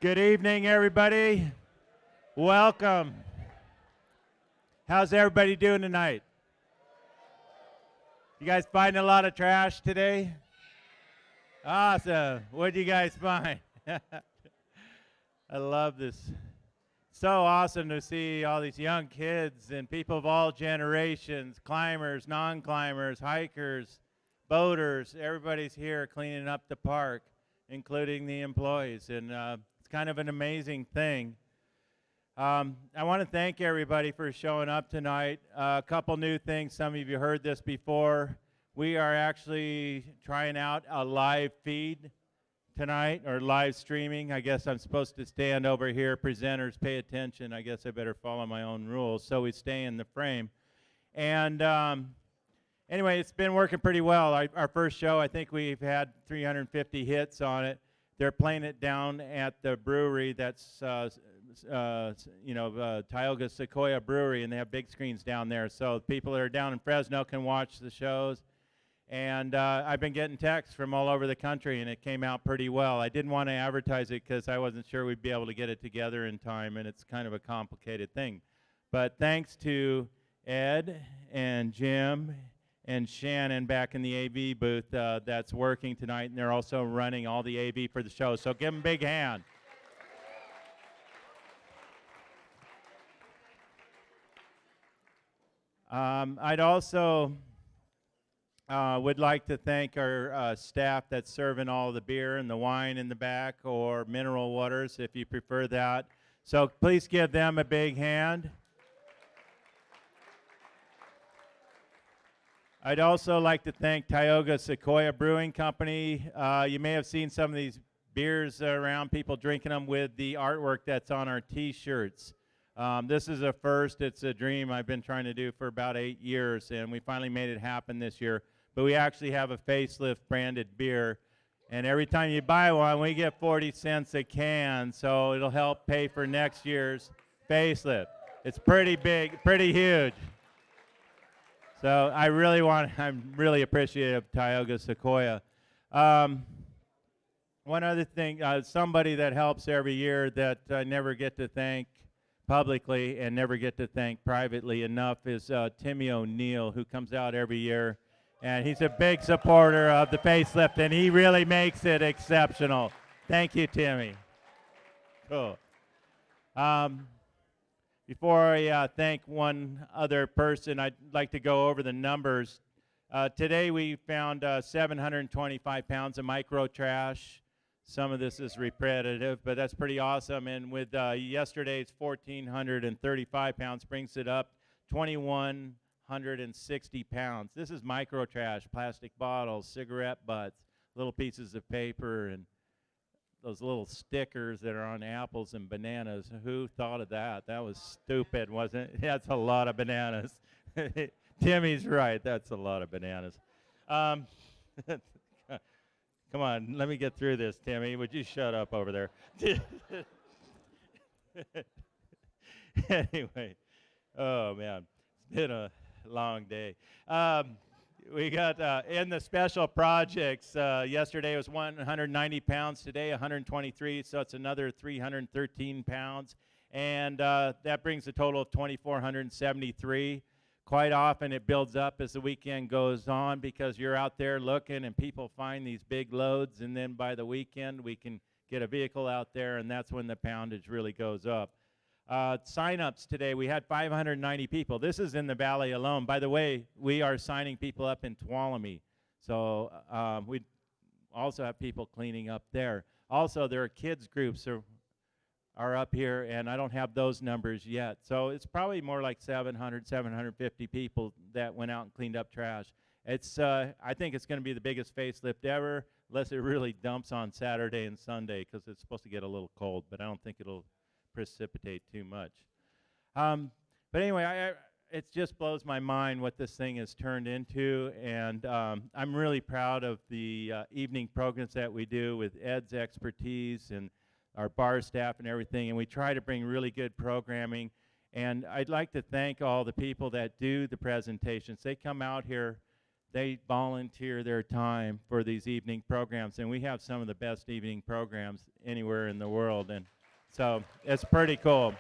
Good evening, everybody. Welcome. How's everybody doing tonight? You guys find a lot of trash today? Awesome. What did you guys find? I love this. So awesome to see all these young kids and people of all generations, climbers, non-climbers, hikers, boaters. Everybody's here cleaning up the park, including the employees. And it's kind of an amazing thing. I want to thank everybody for showing up tonight. A couple new things. Some of you heard this before. We are actually trying out a live feed tonight, or live streaming. I guess I'm supposed to stand over here. Presenters, pay attention. I guess I better follow my own rules so we stay in the frame. And anyway, it's been working pretty well. Our first show, I think we've had 350 hits on it. They're playing it down at the brewery that's, Tioga Sequoia Brewery, and they have big screens down there. So people that are down in Fresno can watch the shows. And I've been getting texts from all over the country, and it came out pretty well. I didn't want to advertise it because I wasn't sure we'd be able to get it together in time, and it's kind of a complicated thing. But thanks to Ed and Jim and Shannon back in the AV booth that's working tonight, and they're also running all the AV for the show. So give them a big hand. I'd also would like to thank our staff that's serving all the beer and the wine in the back, or mineral waters if you prefer that. So please give them a big hand. I'd also like to thank Tioga Sequoia Brewing Company. You may have seen some of these beers around, people drinking them with the artwork that's on our T-shirts. This is a first. It's a dream I've been trying to do for about 8 years, and we finally made it happen this year. But we actually have a Facelift branded beer, and every time you buy one, we get 40 cents a can, so it'll help pay for next year's Facelift. It's pretty big, pretty huge. So I'm really appreciative of Tioga Sequoia. One other thing, somebody that helps every year that I never get to thank publicly and never get to thank privately enough is Timmy O'Neill, who comes out every year. And he's a big supporter of the Facelift, and he really makes it exceptional. Thank you, Timmy. Cool. Before I thank one other person, I'd like to go over the numbers. Today we found 725 pounds of micro trash. Some of this is repetitive, but that's pretty awesome. And with yesterday's 1,435 pounds, brings it up 2,160 pounds. This is micro trash, plastic bottles, cigarette butts, little pieces of paper, and those little stickers that are on apples and bananas. Who thought of that? That was stupid, wasn't it? That's a lot of bananas. Timmy's right. That's a lot of bananas. Come on, let me get through this, Timmy. Would you shut up over there? Anyway, oh, man. It's been a long day. We got in the special projects, yesterday was 190 pounds, today 123, so it's another 313 pounds. And that brings a total of 2,473. Quite often it builds up as the weekend goes on because you're out there looking and people find these big loads, and then by the weekend we can get a vehicle out there, and that's when the poundage really goes up. Sign-ups today, we had 590 people. This is in the valley alone. By the way, we are signing people up in Tuolumne, so we also have people cleaning up there. Also, there are kids groups are up here, and I don't have those numbers yet. So it's probably more like 700, 750 people that went out and cleaned up trash. It's I think it's going to be the biggest Facelift ever, unless it really dumps on Saturday and Sunday, because it's supposed to get a little cold, but I don't think it'll precipitate too much. But anyway, it just blows my mind what this thing has turned into, and I'm really proud of the evening programs that we do with Ed's expertise and our bar staff and everything, and we try to bring really good programming. And I'd like to thank all the people that do the presentations. They come out here they volunteer their time for these evening programs, and we have some of the best evening programs anywhere in the world, and so it's pretty cool.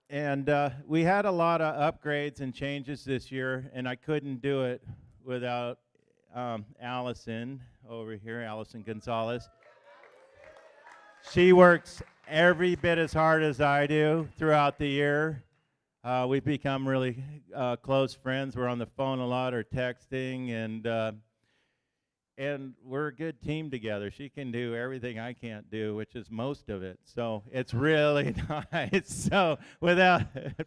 And we had a lot of upgrades and changes this year, and I couldn't do it without Allison over here, Allison Gonzalez. She works every bit as hard as I do throughout the year. We've become really close friends. We're on the phone a lot or texting, and we're a good team together. She can do everything I can't do, which is most of it. So it's really nice. So without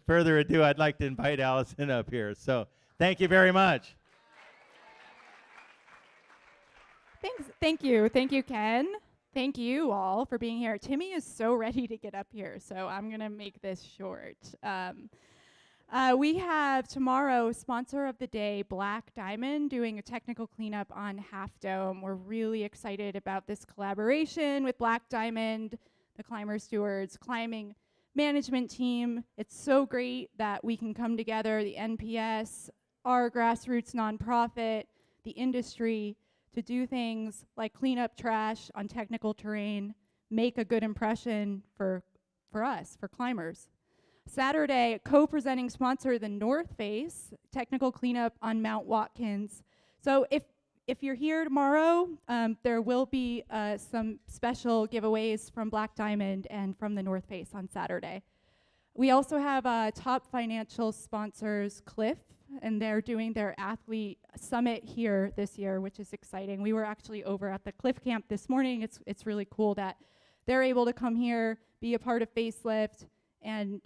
further ado, I'd like to invite Allison up here. So thank you very much. Thank you, Ken. Thank you all for being here. Timmy is so ready to get up here, so I'm going to make this short. We have tomorrow, sponsor of the day, Black Diamond, doing a technical cleanup on Half Dome. We're really excited about this collaboration with Black Diamond, the Climber Stewards climbing management team. It's so great that we can come together, the NPS, our grassroots nonprofit, the industry, to do things like clean up trash on technical terrain, make a good impression for us, for climbers. Saturday, co-presenting sponsor, the North Face, technical cleanup on Mount Watkins. So if you're here tomorrow, there will be some special giveaways from Black Diamond and from the North Face on Saturday. We also have top financial sponsors, Cliff, and they're doing their athlete summit here this year, which is exciting. We were actually over at the Cliff Camp this morning. It's really cool that they're able to come here, be a part of Facelift, and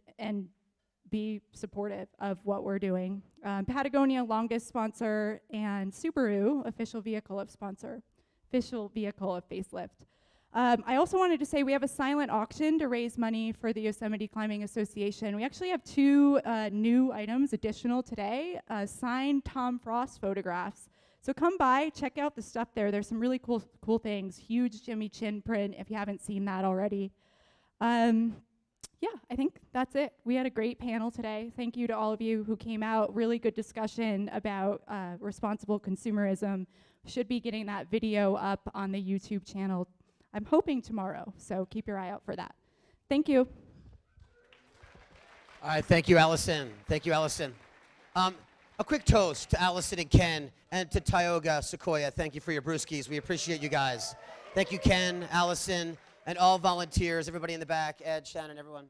be supportive of what we're doing. Patagonia, longest sponsor, and Subaru, official vehicle of Facelift. I also wanted to say we have a silent auction to raise money for the Yosemite Climbing Association. We actually have two new items additional today, signed Tom Frost photographs. So come by, check out the stuff there. There's some really cool things. Huge Jimmy Chin print if you haven't seen that already. Yeah, I think that's it. We had a great panel today. Thank you to all of you who came out. Really good discussion about responsible consumerism. Should be getting that video up on the YouTube channel, I'm hoping tomorrow, so keep your eye out for that. Thank you. All right, thank you, Allison. Thank you, Allison. A quick toast to Allison and Ken and to Tioga Sequoia. Thank you for your brewskis. We appreciate you guys. Thank you, Ken, Allison, and all volunteers, everybody in the back, Ed, Shannon, everyone.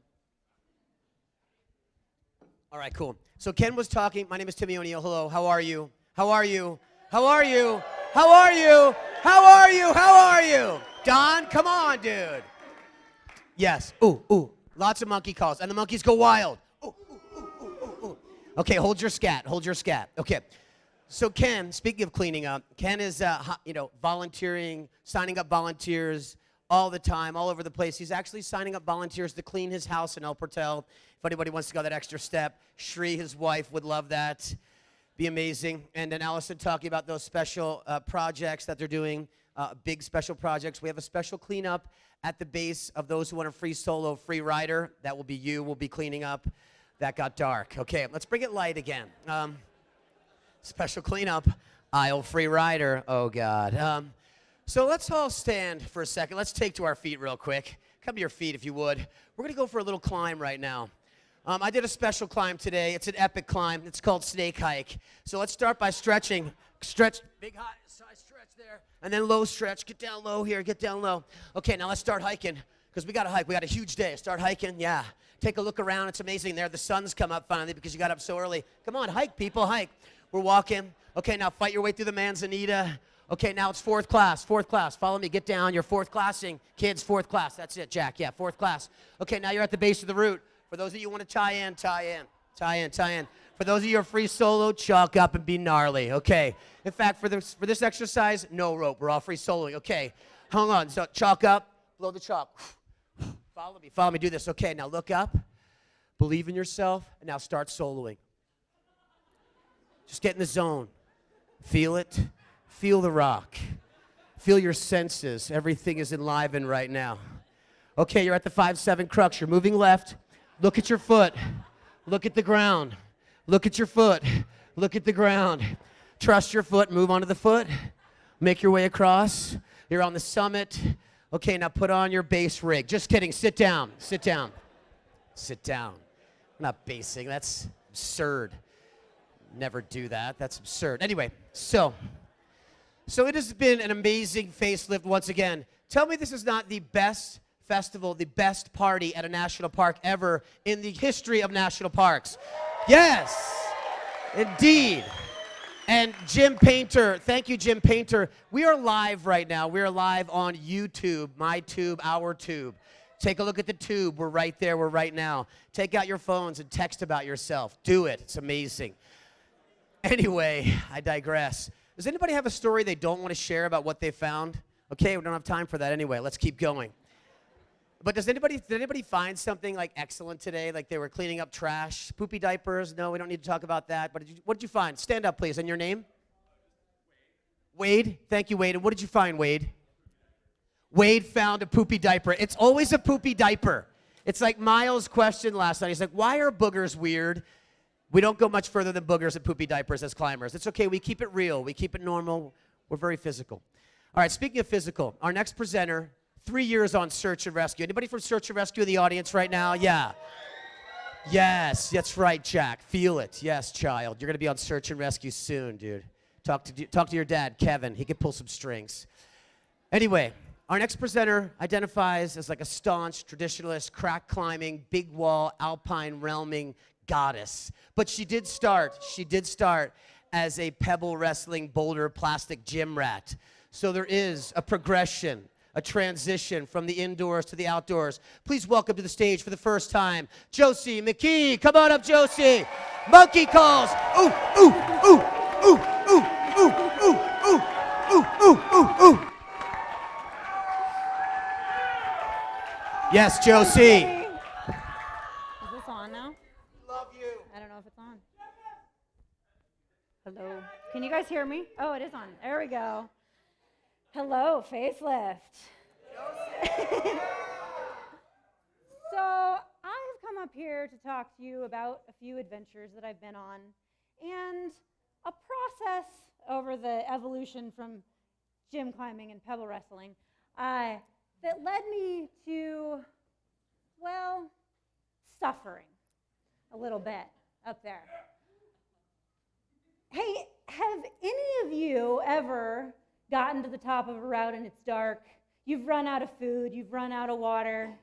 All right, cool. So Ken was talking. My name is Timmy O'Neill. Hello, how are you? How are you? How are you? How are you? How are you? How are you? Don, come on, dude. Yes. Ooh. Lots of monkey calls, and the monkeys go wild. Ooh. Okay, hold your scat. Okay. So Ken, speaking of cleaning up, Ken is, volunteering, signing up volunteers all the time, all over the place. He's actually signing up volunteers to clean his house in El Portel. If anybody wants to go that extra step, Shri, his wife, would love that. Be amazing. And then Allison talking about those special projects that they're doing. Big special projects. We have a special cleanup at the base of those who want a free solo, free rider. That will be you. We'll be cleaning up. That got dark. Okay, let's bring it light again. Special cleanup, aisle free rider. Oh, God. So let's all stand for a second. Let's take to our feet real quick. Come to your feet if you would. We're going to go for a little climb right now. I did a special climb today. It's an epic climb. It's called Snake Hike. So let's start by stretching. Stretch, big high stretch there. And then low stretch. Get down low here. Get down low. Okay, now let's start hiking because we got to hike. We got a huge day. Start hiking. Yeah. Take a look around. It's amazing there. The sun's come up finally because you got up so early. Come on, hike, people, hike. We're walking. Okay, now fight your way through the manzanita. Okay, now it's fourth class. Follow me. Get down. You're fourth classing. Kids, fourth class. That's it, Jack. Yeah, fourth class. Okay, now you're at the base of the route. For those of you who want to tie in. For those of you who are free solo, chalk up and be gnarly. Okay. In fact, for this exercise, no rope. We're all free soloing. Okay. Hang on. So chalk up. Blow the chalk. Follow me. Do this. Okay. Now look up. Believe in yourself. And now start soloing. Just get in the zone. Feel it. Feel the rock. Feel your senses. Everything is enlivened right now. Okay. You're at the 5-7 crux. You're moving left. Look at your foot. Look at the ground. Look at your foot. Look at the ground. Trust your foot. Move onto the foot. Make your way across. You're on the summit. Okay, now put on your base rig. Just kidding. Sit down. Sit down. Sit down. I'm not basing. That's absurd. Never do that. That's absurd. Anyway, so it has been an amazing facelift once again. Tell me this is not the best festival, the best party at a national park ever in the history of national parks. Yes, indeed. And Jim Painter, thank you, Jim Painter. We are live right now. We are live on YouTube, my tube, our tube. Take a look at the tube. We're right there. We're right now. Take out your phones and text about yourself. Do it. It's amazing. Anyway, I digress. Does anybody have a story they don't want to share about what they found? Okay, we don't have time for that anyway. Let's keep going. But did anybody find something like excellent today? Like they were cleaning up trash, poopy diapers? No, we don't need to talk about that. But what did you find? Stand up, please. And your name? Wade. Thank you, Wade. And what did you find, Wade? Wade found a poopy diaper. It's always a poopy diaper. It's like Miles' question last night. He's like, why are boogers weird? We don't go much further than boogers and poopy diapers as climbers. It's okay. We keep it real. We keep it normal. We're very physical. All right, speaking of physical, our next presenter, 3 years on Search and Rescue. Anybody from Search and Rescue in the audience right now? Yeah. Yes, that's right, Jack. Feel it. Yes, child. You're going to be on Search and Rescue soon, dude. Talk to your dad, Kevin. He can pull some strings. Anyway, our next presenter identifies as like a staunch, traditionalist, crack climbing, big wall, alpine realming goddess. But she did start as a pebble wrestling boulder plastic gym rat. So there is a progression, a transition from the indoors to the outdoors. Please welcome to the stage for the first time, Josie Mckee. Come on up, Josie. Monkey calls. Ooh, ooh, ooh, ooh, ooh, ooh, ooh, ooh, ooh, ooh, ooh, ooh. Yes, Josie. Is this on now? Love you. I don't know if it's on. Hello. Can you guys hear me? Oh, it is on. There we go. Hello, Facelift. So I have come up here to talk to you about a few adventures that I've been on and a process over the evolution from gym climbing and pebble wrestling that led me to, well, suffering a little bit up there. Hey, have any of you ever gotten to the top of a route and it's dark? You've run out of food, you've run out of water.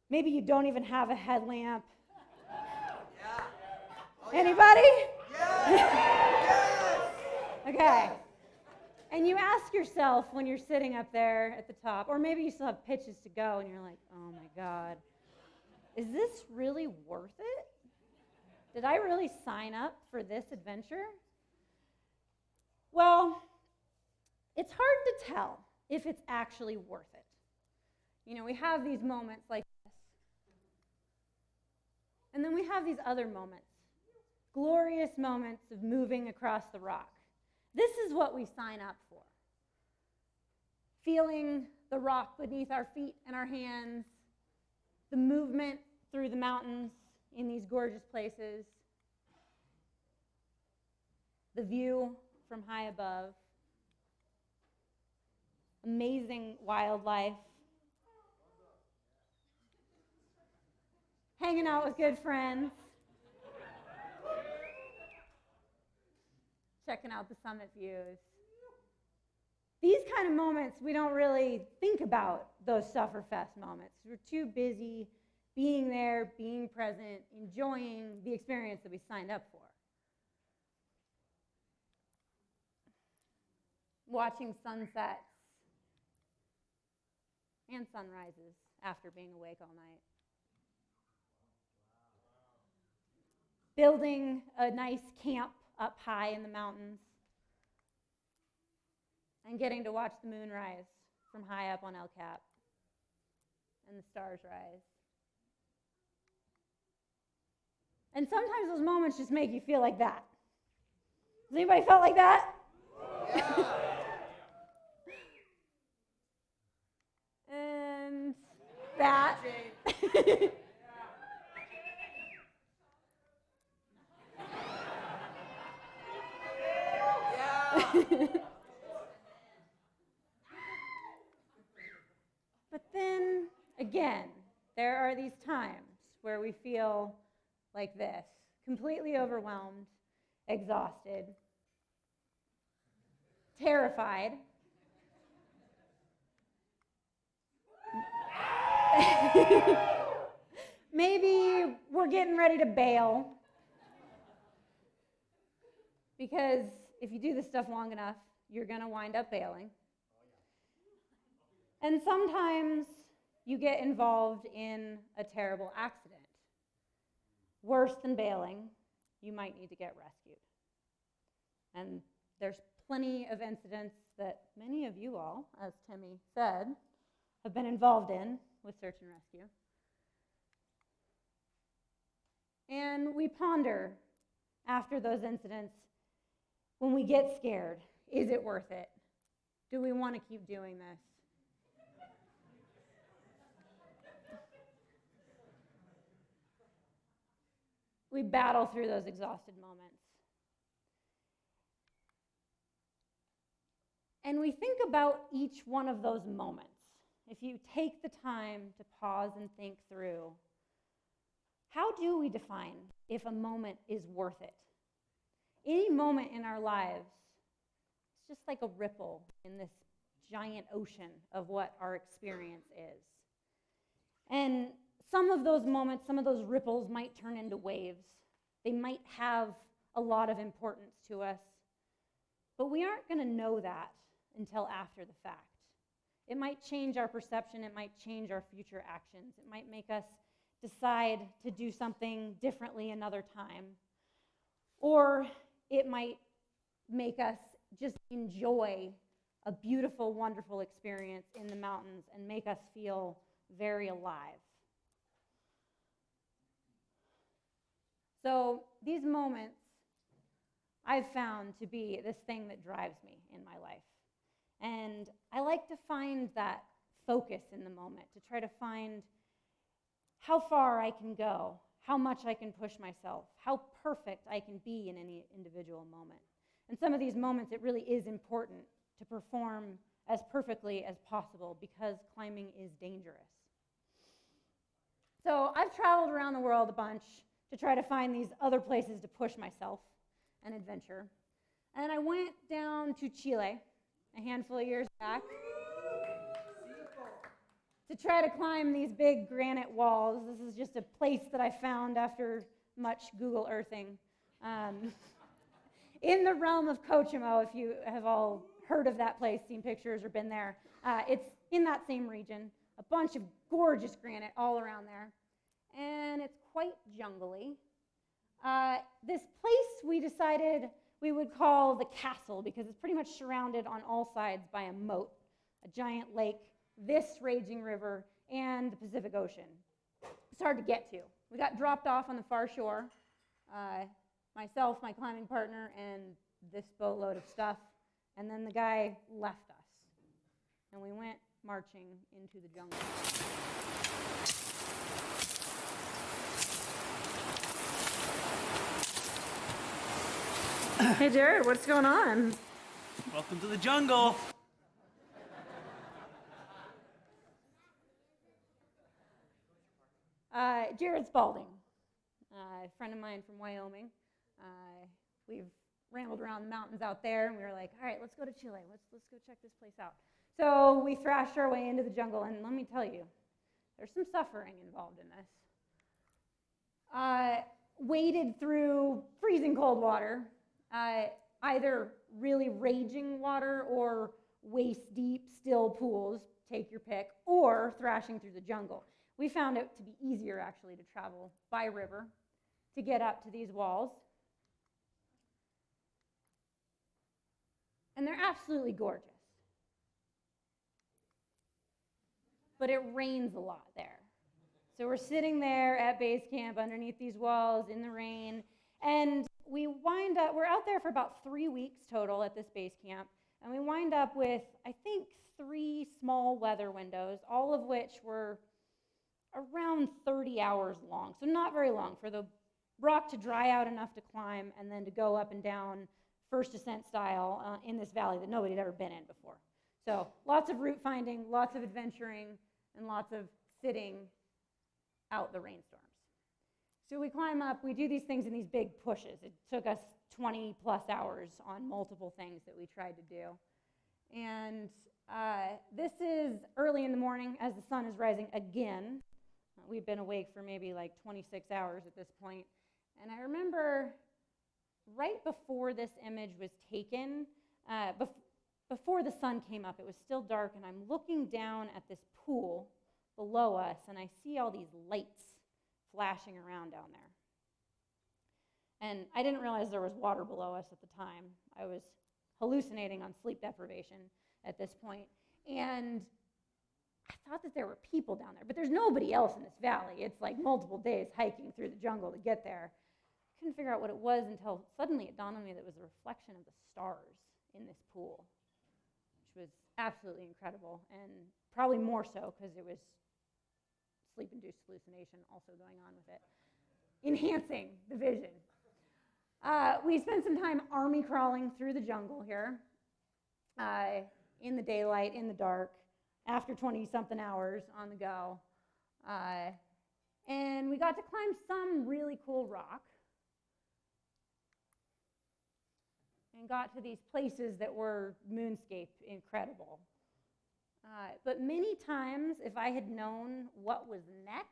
Maybe you don't even have a headlamp. Yeah. Oh, Anybody? Yeah. Yes. Okay. And you ask yourself when you're sitting up there at the top, or maybe you still have pitches to go and you're like, oh my God, is this really worth it? Did I really sign up for this adventure? Well, it's hard to tell if it's actually worth it. You know, we have these moments like this. And then we have these other moments, glorious moments of moving across the rock. This is what we sign up for. Feeling the rock beneath our feet and our hands, the movement through the mountains in these gorgeous places, the view from high above, amazing wildlife, hanging out with good friends, checking out the summit views. These kind of moments, we don't really think about those Sufferfest moments. We're too busy being there, being present, enjoying the experience that we signed up for. Watching sunsets and sunrises after being awake all night. Building a nice camp up high in the mountains and getting to watch the moon rise from high up on El Cap and the stars rise. And sometimes those moments just make you feel like that. Has anybody felt like that? Yeah. And that. again, there are these times where we feel like this, completely overwhelmed, exhausted, terrified. Maybe we're getting ready to bail. Because if you do this stuff long enough, you're going to wind up bailing. And sometimes you get involved in a terrible accident. Worse than bailing, you might need to get rescued. And there's plenty of incidents that many of you all, as Timmy said, have been involved in with search and rescue. And we ponder after those incidents, when we get scared, is it worth it? Do we want to keep doing this? We battle through those exhausted moments. And we think about each one of those moments. If you take the time to pause and think through, how do we define if a moment is worth it? Any moment in our lives, it's just like a ripple in this giant ocean of what our experience is. And some of those moments, some of those ripples might turn into waves. They might have a lot of importance to us, but we aren't going to know that until after the fact. It might change our perception, it might change our future actions, it might make us decide to do something differently another time, or it might make us just enjoy a beautiful, wonderful experience in the mountains and make us feel very alive. So these moments I've found to be this thing that drives me in my life. And I like to find that focus in the moment, to try to find how far I can go, how much I can push myself, how perfect I can be in any individual moment. And some of these moments, it really is important to perform as perfectly as possible because climbing is dangerous. So I've traveled around the world a bunch to try to find these other places to push myself and adventure. And I went down to Chile a handful of years back to try to climb these big granite walls. This is just a place that I found after much Google earthing. In the realm of Cochimo, if you have all heard of that place, seen pictures, or been there, it's in that same region. A bunch of gorgeous granite all around there. And it's quite jungly. This place we decided we would call the castle because it's pretty much surrounded on all sides by a moat, a giant lake, this raging river, and the Pacific Ocean. It's hard to get to. We got dropped off on the far shore, myself, my climbing partner, and this boatload of stuff, and then the guy left us, and we went marching into the jungle. Hey Jared, what's going on? Welcome to the jungle. Jared Spalding, a friend of mine from Wyoming. We've rambled around the mountains out there, and we were like, all right, let's go to Chile. Let's go check this place out. So we thrashed our way into the jungle, and let me tell you, there's some suffering involved in this. Waded through freezing cold water, either really raging water or waist-deep still pools, take your pick, or thrashing through the jungle. We found it to be easier, actually, to travel by river to get up to these walls. And they're absolutely gorgeous. But it rains a lot there. So we're sitting there at base camp underneath these walls in the rain, and we're out there for about 3 weeks total at this base camp, and we wind up with, I think, 3 small weather windows, all of which were around 30 hours long, so not very long for the rock to dry out enough to climb and then to go up and down first ascent style in this valley that nobody had ever been in before. So lots of route finding, lots of adventuring, and lots of sitting out the rainstorms. So we climb up, we do these things in these big pushes. It took us 20 plus hours on multiple things that we tried to do. And this is early in the morning as the sun is rising again. We've been awake for maybe like 26 hours at this point. And I remember right before this image was taken, before the sun came up, it was still dark, and I'm looking down at this pool below us, and I see all these lights flashing around down there. And I didn't realize there was water below us at the time. I was hallucinating on sleep deprivation at this point. And I thought that there were people down there, but there's nobody else in this valley. It's like multiple days hiking through the jungle to get there. I couldn't figure out what it was until suddenly it dawned on me that it was a reflection of the stars in this pool, which was absolutely incredible, and probably more so because it was sleep-induced hallucination also going on with it, enhancing the vision. We spent some time army crawling through the jungle here, in the daylight, in the dark, after 20-something hours on the go. And we got to climb some really cool rock and got to these places that were moonscape incredible. But many times, if I had known what was next,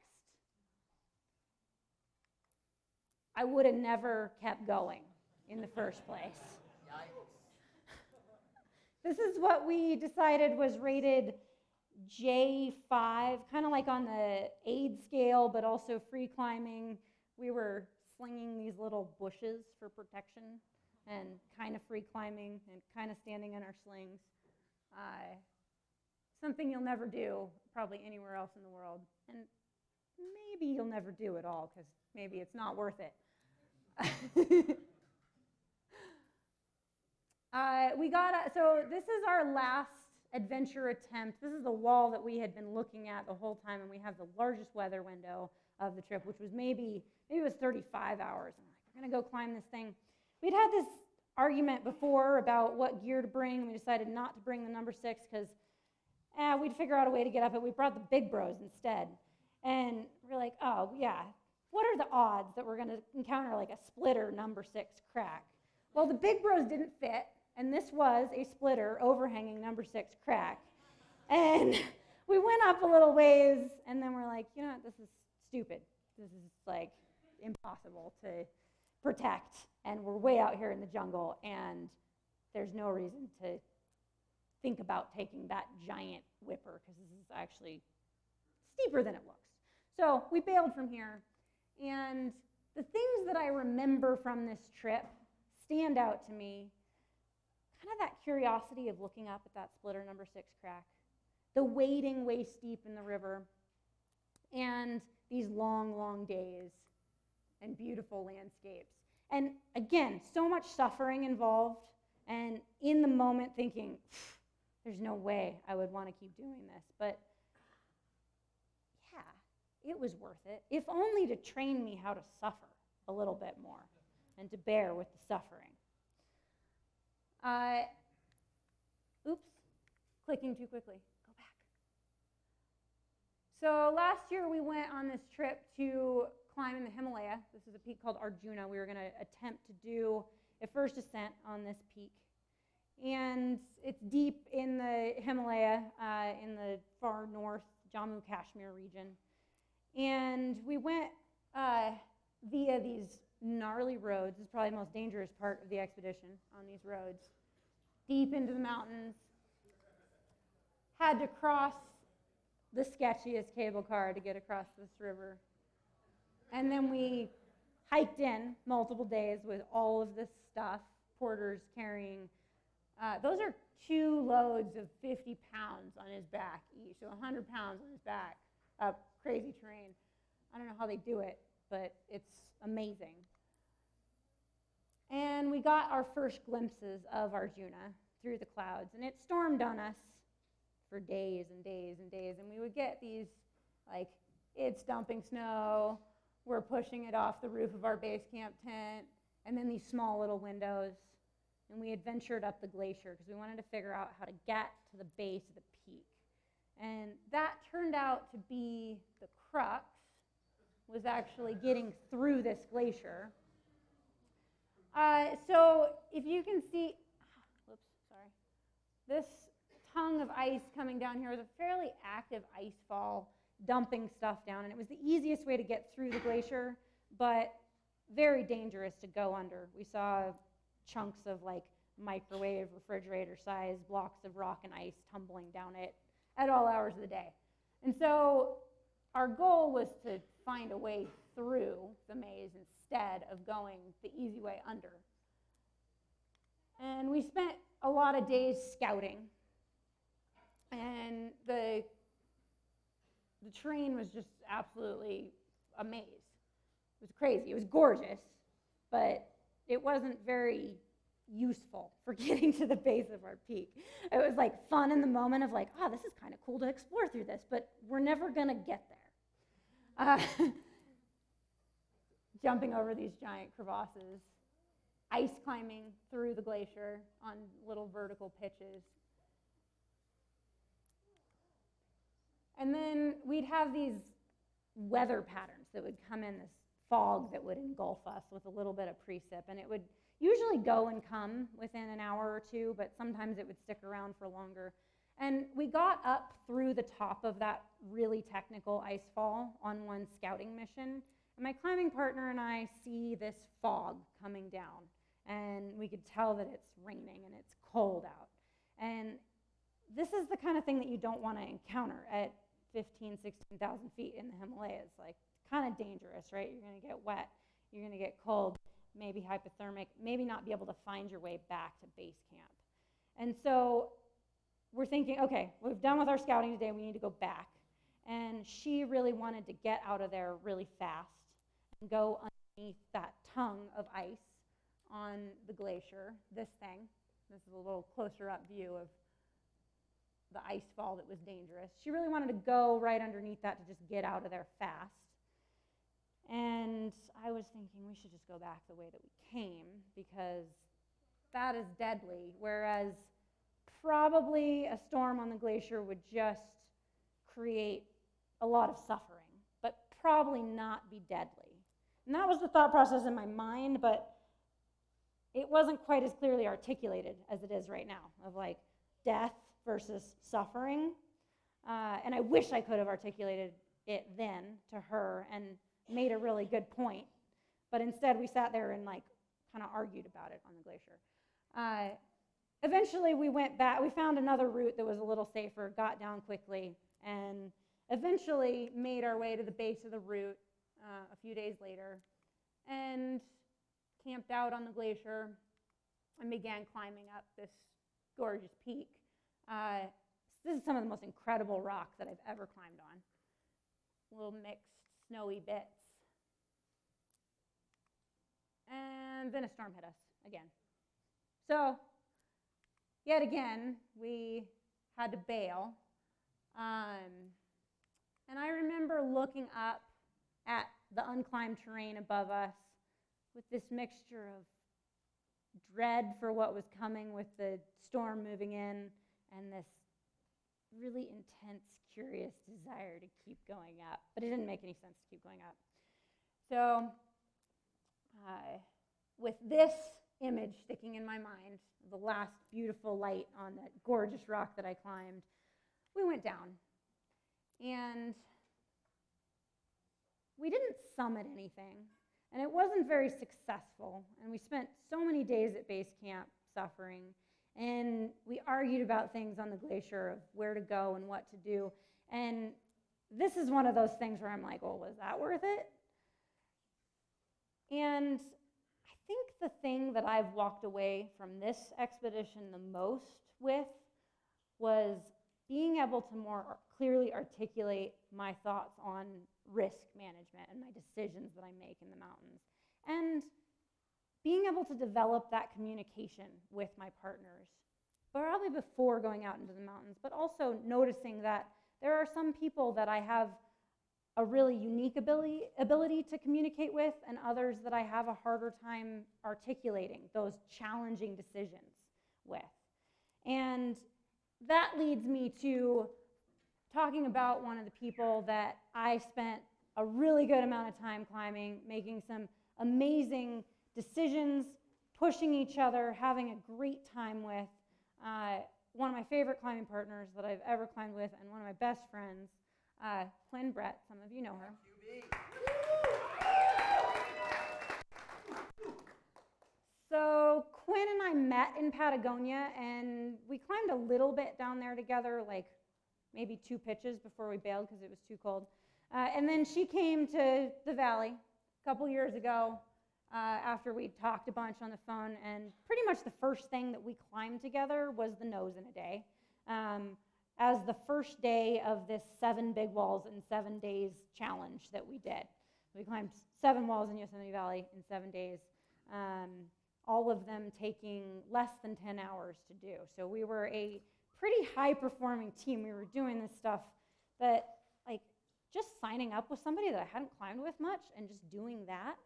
I would have never kept going in the first place. This is what we decided was rated J5, kind of like on the aid scale, but also free climbing. We were slinging these little bushes for protection and kind of free climbing and kind of standing in our slings. Something you'll never do probably anywhere else in the world. And maybe you'll never do it all because maybe it's not worth it. So this is our last adventure attempt. This is the wall that we had been looking at the whole time, and we have the largest weather window of the trip, which was maybe it was 35 hours. And we're gonna go climb this thing. We'd had this argument before about what gear to bring. We decided not to bring the number 6 because we'd figure out a way to get up it. We brought the big bros instead. And we're like, oh yeah, what are the odds that we're gonna encounter like a splitter number 6 crack? Well, the big bros didn't fit, and this was a splitter overhanging number 6 crack. And we went up a little ways, and then we're like, you know what, this is stupid. This is like impossible to protect, and we're way out here in the jungle, and there's no reason to think about taking that giant whipper, because this is actually steeper than it looks. So we bailed from here, and the things that I remember from this trip stand out to me. Kind of that curiosity of looking up at that splitter number 6 crack, the wading waist deep in the river, and these long, long days and beautiful landscapes. And again, so much suffering involved, and in the moment thinking, there's no way I would want to keep doing this. But yeah, it was worth it, if only to train me how to suffer a little bit more and to bear with the suffering. Oops, clicking too quickly. Go back. So last year we went on this trip to climb in the Himalaya. This is a peak called Arjuna. We were going to attempt to do a first ascent on this peak. And it's deep in the Himalaya, in the far north Jammu Kashmir region. And we went via these gnarly roads. This is probably the most dangerous part of the expedition, on these roads. Deep into the mountains. Had to cross the sketchiest cable car to get across this river. And then we hiked in multiple days with all of this stuff, porters carrying. Those are 2 loads of 50 pounds on his back each, so 100 pounds on his back up crazy terrain. I don't know how they do it, but it's amazing. And we got our first glimpses of Arjuna through the clouds, and it stormed on us for days and days and days, and we would get these, like, it's dumping snow, we're pushing it off the roof of our base camp tent, and then these small little windows, and we adventured up the glacier because we wanted to figure out how to get to the base of the peak. And that turned out to be the crux, was actually getting through this glacier. So if you can see, whoops, sorry. This tongue of ice coming down here was a fairly active ice fall, dumping stuff down, and it was the easiest way to get through the glacier, but very dangerous to go under. We saw chunks of like microwave, refrigerator size blocks of rock and ice tumbling down it at all hours of the day. And so our goal was to find a way through the maze instead of going the easy way under. And we spent a lot of days scouting. And the terrain was just absolutely a maze. It was crazy. It was gorgeous, but it wasn't very useful for getting to the base of our peak. It was like fun in the moment of like, oh, this is kind of cool to explore through this, but we're never going to get there. Jumping over these giant crevasses, ice climbing through the glacier on little vertical pitches. And then we'd have these weather patterns that would come in, this fog that would engulf us with a little bit of precip, and it would usually go and come within an hour or two, but sometimes it would stick around for longer. And we got up through the top of that really technical ice fall on one scouting mission, and my climbing partner and I see this fog coming down, and we could tell that it's raining and it's cold out. And this is the kind of thing that you don't want to encounter at 15, 16,000 feet in the Himalayas. Like, kind of dangerous, right? You're going to get wet, you're going to get cold, maybe hypothermic, maybe not be able to find your way back to base camp. And so we're thinking, okay, we've done with our scouting today, we need to go back. And she really wanted to get out of there really fast and go underneath that tongue of ice on the glacier, this thing. This is a little closer up view of the ice fall that was dangerous. She really wanted to go right underneath that to just get out of there fast. And I was thinking we should just go back the way that we came, because that is deadly, whereas probably a storm on the glacier would just create a lot of suffering, but probably not be deadly. And that was the thought process in my mind, but it wasn't quite as clearly articulated as it is right now, of like death versus suffering. And I wish I could have articulated it then to her and made a really good point. But instead we sat there and like kind of argued about it on the glacier. Eventually we went back, we found another route that was a little safer, got down quickly, and eventually made our way to the base of the route a few days later, and camped out on the glacier and began climbing up this gorgeous peak. This is some of the most incredible rock that I've ever climbed on. Little mixed snowy bits. And then a storm hit us again. So, yet again, we had to bail. And I remember looking up at the unclimbed terrain above us with this mixture of dread for what was coming with the storm moving in, and this really intense, curious desire to keep going up. But it didn't make any sense to keep going up. So with this image sticking in my mind, the last beautiful light on that gorgeous rock that I climbed, we went down. And we didn't summit anything, and it wasn't very successful. And we spent so many days at base camp suffering. And we argued about things on the glacier of where to go and what to do. And this is one of those things where I'm like, well, was that worth it? And I think the thing that I've walked away from this expedition the most with was being able to more clearly articulate my thoughts on risk management and my decisions that I make in the mountains. And being able to develop that communication with my partners, probably before going out into the mountains, but also noticing that there are some people that I have a really unique ability to communicate with, and others that I have a harder time articulating those challenging decisions with. And that leads me to talking about one of the people that I spent a really good amount of time climbing, making some amazing decisions, pushing each other, having a great time with. One of my favorite climbing partners that I've ever climbed with, and one of my best friends, Quinn Brett. Some of you know her. So Quinn and I met in Patagonia, and we climbed a little bit down there together, like maybe 2 pitches before we bailed because it was too cold. And then she came to the valley a couple years ago after we'd talked a bunch on the phone, and pretty much the first thing that we climbed together was the nose in a day. As the first day of this 7 big walls in 7 days challenge that we did. We climbed 7 walls in Yosemite Valley in 7 days. All of them taking less than 10 hours to do. So we were a pretty high-performing team. We were doing this stuff that, like, just signing up with somebody that I hadn't climbed with much and just doing that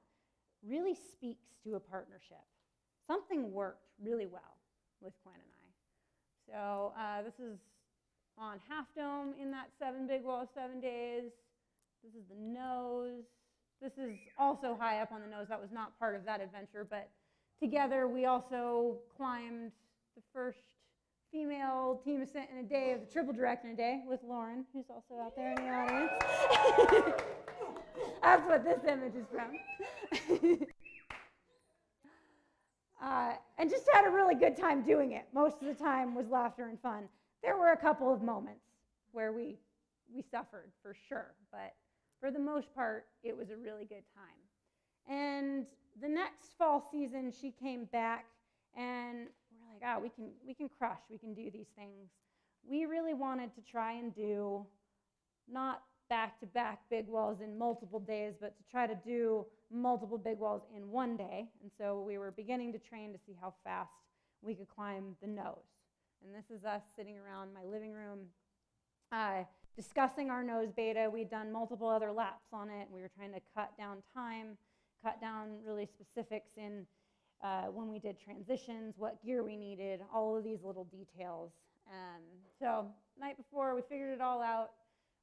really speaks to a partnership. Something worked really well with Quinn and I. So this is on Half Dome in that 7 big wall, 7 days. This is the nose. This is also high up on the nose. That was not part of that adventure, but together we also climbed the first female team ascent in a day of the triple direct in a day with Lauren, who's also out there in the audience. That's what this image is from. And just had a really good time doing it. Most of the time was laughter and fun. There were a couple of moments where we suffered for sure, but for the most part, it was a really good time. And the next fall season, she came back, and we're like, we can crush, we can do these things. We really wanted to try and do not back-to-back big walls in multiple days, but to try to do multiple big walls in 1 day. And so we were beginning to train to see how fast we could climb the nose. And this is us sitting around my living room discussing our nose beta. We'd done multiple other laps on it. We were trying to cut down time, cut down really specifics in when we did transitions, what gear we needed, all of these little details. So night before, we figured it all out.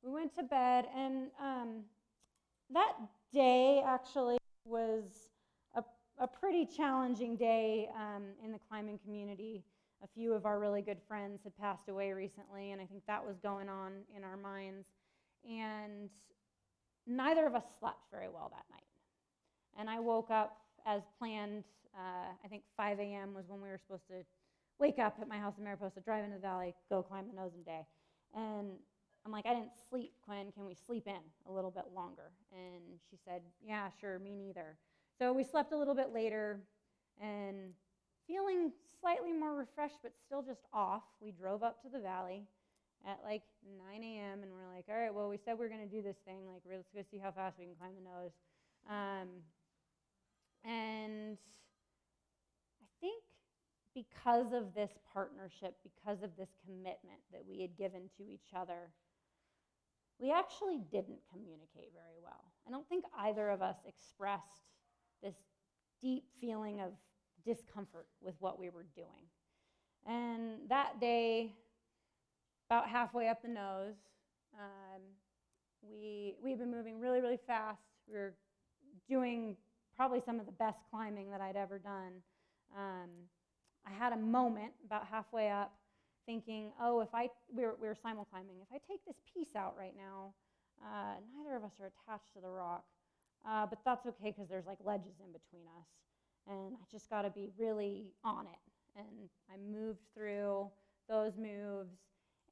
We went to bed, and that day actually was a pretty challenging day in the climbing community. A few of our really good friends had passed away recently, and I think that was going on in our minds. And neither of us slept very well that night. And I woke up as planned. I think 5 a.m. was when we were supposed to wake up at my house in Mariposa, drive into the valley, go climb the nose in a day. And I'm like, I didn't sleep, Quinn. Can we sleep in a little bit longer? And she said, yeah, sure, me neither. So we slept a little bit later, and feeling slightly more refreshed, but still just off, we drove up to the valley at like 9 a.m. and we're like, all right, well, we said we're going to do this thing. Like, let's go see how fast we can climb the nose. And I think because of this partnership, because of this commitment that we had given to each other, we actually didn't communicate very well. I don't think either of us expressed this deep feeling of discomfort with what we were doing. And that day, about halfway up the nose, we've been moving really, really fast. We were doing probably some of the best climbing that I'd ever done. I had a moment about halfway up thinking, oh, we were simul climbing. If I take this piece out right now, neither of us are attached to the rock, but that's okay because there's like ledges in between us. And I just got to be really on it. And I moved through those moves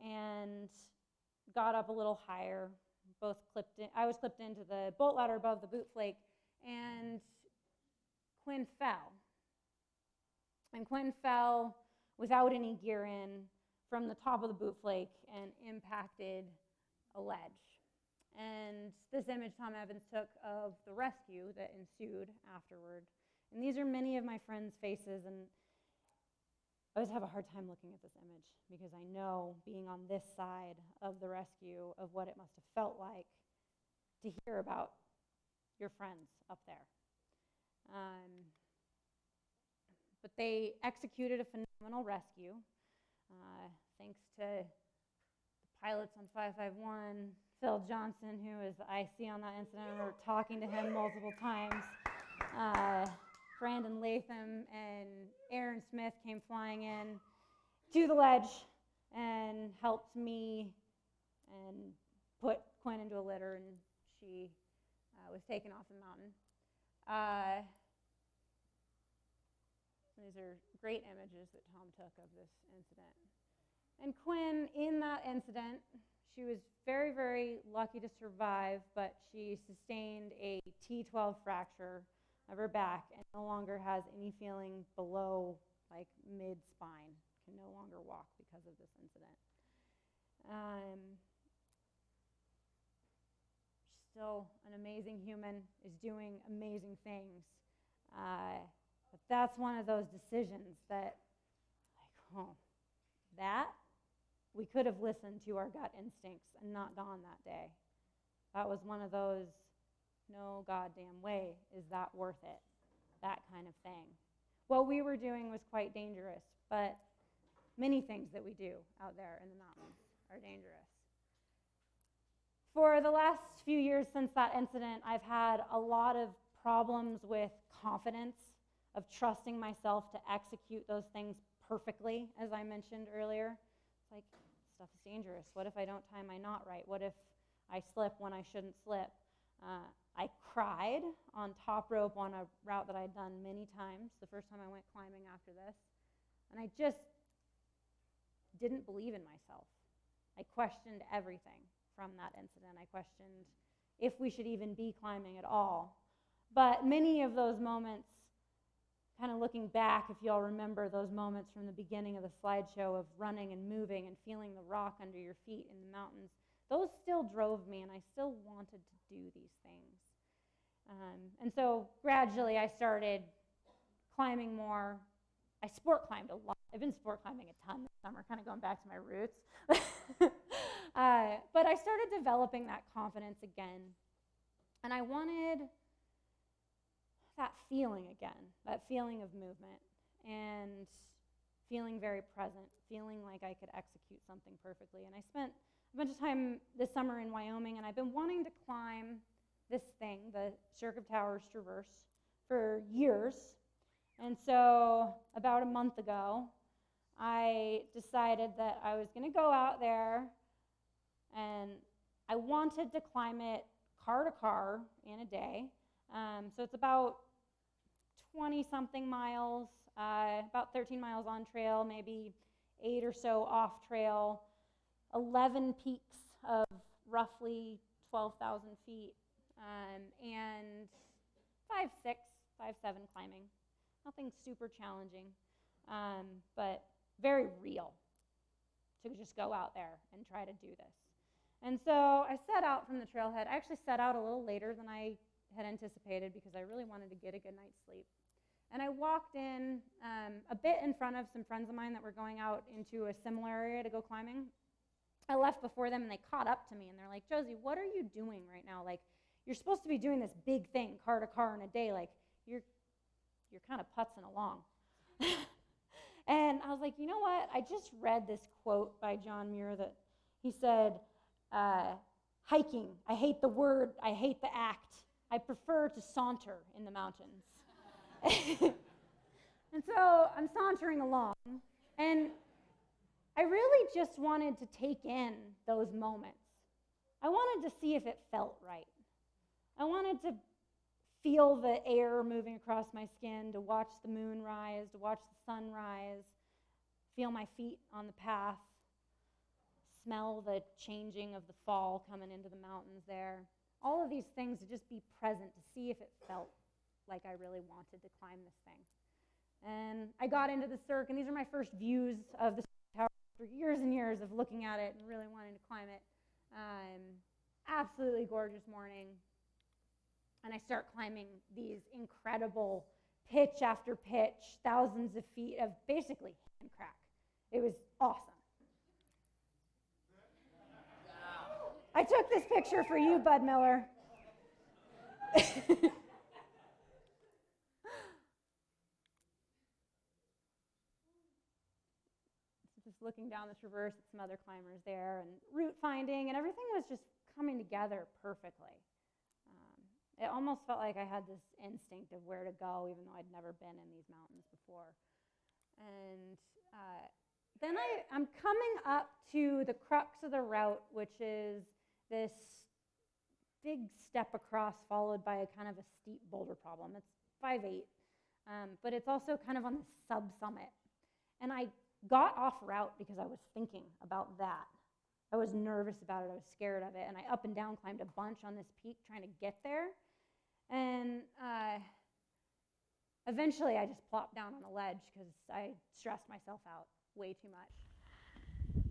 and got up a little higher. I was clipped into the bolt ladder above the boot flake, and Quinn fell. And Quinn fell without any gear in from the top of the boot flake and impacted a ledge. And this image Tom Evans took of the rescue that ensued afterward. And these are many of my friends' faces, and I always have a hard time looking at this image because I know, being on this side of the rescue, of what it must have felt like to hear about your friends up there. But they executed a phenomenal rescue, thanks to the pilots on 551, Phil Johnson, who is the IC on that incident. I remember talking to him multiple times. Brandon Latham and Aaron Smith came flying in to the ledge and helped me and put Quinn into a litter, and she was taken off the mountain. These are great images that Tom took of this incident. And Quinn, in that incident, she was very, very lucky to survive, but she sustained a T12 fracture of her back and no longer has any feeling below like mid-spine, can no longer walk because of this incident. She's still an amazing human, is doing amazing things. But that's one of those decisions that, like, that we could have listened to our gut instincts and not gone that day. That was one of those, no goddamn way is that worth it, that kind of thing. What we were doing was quite dangerous, but many things that we do out there in the mountains are dangerous. For the last few years since that incident, I've had a lot of problems with confidence, of trusting myself to execute those things perfectly, as I mentioned earlier. It's like, stuff is dangerous. What if I don't tie my knot right? What if I slip when I shouldn't slip? I cried on top rope on a route that I'd done many times, the first time I went climbing after this. And I just didn't believe in myself. I questioned everything from that incident. I questioned if we should even be climbing at all. But many of those moments, kind of looking back, if y'all remember those moments from the beginning of the slideshow of running and moving and feeling the rock under your feet in the mountains, those still drove me, and I still wanted to do these things. And so gradually I started climbing more. I sport climbed a lot. I've been sport climbing a ton this summer, kind of going back to my roots. But I started developing that confidence again. And I wanted that feeling again, that feeling of movement and feeling very present, feeling like I could execute something perfectly. And I spent a bunch of time this summer in Wyoming, and I've been wanting to climb this thing, the Circuit Towers Traverse, for years. And so about a month ago, I decided that I was going to go out there, and I wanted to climb it car to car in a day. So it's about 20-something miles, about 13 miles on trail, maybe 8 or so off trail, 11 peaks of roughly 12,000 feet, and 5, 7 climbing. Nothing super challenging, but very real to just go out there and try to do this. And so I set out from the trailhead. I actually set out a little later than I had anticipated because I really wanted to get a good night's sleep. And I walked in a bit in front of some friends of mine that were going out into a similar area to go climbing. I left before them, and they caught up to me, and they're like, Josie, what are you doing right now? Like, you're supposed to be doing this big thing, car to car in a day. Like, you're kind of putzing along. And I was like, you know what? I just read this quote by John Muir that he said, hiking, I hate the word, I hate the act. I prefer to saunter in the mountains. And so I'm sauntering along, and I really just wanted to take in those moments. I wanted to see if it felt right. I wanted to feel the air moving across my skin, to watch the moon rise, to watch the sun rise, feel my feet on the path, smell the changing of the fall coming into the mountains there. All of these things, to just be present, to see if it felt like I really wanted to climb this thing. And I got into the cirque, and these are my first views of the tower after years and years of looking at it and really wanting to climb it. Absolutely gorgeous morning. And I start climbing these incredible pitch after pitch, thousands of feet of basically hand crack. It was awesome. I took this picture for you, Bud Miller. looking down the traverse at some other climbers there and route finding, and everything was just coming together perfectly. It almost felt like I had this instinct of where to go, even though I'd never been in these mountains before. And then I'm coming up to the crux of the route, which is this big step across followed by a kind of a steep boulder problem. It's 5'8", but it's also kind of on the sub-summit. And I got off route because I was thinking about that. I was nervous about it. I was scared of it. And I up and down climbed a bunch on this peak trying to get there. And eventually I just plopped down on a ledge because I stressed myself out way too much.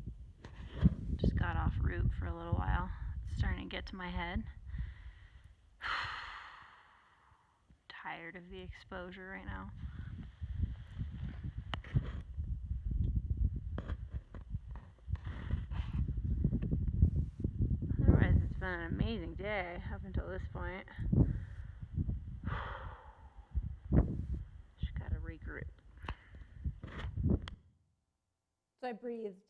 Just got off route for a little while. It's starting to get to my head. Tired of the exposure right now. Otherwise, it's been an amazing day up until this point. Just gotta regroup. So I breathed,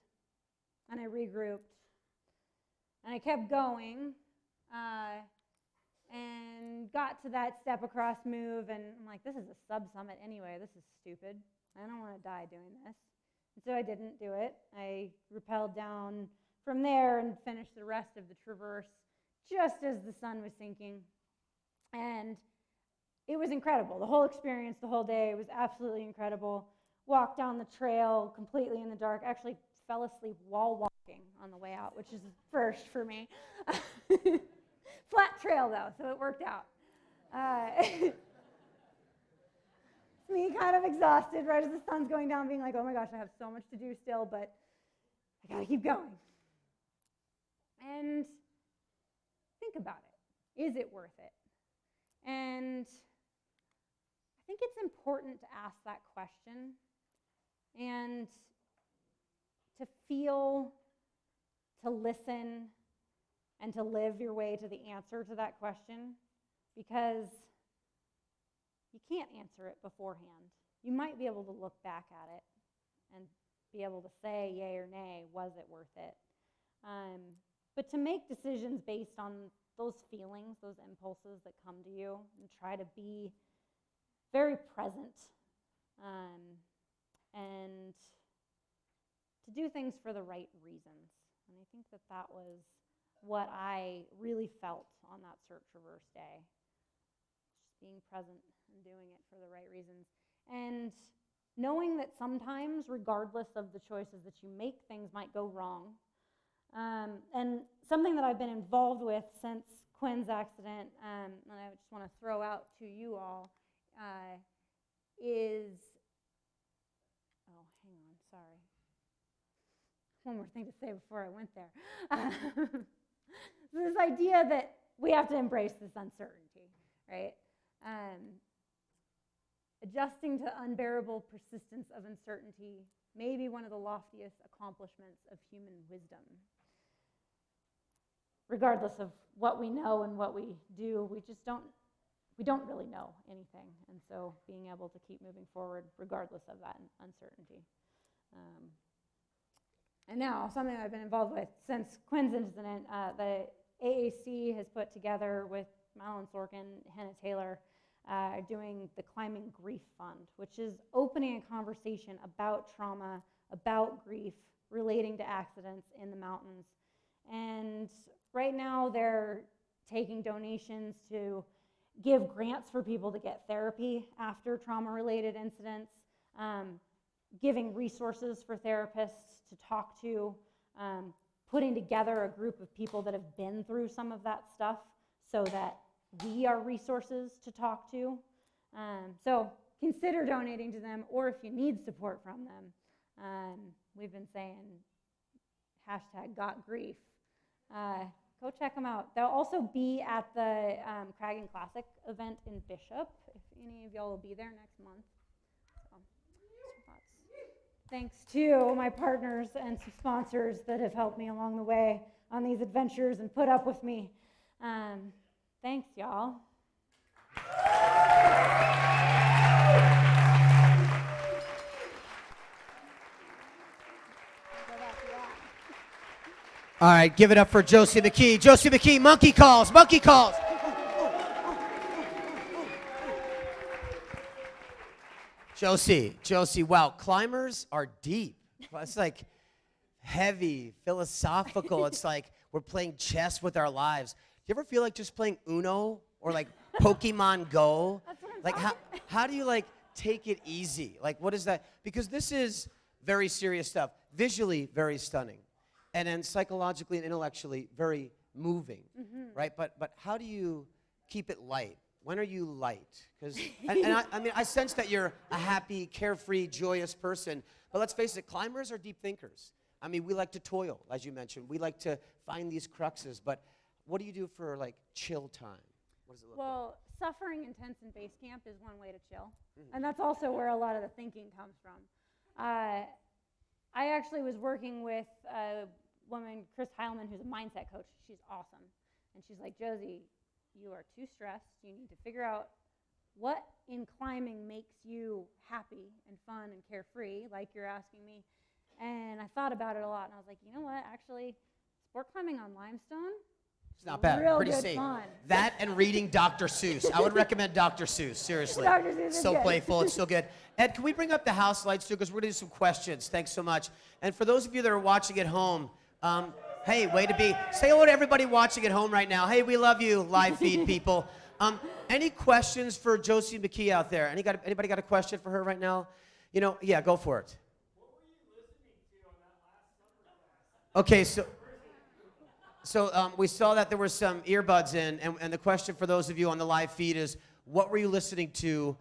and I regrouped, and I kept going, and got to that step across move, and I'm like, this is a sub-summit anyway. This is stupid. I don't want to die doing this. And so I didn't do it. I rappelled down from there and finished the rest of the traverse just as the sun was sinking. And it was incredible. The whole experience, the whole day was absolutely incredible. Walked down the trail completely in the dark. Actually fell asleep while walking on the way out, which is a first for me. Flat trail though, so it worked out. It's me kind of exhausted right as the sun's going down, being like, oh my gosh, I have so much to do still, but I gotta keep going. And think about it. Is it worth it? And I think it's important to ask that question and to feel, to listen, and to live your way to the answer to that question, because you can't answer it beforehand. You might be able to look back at it and be able to say yay or nay, was it worth it? But to make decisions based on those feelings, those impulses that come to you, and try to be very present and to do things for the right reasons. And I think that that was what I really felt on that Sept Traverse day. Just being present and doing it for the right reasons. And knowing that sometimes, regardless of the choices that you make, things might go wrong. And something that I've been involved with since Quinn's accident, and I just want to throw out to you all, is, oh, hang on, sorry. One more thing to say before I went there. This idea that we have to embrace this uncertainty, right? Adjusting to unbearable persistence of uncertainty may be one of the loftiest accomplishments of human wisdom. Regardless of what we know and what we do, we don't really know anything. And so being able to keep moving forward regardless of that uncertainty. And now, something I've been involved with since Quinn's incident, the AAC has put together with Madeline Sorkin, Hannah Taylor, doing the Climbing Grief Fund, which is opening a conversation about trauma, about grief, relating to accidents in the mountains. And right now they're taking donations to give grants for people to get therapy after trauma-related incidents, giving resources for therapists to talk to, putting together a group of people that have been through some of that stuff so that we are resources to talk to. So consider donating to them, or if you need support from them, we've been saying #GotGrief. Go check them out. They'll also be at the Craggin Classic event in Bishop, if any of y'all will be there next month. So, thanks to my partners and some sponsors that have helped me along the way on these adventures and put up with me. Thanks, y'all. All right, give it up for Josie Mckee. Josie Mckee, monkey calls, monkey calls. Josie, wow, climbers are deep. It's like heavy, philosophical. It's like we're playing chess with our lives. Do you ever feel like just playing Uno or like Pokemon Go? That's what I'm Like how do you like take it easy? Like what is that? Because this is very serious stuff. Visually very stunning. And then psychologically and intellectually very moving, right? But how do you keep it light? When are you light? Because I mean, I sense that you're a happy, carefree, joyous person. But let's face it, climbers are deep thinkers. I mean, we like to toil, as you mentioned. We like to find these cruxes. But what do you do for like chill time? What does it look like? Well, suffering intense in base camp is one way to chill. And that's also where a lot of the thinking comes from. I actually was working with a woman, Chris Heilman, who's a mindset coach. She's awesome. And she's like, Josie, you are too stressed. You need to figure out what in climbing makes you happy and fun and carefree, like you're asking me. And I thought about it a lot, and I was like, you know what? Actually, sport climbing on limestone, It's not bad. real Pretty good safe. fun. That and reading Dr. Seuss. I would recommend Dr. Seuss, seriously. Dr. Seuss is So good. playful, it's so good. Ed, can we bring up the house lights too? Because we're going to do some questions. Thanks so much. And for those of you that are watching at home, hey, way to be. Say hello to everybody watching at home right now. Hey, we love you, live feed people. Any questions for Josie Mckee out there? Anybody got a question for her right now? You know, yeah, go for it. Okay, so we saw that there were some earbuds in, and the question for those of you on the live feed is, what were you listening to?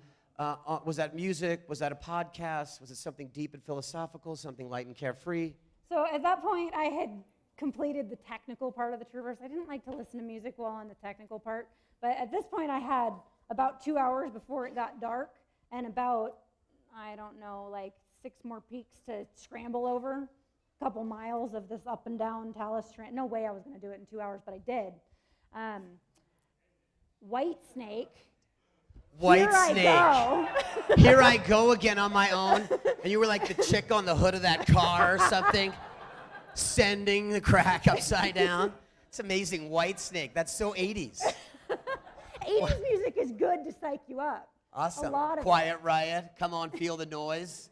Was that music? Was that a podcast? Was it something deep and philosophical, something light and carefree? So at that point, I had completed the technical part of the Traverse. I didn't like to listen to music while on the technical part, but at this point, I had about 2 hours before it got dark, and about, I don't know, like 6 more peaks to scramble over. Couple miles of this up and down Talus Strand. No way I was going to do it in 2 hours, but I did. White Snake. White Here Snake. I go. Here I go again on my own. And you were like the chick on the hood of that car or something, sending the crack upside down. It's amazing. White Snake. That's so 80s. 80s music is good to psych you up. Awesome. A lot of Quiet Riot. Come on, feel the noise.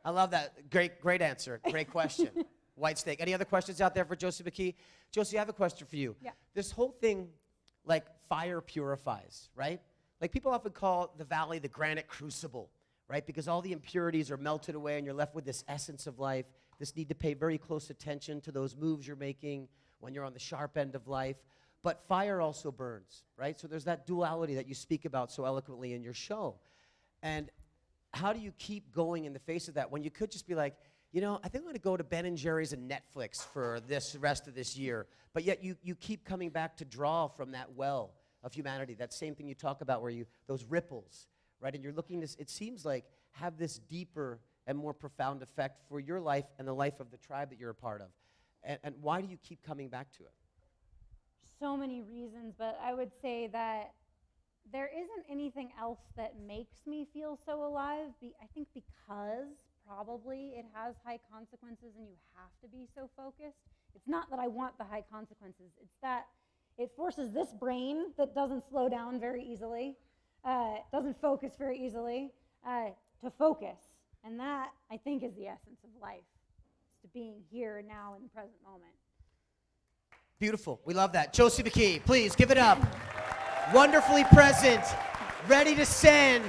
I love that. Great answer. Great question. White Snake. Any other questions out there for Josie Mckee? Josie, I have a question for you. Yeah. This whole thing, like fire purifies, right? Like people often call the valley the granite crucible, right? Because all the impurities are melted away and you're left with this essence of life, this need to pay very close attention to those moves you're making when you're on the sharp end of life. But fire also burns, right? So there's that duality that you speak about so eloquently in your show. And how do you keep going in the face of that when you could just be like, you know, I think I'm going to go to Ben & Jerry's and Netflix for this rest of this year. But yet you keep coming back to draw from that well of humanity, that same thing you talk about where those ripples, right? And you're looking to, it seems like, have this deeper and more profound effect for your life and the life of the tribe that you're a part of. And why do you keep coming back to it? So many reasons, but I would say that there isn't anything else that makes me feel so alive. I think because probably it has high consequences and you have to be so focused. It's not that I want the high consequences. It's that it forces this brain that doesn't slow down very easily, doesn't focus very easily, to focus. And that, I think, is the essence of life. It's to being here now in the present moment. Beautiful. We love that. Josie Mckee, please give it up. Wonderfully present, ready to send.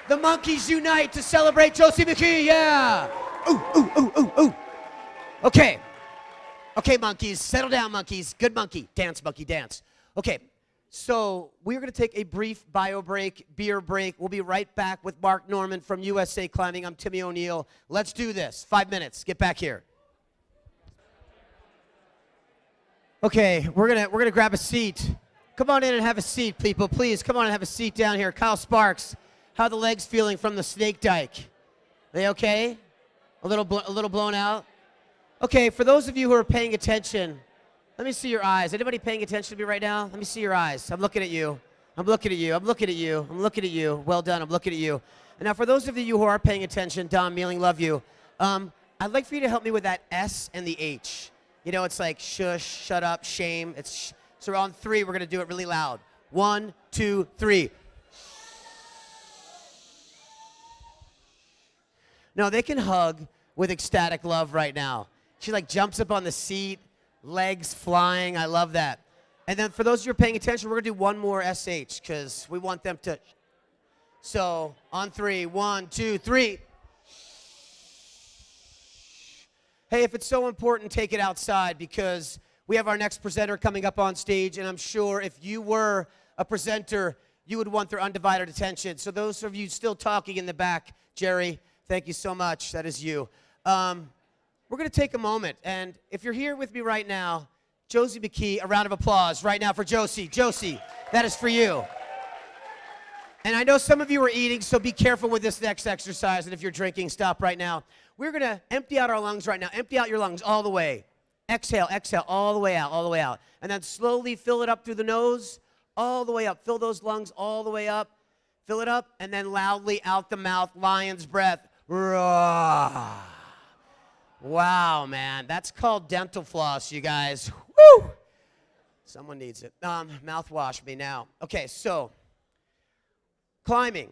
The monkeys unite to celebrate Josie Mckee, yeah! Ooh, ooh, ooh, ooh, ooh. Okay, monkeys, settle down, monkeys. Good monkey, dance, monkey, dance. Okay, so we're gonna take a brief bio break, beer break. We'll be right back with Marc Norman from USA Climbing. I'm Timmy O'Neill. Let's do this, 5 minutes, get back here. Okay, we're gonna grab a seat. Come on in and have a seat, people. Please, come on and have a seat down here. Kyle Sparks, how are the legs feeling from the snake dike? They okay? A little blown out? Okay, for those of you who are paying attention, let me see your eyes. Anybody paying attention to me right now? Let me see your eyes. I'm looking at you. I'm looking at you. I'm looking at you. I'm looking at you. Well done. I'm looking at you. And now for those of you who are paying attention, Don Mealing, love you. I'd like for you to help me with that S and the H. You know, it's like shush, shut up, shame. So on 3, we're going to do it really loud. 1, 2, 3. No, they can hug with ecstatic love right now. She like jumps up on the seat, legs flying. I love that. And then for those of you who are paying attention, we're going to do one more SH because we want them to. So on 3, 1, 2, 3. Hey, if it's so important, take it outside because we have our next presenter coming up on stage, and I'm sure if you were a presenter, you would want their undivided attention. So those of you still talking in the back, Jerry, thank you so much. That is you. We're going to take a moment, and if you're here with me right now, Josie Mckee, a round of applause right now for Josie. Josie, that is for you. And I know some of you are eating, so be careful with this next exercise, and if you're drinking, stop right now. We're going to empty out our lungs right now. Empty out your lungs all the way. Exhale, exhale, all the way out, all the way out. And then slowly fill it up through the nose, all the way up. Fill those lungs all the way up. Fill it up, and then loudly out the mouth, lion's breath. Roar. Wow, man. That's called dental floss, you guys. Woo! Someone needs it. Mouthwash me now. Okay, so climbing.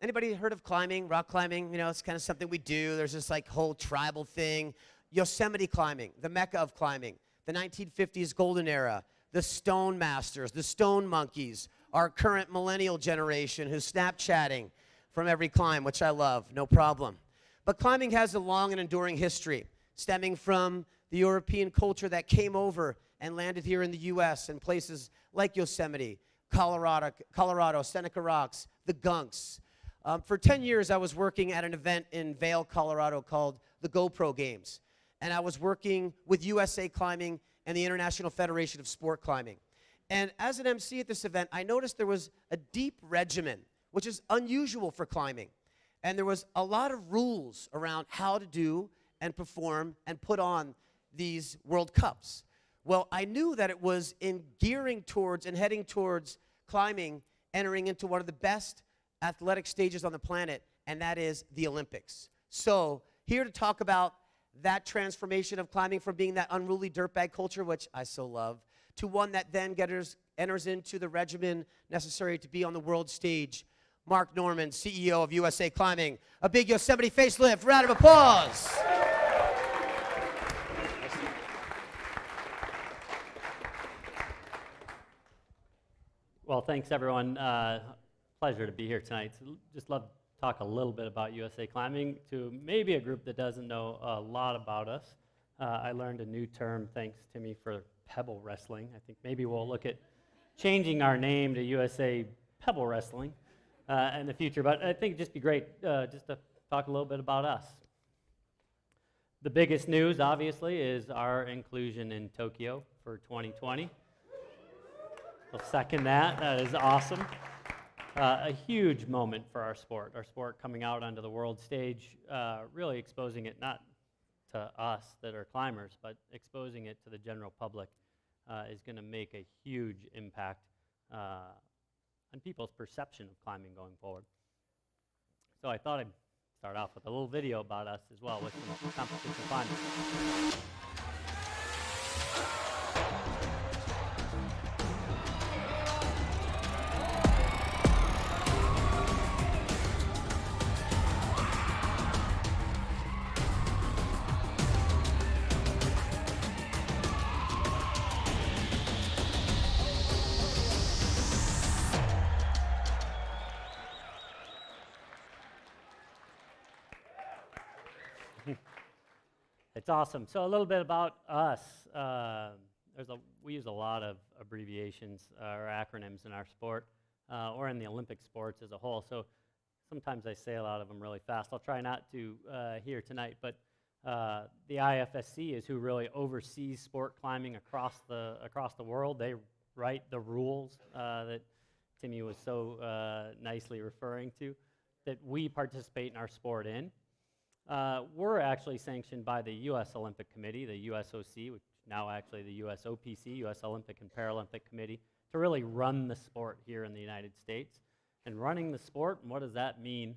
Anybody heard of climbing, rock climbing? You know, it's kind of something we do. There's this like whole tribal thing. Yosemite climbing, the mecca of climbing. The 1950s golden era. The stone masters, the stone monkeys. Our current millennial generation who's Snapchatting from every climb, which I love, no problem. But climbing has a long and enduring history, stemming from the European culture that came over and landed here in the U.S. in places like Yosemite, Colorado, Seneca Rocks, the Gunks. For 10 years, I was working at an event in Vail, Colorado called the GoPro Games. And I was working with USA Climbing and the International Federation of Sport Climbing. And as an MC at this event, I noticed there was a deep regimen, which is unusual for climbing. And there was a lot of rules around how to do and perform and put on these World Cups. Well, I knew that it was in gearing towards and heading towards climbing, entering into one of the best athletic stages on the planet, and that is the Olympics. So here to talk about that transformation of climbing from being that unruly dirtbag culture, which I so love, to one that then enters into the regimen necessary to be on the world stage. Marc Norman, CEO of USA Climbing. A big Yosemite Facelift. Round of applause. Well, thanks everyone. Pleasure to be here tonight. So just love to talk a little bit about USA Climbing to maybe a group that doesn't know a lot about us. I learned a new term, thanks Timmy, for pebble wrestling. I think maybe we'll look at changing our name to USA Pebble Wrestling in the future, but I think it'd just be great just to talk a little bit about us. The biggest news, obviously, is our inclusion in Tokyo for 2020. I'll second that. That is awesome. A huge moment for our sport coming out onto the world stage, really exposing it not to us that are climbers, but exposing it to the general public is going to make a huge impact on people's perception of climbing going forward. So I thought I'd start off with a little video about us as well with some competition climbing. It's awesome. So a little bit about us. We use a lot of abbreviations or acronyms in our sport or in the Olympic sports as a whole. So sometimes I say a lot of them really fast. I'll try not to here tonight, but the IFSC is who really oversees sport climbing across the world. They write the rules that Timmy was so nicely referring to that we participate in our sport in. We're actually sanctioned by the U.S. Olympic Committee, the USOC, which now actually the USOPC, U.S. Olympic and Paralympic Committee, to really run the sport here in the United States. And running the sport, and what does that mean?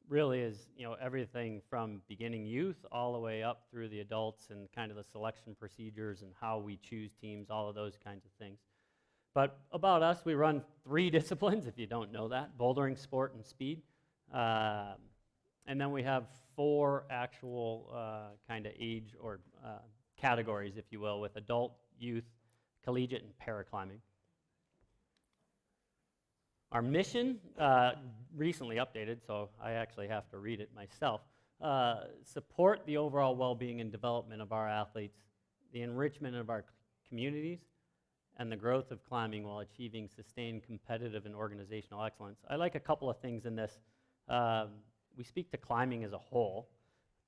really is, everything from beginning youth all the way up through the adults and kind of the selection procedures and how we choose teams, all of those kinds of things. But about us, we run 3 disciplines, if you don't know that: bouldering, sport, and speed. And then we have 4 actual kind of age or categories, if you will, with adult, youth, collegiate, and paraclimbing. Our mission, recently updated, so I actually have to read it myself, support the overall well-being and development of our athletes, the enrichment of our communities, and the growth of climbing while achieving sustained competitive and organizational excellence. I like a couple of things in this. We speak to climbing as a whole,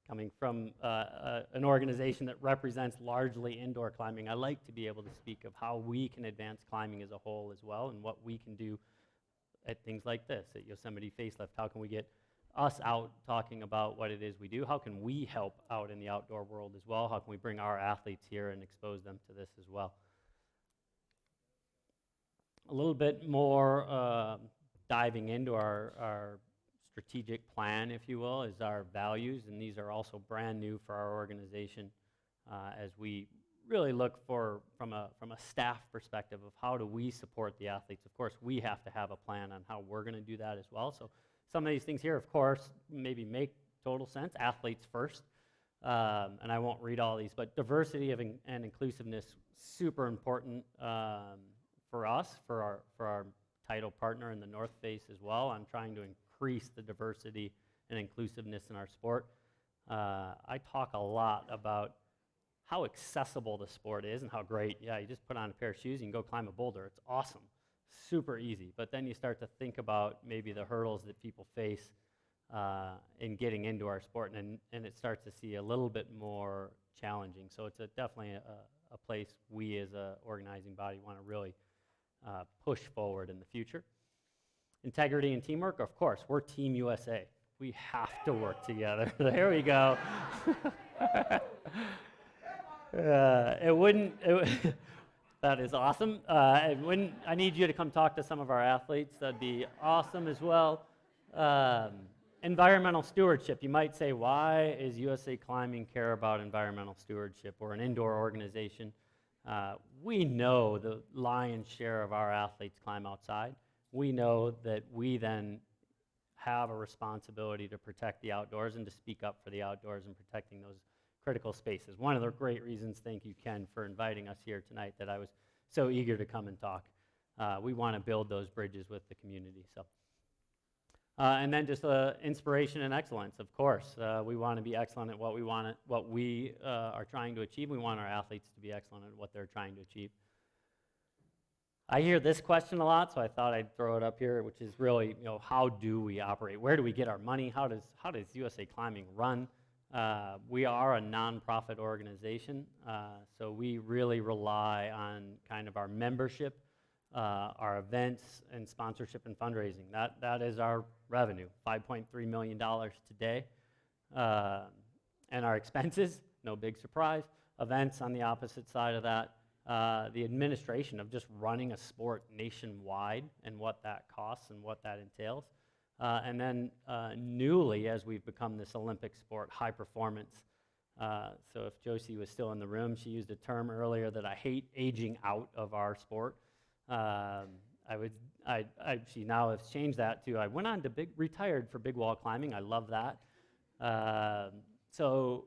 coming from an organization that represents largely indoor climbing. I like to be able to speak of how we can advance climbing as a whole as well, and what we can do at things like this, at Yosemite Facelift. How can we get us out talking about what it is we do? How can we help out in the outdoor world as well? How can we bring our athletes here and expose them to this as well? A little bit more diving into our strategic plan, if you will, is our values, and these are also brand new for our organization as we really look for, from a staff perspective, of how do we support the athletes. Of course, we have to have a plan on how we're going to do that as well. So some of these things here, of course, maybe make total sense. Athletes first, and I won't read all these, but diversity and inclusiveness, super important for us, for our title partner in the North Face as well. I'm trying to increase the diversity and inclusiveness in our sport. I talk a lot about how accessible the sport is and how great, you just put on a pair of shoes, you can go climb a boulder. It's awesome, super easy. But then you start to think about maybe the hurdles that people face in getting into our sport, and it starts to see a little bit more challenging. So it's definitely a place we as an organizing body want to really push forward in the future. Integrity and teamwork, of course, we're Team USA. We have to work together. There we go. That is awesome. I need you to come talk to some of our athletes. That'd be awesome as well. Environmental stewardship. You might say, why is USA Climbing care about environmental stewardship? We're an indoor organization. We know the lion's share of our athletes climb outside. We know that we then have a responsibility to protect the outdoors and to speak up for the outdoors and protecting those critical spaces. One of the great reasons, thank you, Ken, for inviting us here tonight, that I was so eager to come and talk. We want to build those bridges with the community. So, and then just inspiration and excellence, of course. We want to be excellent at what we are trying to achieve. We want our athletes to be excellent at what they're trying to achieve. I hear this question a lot, so I thought I'd throw it up here, which is really, how do we operate? Where do we get our money? How does USA Climbing run? We are a nonprofit organization, so we really rely on kind of our membership, our events, and sponsorship and fundraising. That is our revenue, $5.3 million today. And our expenses, no big surprise. Events on the opposite side of that. The administration of just running a sport nationwide and what that costs and what that entails. And then newly, as we've become this Olympic sport, high performance. So if Josie was still in the room, she used a term earlier that I hate aging out of our sport. She now has changed that to, I went on to retired for big wall climbing. I love that. So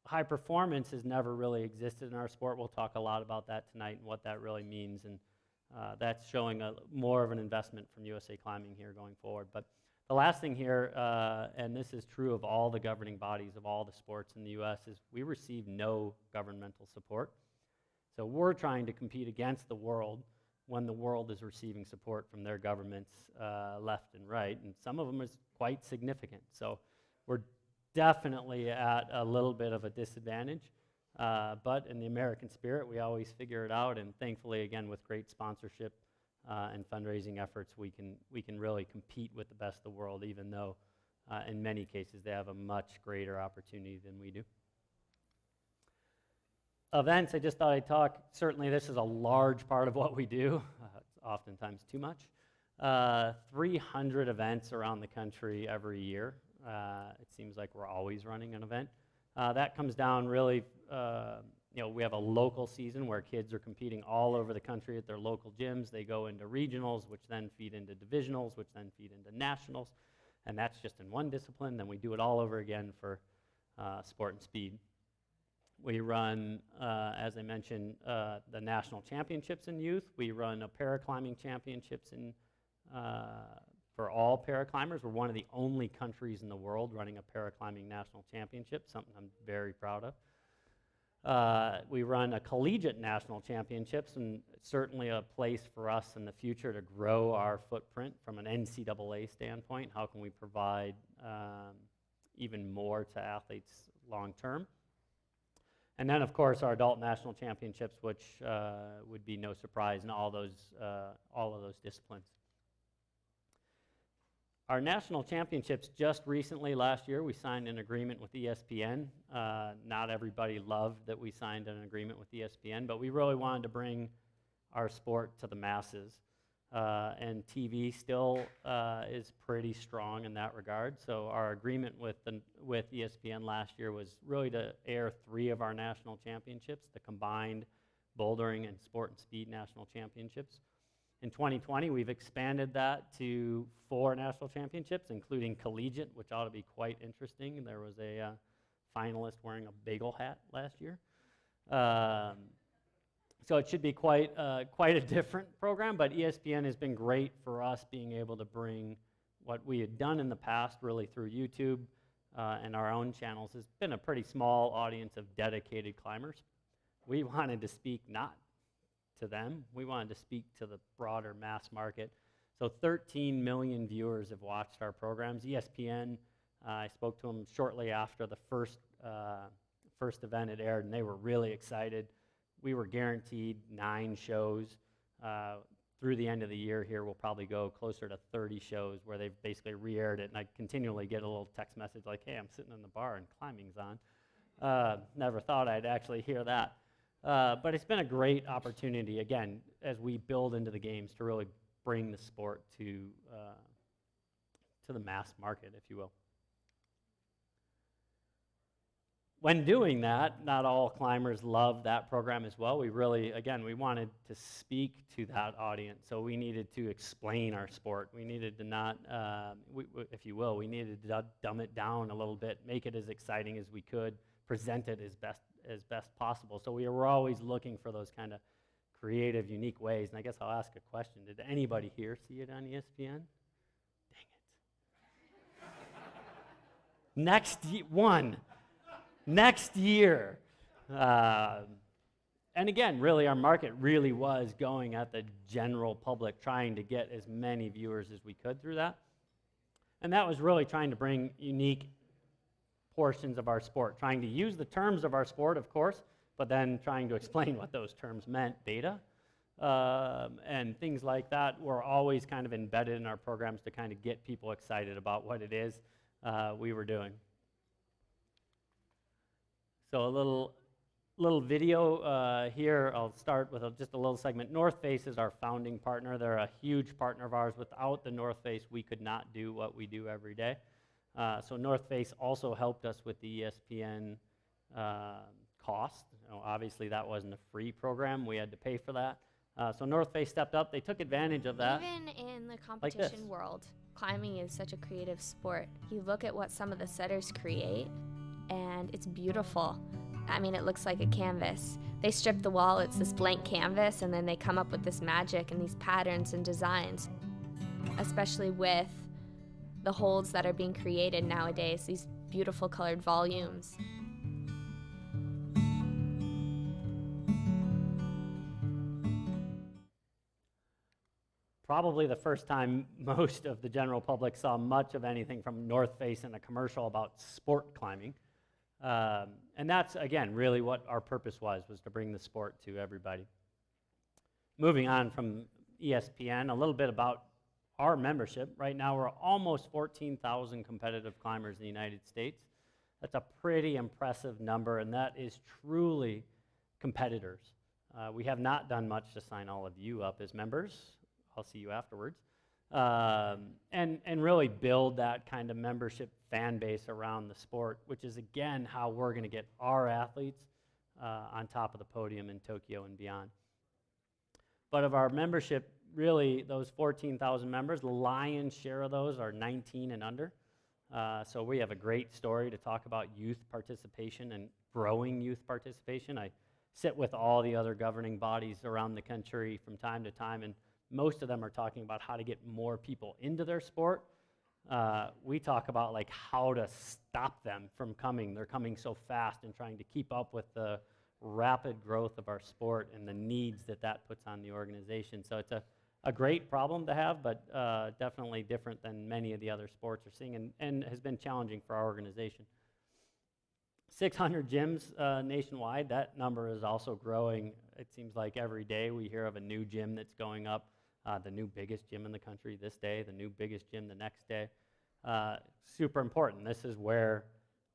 high performance has never really existed in our sport. We'll talk a lot about that tonight and what that really means. And that's showing more of an investment from USA Climbing here going forward. But the last thing here, and this is true of all the governing bodies of all the sports in the U.S., is we receive no governmental support. So we're trying to compete against the world when the world is receiving support from their governments left and right, and some of them is quite significant. So we're definitely at a little bit of a disadvantage, but in the American spirit, we always figure it out, and thankfully, again, with great sponsorship and fundraising efforts, we can really compete with the best of the world, even though in many cases they have a much greater opportunity than we do. Events, I just thought I'd talk. Certainly this is a large part of what we do, oftentimes too much. 300 events around the country every year. It seems like we're always running an event. That comes down really, we have a local season where kids are competing all over the country at their local gyms. They go into regionals, which then feed into divisionals, which then feed into nationals. And that's just in one discipline. Then we do it all over again for sport and speed. We run, as I mentioned, the national championships in youth. We run a paraclimbing championships for all paraclimbers. We're one of the only countries in the world running a paraclimbing national championship, something I'm very proud of. We run a collegiate national championships, and certainly a place for us in the future to grow our footprint from an NCAA standpoint. How can we provide even more to athletes long term? And then, of course, our adult national championships, which would be no surprise in all of those disciplines. Our national championships just recently, last year, we signed an agreement with ESPN. Not everybody loved that we signed an agreement with ESPN, but we really wanted to bring our sport to the masses. And TV still is pretty strong in that regard. So our agreement with ESPN last year was really to air 3 of our national championships, the combined bouldering and sport and speed national championships. In 2020, we've expanded that to 4 national championships, including collegiate, which ought to be quite interesting. There was a finalist wearing a bagel hat last year. So it should be quite a different program, but ESPN has been great for us being able to bring what we had done in the past really through YouTube and our own channels. Has been a pretty small audience of dedicated climbers. We wanted to speak not to them, we wanted to speak to the broader mass market. So 13 million viewers have watched our programs. ESPN, I spoke to them shortly after the first event had aired, and they were really excited. We were guaranteed 9 shows. Through the end of the year here, we'll probably go closer to 30 shows where they've basically re-aired it, and I continually get a little text message like, hey, I'm sitting in the bar and climbing's on. Never thought I'd actually hear that. But it's been a great opportunity, again, as we build into the games to really bring the sport to the mass market, if you will. When doing that, not all climbers love that program as well. We really, again, we wanted to speak to that audience, so we needed to explain our sport. We needed to not, if you will, we needed to dumb it down a little bit, make it as exciting as we could, present it as best possible. So we were always looking for those kind of creative, unique ways. And I guess I'll ask a question. Did anybody here see it on ESPN? Dang it. Next year. And again, really, our market really was going at the general public, trying to get as many viewers as we could through that. And that was really trying to bring unique portions of our sport, trying to use the terms of our sport, of course, but then trying to explain what those terms meant, beta, and things like that were always kind of embedded in our programs to kind of get people excited about what it is we were doing. So a little video here. I'll start with just a little segment. North Face is our founding partner. They're a huge partner of ours. Without the North Face, we could not do what we do every day. So North Face also helped us with the ESPN cost. Obviously, that wasn't a free program. We had to pay for that. So North Face stepped up. They took advantage of that. Even in the competition world, climbing is such a creative sport. You look at what some of the setters create, and it's beautiful. I mean, it looks like a canvas. They strip the wall, it's this blank canvas, and then they come up with this magic and these patterns and designs, especially with the holds that are being created nowadays, these beautiful colored volumes. Probably the first time most of the general public saw much of anything from North Face in a commercial about sport climbing. And that's, again, really what our purpose was to bring the sport to everybody. Moving on from ESPN, a little bit about our membership. Right now, we're almost 14,000 competitive climbers in the United States. That's a pretty impressive number, and that is truly competitors. We have not done much to sign all of you up as members. I'll see you afterwards. and really build that kind of membership fan base around the sport, which is again how we're going to get our athletes on top of the podium in Tokyo and beyond. But of our membership, really those 14,000 members, the lion's share of those are 19 and under. So we have a great story to talk about youth participation and growing youth participation. I sit with all the other governing bodies around the country from time to time, and most of them are talking about how to get more people into their sport. We talk about like how to stop them from coming. They're coming so fast and trying to keep up with the rapid growth of our sport and the needs that that puts on the organization. So it's a great problem to have, but definitely different than many of the other sports are seeing, and has been challenging for our organization. 600 gyms nationwide, that number is also growing. It seems like every day we hear of a new gym that's going up, the new biggest gym in the country this day, the new biggest gym the next day. Super important. This is where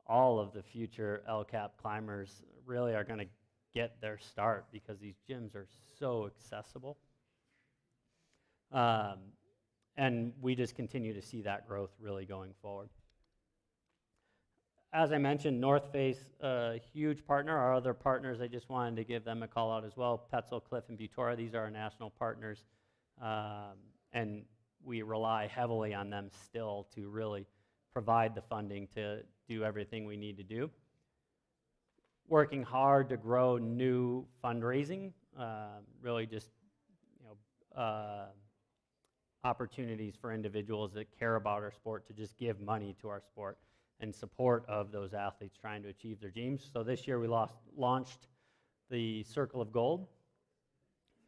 all of the future LCAP climbers really are going to get their start, because these gyms are so accessible. And we just continue to see that growth really going forward. As I mentioned, North Face, a huge partner. Our other partners, I just wanted to give them a call out as well. Petzl, Cliff, and Butora, these are our national partners. And we rely heavily on them still to really provide the funding to do everything we need to do. Working hard to grow new fundraising, really just opportunities for individuals that care about our sport to just give money to our sport in support of those athletes trying to achieve their dreams. So this year we launched the Circle of Gold,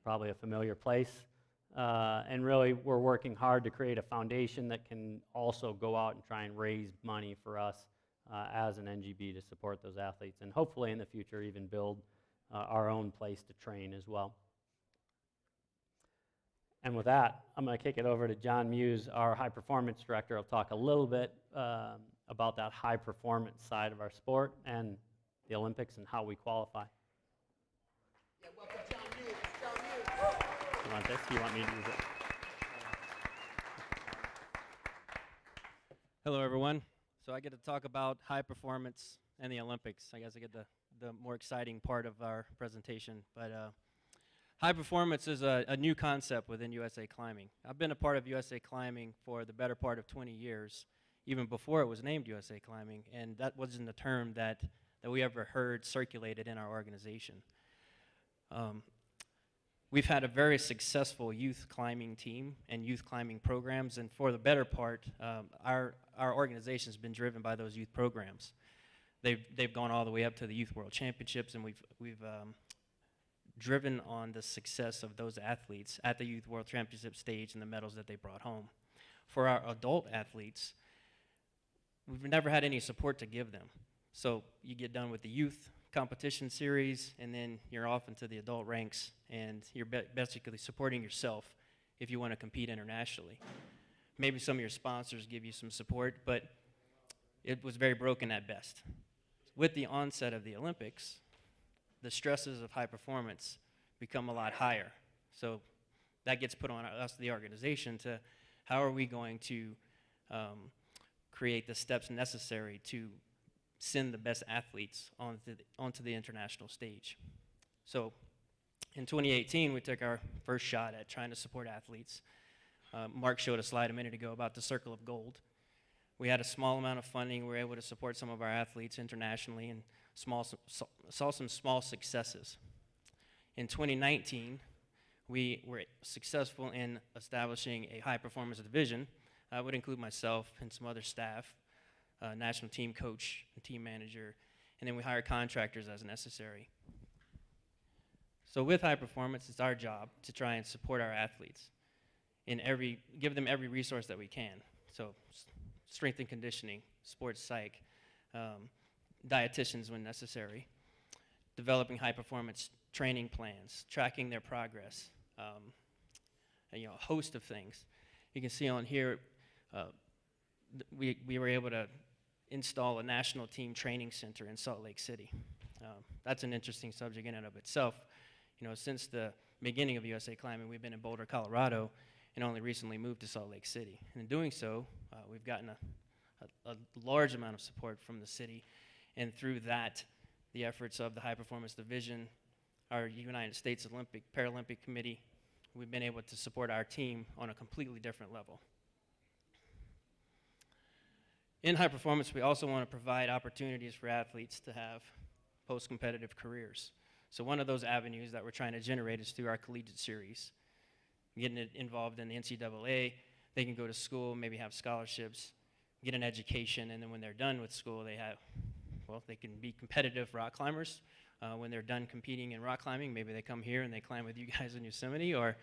probably a familiar place. And really we're working hard to create a foundation that can also go out and try and raise money for us as an NGB to support those athletes, and hopefully in the future even build our own place to train as well. And with that, I'm going to kick it over to John Muse, our high performance director. I'll talk a little bit about that high performance side of our sport and the Olympics and how we qualify. Yeah, welcome John Muse. John Muse. You want this? You want me to use it? Hello, everyone. So I get to talk about high performance and the Olympics. I guess I get the more exciting part of our presentation. But high performance is a new concept within USA Climbing. I've been a part of USA Climbing for the better part of 20 years, even before it was named USA Climbing, and that wasn't a term that we ever heard circulated in our organization. We've had a very successful youth climbing team and youth climbing programs, and for the better part, our organization's been driven by those youth programs. They've gone all the way up to the Youth World Championships, and we've driven on the success of those athletes at the Youth World Championship stage and the medals that they brought home. For our adult athletes, we've never had any support to give them. So you get done with the youth competition series, and then you're off into the adult ranks, and you're basically supporting yourself if you want to compete internationally. Maybe some of your sponsors give you some support, but it was very broken at best. With the onset of the Olympics, the stresses of high performance become a lot higher. So that gets put on us, the organization, to how are we going to create the steps necessary to send the best athletes onto the international stage. So in 2018, we took our first shot at trying to support athletes. Marc showed a slide a minute ago about the Circle of Gold. We had a small amount of funding. We were able to support some of our athletes internationally and saw some small successes. In 2019, we were successful in establishing a high-performance division. I would include myself and some other staff, national team coach and team manager, and then we hire contractors as necessary. So with high performance, it's our job to try and support our athletes in give them every resource that we can. So strength and conditioning, sports psych, dietitians when necessary, developing high performance training plans, tracking their progress, and, a host of things. You can see on here, we were able to install a national team training center in Salt Lake City. That's an interesting subject in and of itself. Since the beginning of USA Climbing, we've been in Boulder, Colorado, and only recently moved to Salt Lake City. And in doing so, we've gotten a large amount of support from the city, and through that, the efforts of the High Performance Division, our United States Paralympic Committee, we've been able to support our team on a completely different level. In high performance, we also want to provide opportunities for athletes to have post-competitive careers. So one of those avenues that we're trying to generate is through our collegiate series. Getting it involved in the NCAA, they can go to school, maybe have scholarships, get an education, and then when they're done with school, they can be competitive rock climbers. When they're done competing in rock climbing, maybe they come here and they climb with you guys in Yosemite, or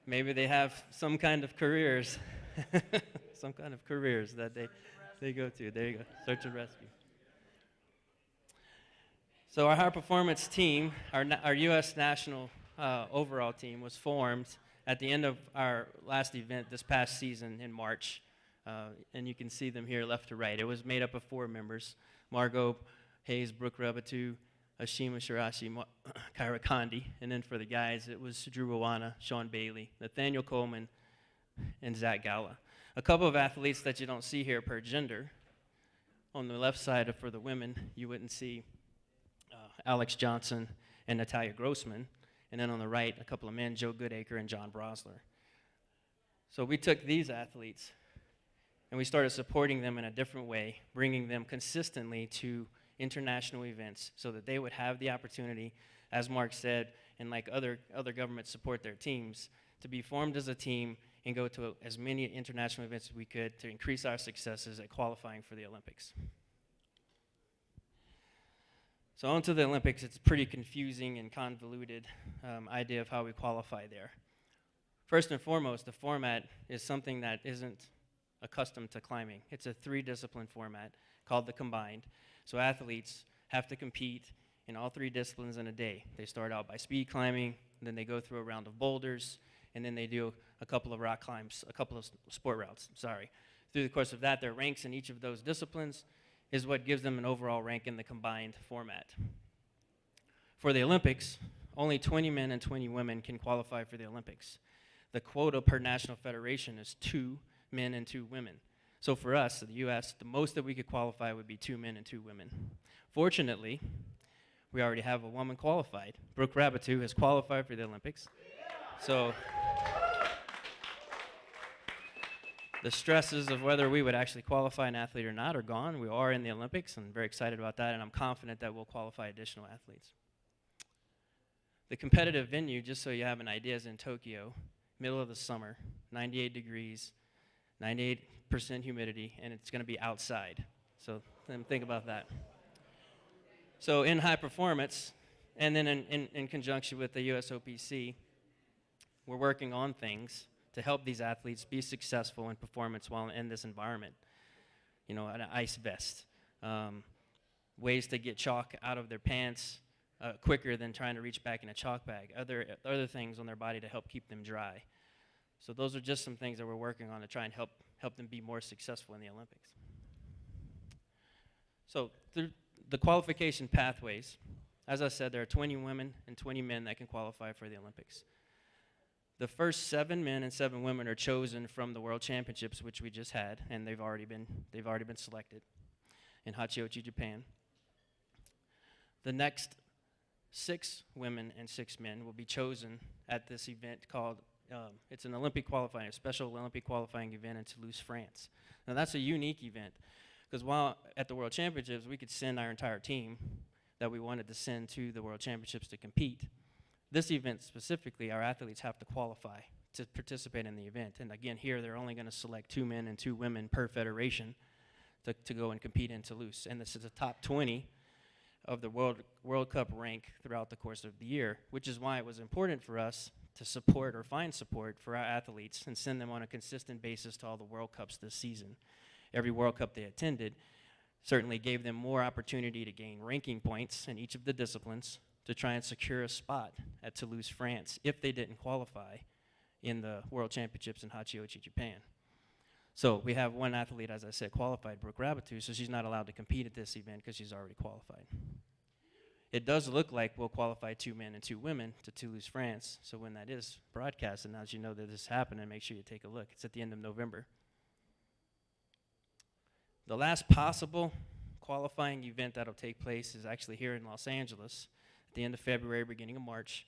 maybe they have some kind of careers, that they go to. There you go, search and rescue. So our high performance team, our U.S. national overall team was formed at the end of our last event this past season in March. And you can see them here left to right. It was made up of 4 members: Margot Hayes, Brooke Rebatu, Ashima Shirashi, Kyra Condi. And then for the guys, it was Drew Wawana, Sean Bailey, Nathaniel Coleman, and Zach Gala. A couple of athletes that you don't see here per gender. On the left side for the women, you wouldn't see Alex Johnson and Natalia Grossman. And then on the right, a couple of men, Joe Goodacre and John Brosler. So we took these athletes and we started supporting them in a different way, bringing them consistently to international events so that they would have the opportunity, as Marc said, and like other governments support their teams, to be formed as a team and go to as many international events as we could to increase our successes at qualifying for the Olympics. So on to the Olympics. It's a pretty confusing and convoluted idea of how we qualify there. First and foremost, the format is something that isn't accustomed to climbing. It's a 3-discipline format called the combined. So athletes have to compete in all 3 disciplines in a day. They start out by speed climbing, then they go through a round of boulders, and then they do a couple of rock climbs, a couple of sport routes, Through the course of that, their ranks in each of those disciplines is what gives them an overall rank in the combined format. For the Olympics, only 20 men and 20 women can qualify for the Olympics. The quota per national federation is 2 men and 2 women. So for us, the U.S., the most that we could qualify would be 2 men and 2 women. Fortunately, we already have a woman qualified. Brooke Rabatu has qualified for the Olympics. So the stresses of whether we would actually qualify an athlete or not are gone. We are in the Olympics, and I'm very excited about that, and I'm confident that we'll qualify additional athletes. The competitive venue, just so you have an idea, is in Tokyo, middle of the summer, 98 degrees, 98% humidity, and it's going to be outside. So think about that. So in high performance, and then in conjunction with the USOPC, we're working on things to help these athletes be successful in performance while in this environment. An ice vest, ways to get chalk out of their pants quicker than trying to reach back in a chalk bag, other things on their body to help keep them dry. So those are just some things that we're working on to try and help them be more successful in the Olympics. So through the qualification pathways, as I said, there are 20 women and 20 men that can qualify for the Olympics. The first 7 men and 7 women are chosen from the World Championships, which we just had, and they've already been selected in Hachiochi, Japan. The next 6 women and 6 men will be chosen at this event called, it's an Olympic qualifying, a special Olympic qualifying event in Toulouse, France. Now that's a unique event, because while at the World Championships, we could send our entire team that we wanted to send to the World Championships to compete. This event specifically, our athletes have to qualify to participate in the event. And again, here they're only going to select 2 men and 2 women per federation to go and compete in Toulouse. And this is the top 20 of the World Cup rank throughout the course of the year, which is why it was important for us to support or find support for our athletes and send them on a consistent basis to all the World Cups this season. Every World Cup they attended certainly gave them more opportunity to gain ranking points in each of the disciplines to try and secure a spot at Toulouse, France, if they didn't qualify in the World Championships in Hachiochi, Japan. So we have one athlete, as I said, qualified, Brooke Rabatu, so she's not allowed to compete at this event because she's already qualified. It does look like we'll qualify 2 men and 2 women to Toulouse, France. So when that is broadcast, and as you know that this is happening, make sure you take a look. It's at the end of November. The last possible qualifying event that'll take place is actually here in Los Angeles at the end of February, beginning of March.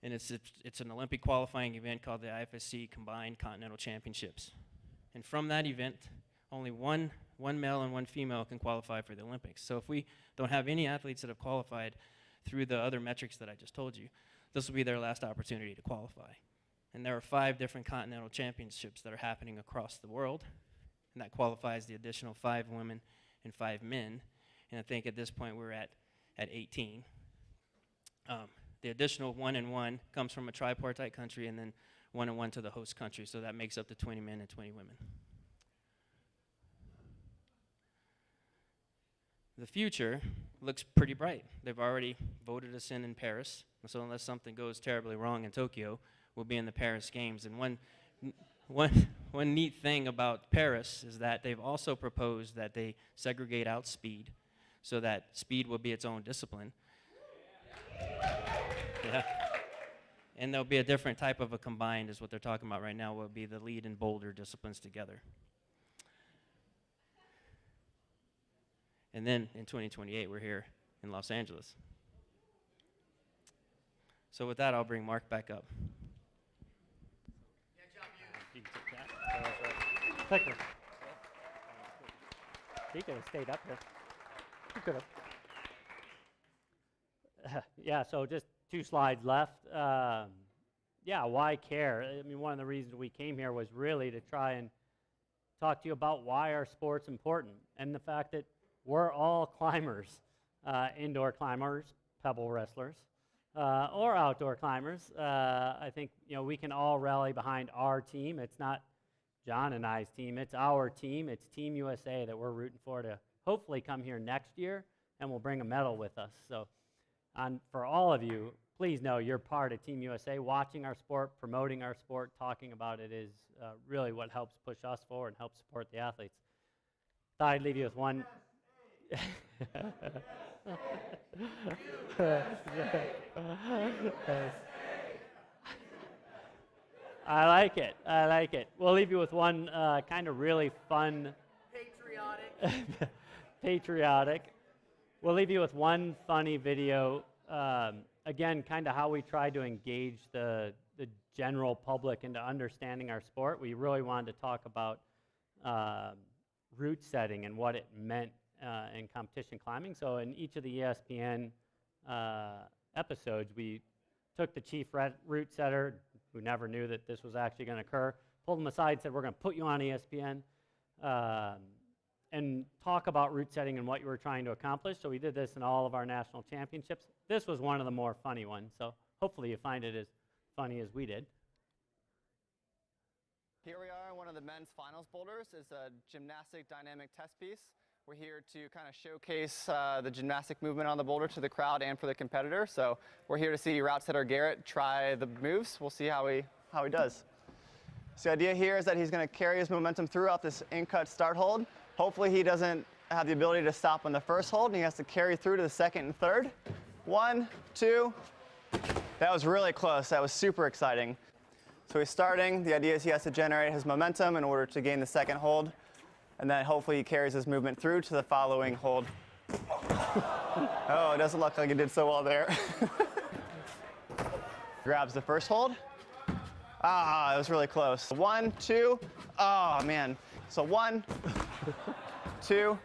And it's an Olympic qualifying event called the IFSC Combined Continental Championships. And from that event, only one male and 1 female can qualify for the Olympics. So if we don't have any athletes that have qualified through the other metrics that I just told you, this will be their last opportunity to qualify. And there are 5 different continental championships that are happening across the world, and that qualifies the additional 5 women and 5 men. And I think at this point we're at 18. The additional 1 and 1 comes from a tripartite country, and then 1 and 1 to the host country. So that makes up to 20 men and 20 women. The future looks pretty bright. They've already voted us in Paris. So unless something goes terribly wrong in Tokyo, we'll be in the Paris Games. And one neat thing about Paris is that they've also proposed that they segregate out speed so that speed will be its own discipline. Yeah. And there'll be a different type of a combined is what they're talking about right now, will be the lead and boulder disciplines together. And then in 2028, we're here in Los Angeles. So with that, I'll bring Marc back up. You can take that. Clicker. He could have stayed up here. He could have. Yeah, so just 2 slides left. Yeah, why care? I mean, one of the reasons we came here was really to try and talk to you about why our sport's important and the fact that we're all climbers, indoor climbers, pebble wrestlers, or outdoor climbers. I think we can all rally behind our team. It's not John and I's team. It's our team. It's Team USA that we're rooting for to hopefully come here next year, and we'll bring a medal with us. So for all of you, please know you're part of Team USA. Watching our sport, promoting our sport, talking about it is really what helps push us forward and helps support the athletes. Thought I'd leave you with one. I like it. I like it. We'll leave you with one kind of really fun. Patriotic. We'll leave you with one funny video. Again, kind of how we try to engage the general public into understanding our sport. We really wanted to talk about route setting and what it meant in competition climbing. So in each of the ESPN episodes, we took the chief route setter, who never knew that this was actually going to occur, pulled him aside, said, we're going to put you on ESPN and talk about route setting and what you were trying to accomplish. So we did this in all of our national championships. This was one of the more funny ones, so hopefully you find it as funny as we did. Here we are, one of the men's finals boulders. It's a gymnastic dynamic test piece. We're here to kind of showcase the gymnastic movement on the boulder to the crowd and for the competitor. So we're here to see route setter Garrett try the moves. We'll see how he does. So the idea here is that he's going to carry his momentum throughout this in-cut start hold. Hopefully he doesn't have the ability to stop on the first hold, and he has to carry through to the second and third. 1, 2. That was really close. That was super exciting. So he's starting. The idea is he has to generate his momentum in order to gain the second hold. And then hopefully he carries his movement through to the following hold. Oh, it doesn't look like he did so well there. Grabs the first hold. Ah, it was really close. 1, 2. Oh, man. So 1, 2.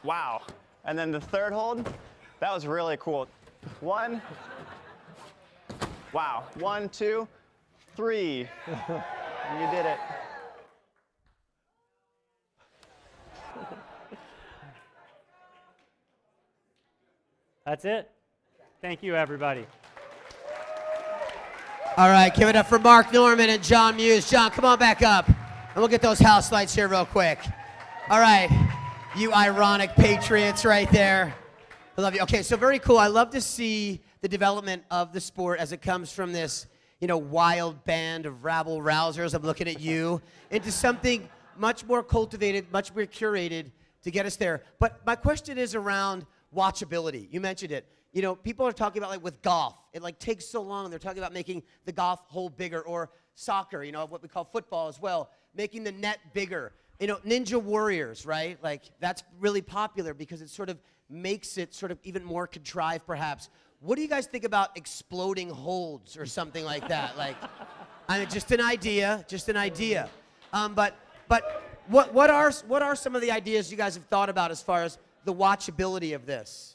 Wow. And then the third hold. That was really cool. 1. Wow. 1, 2, 3. You did it. That's it. Thank you, everybody. All right, give it up for Marc Norman and John Muse. John, come on back up, and we'll get those house lights here real quick. All right, you ironic patriots right there. I love you. Okay, so very cool. I love to see the development of the sport as it comes from this, wild band of rabble-rousers. I'm looking at you, into something much more cultivated, much more curated to get us there. But my question is around watchability. You mentioned it. You know, people are talking about, like, with golf, it, like, takes so long. They're talking about making the golf hole bigger, or soccer, you know, what we call football as well, making the net bigger. You know, Ninja Warriors, right? Like, that's really popular because it sort of makes it sort of even more contrived, perhaps. What do you guys think about exploding holds or something like that? Like, I mean, just an idea, but what are some of the ideas you guys have thought about as far as the watchability of this?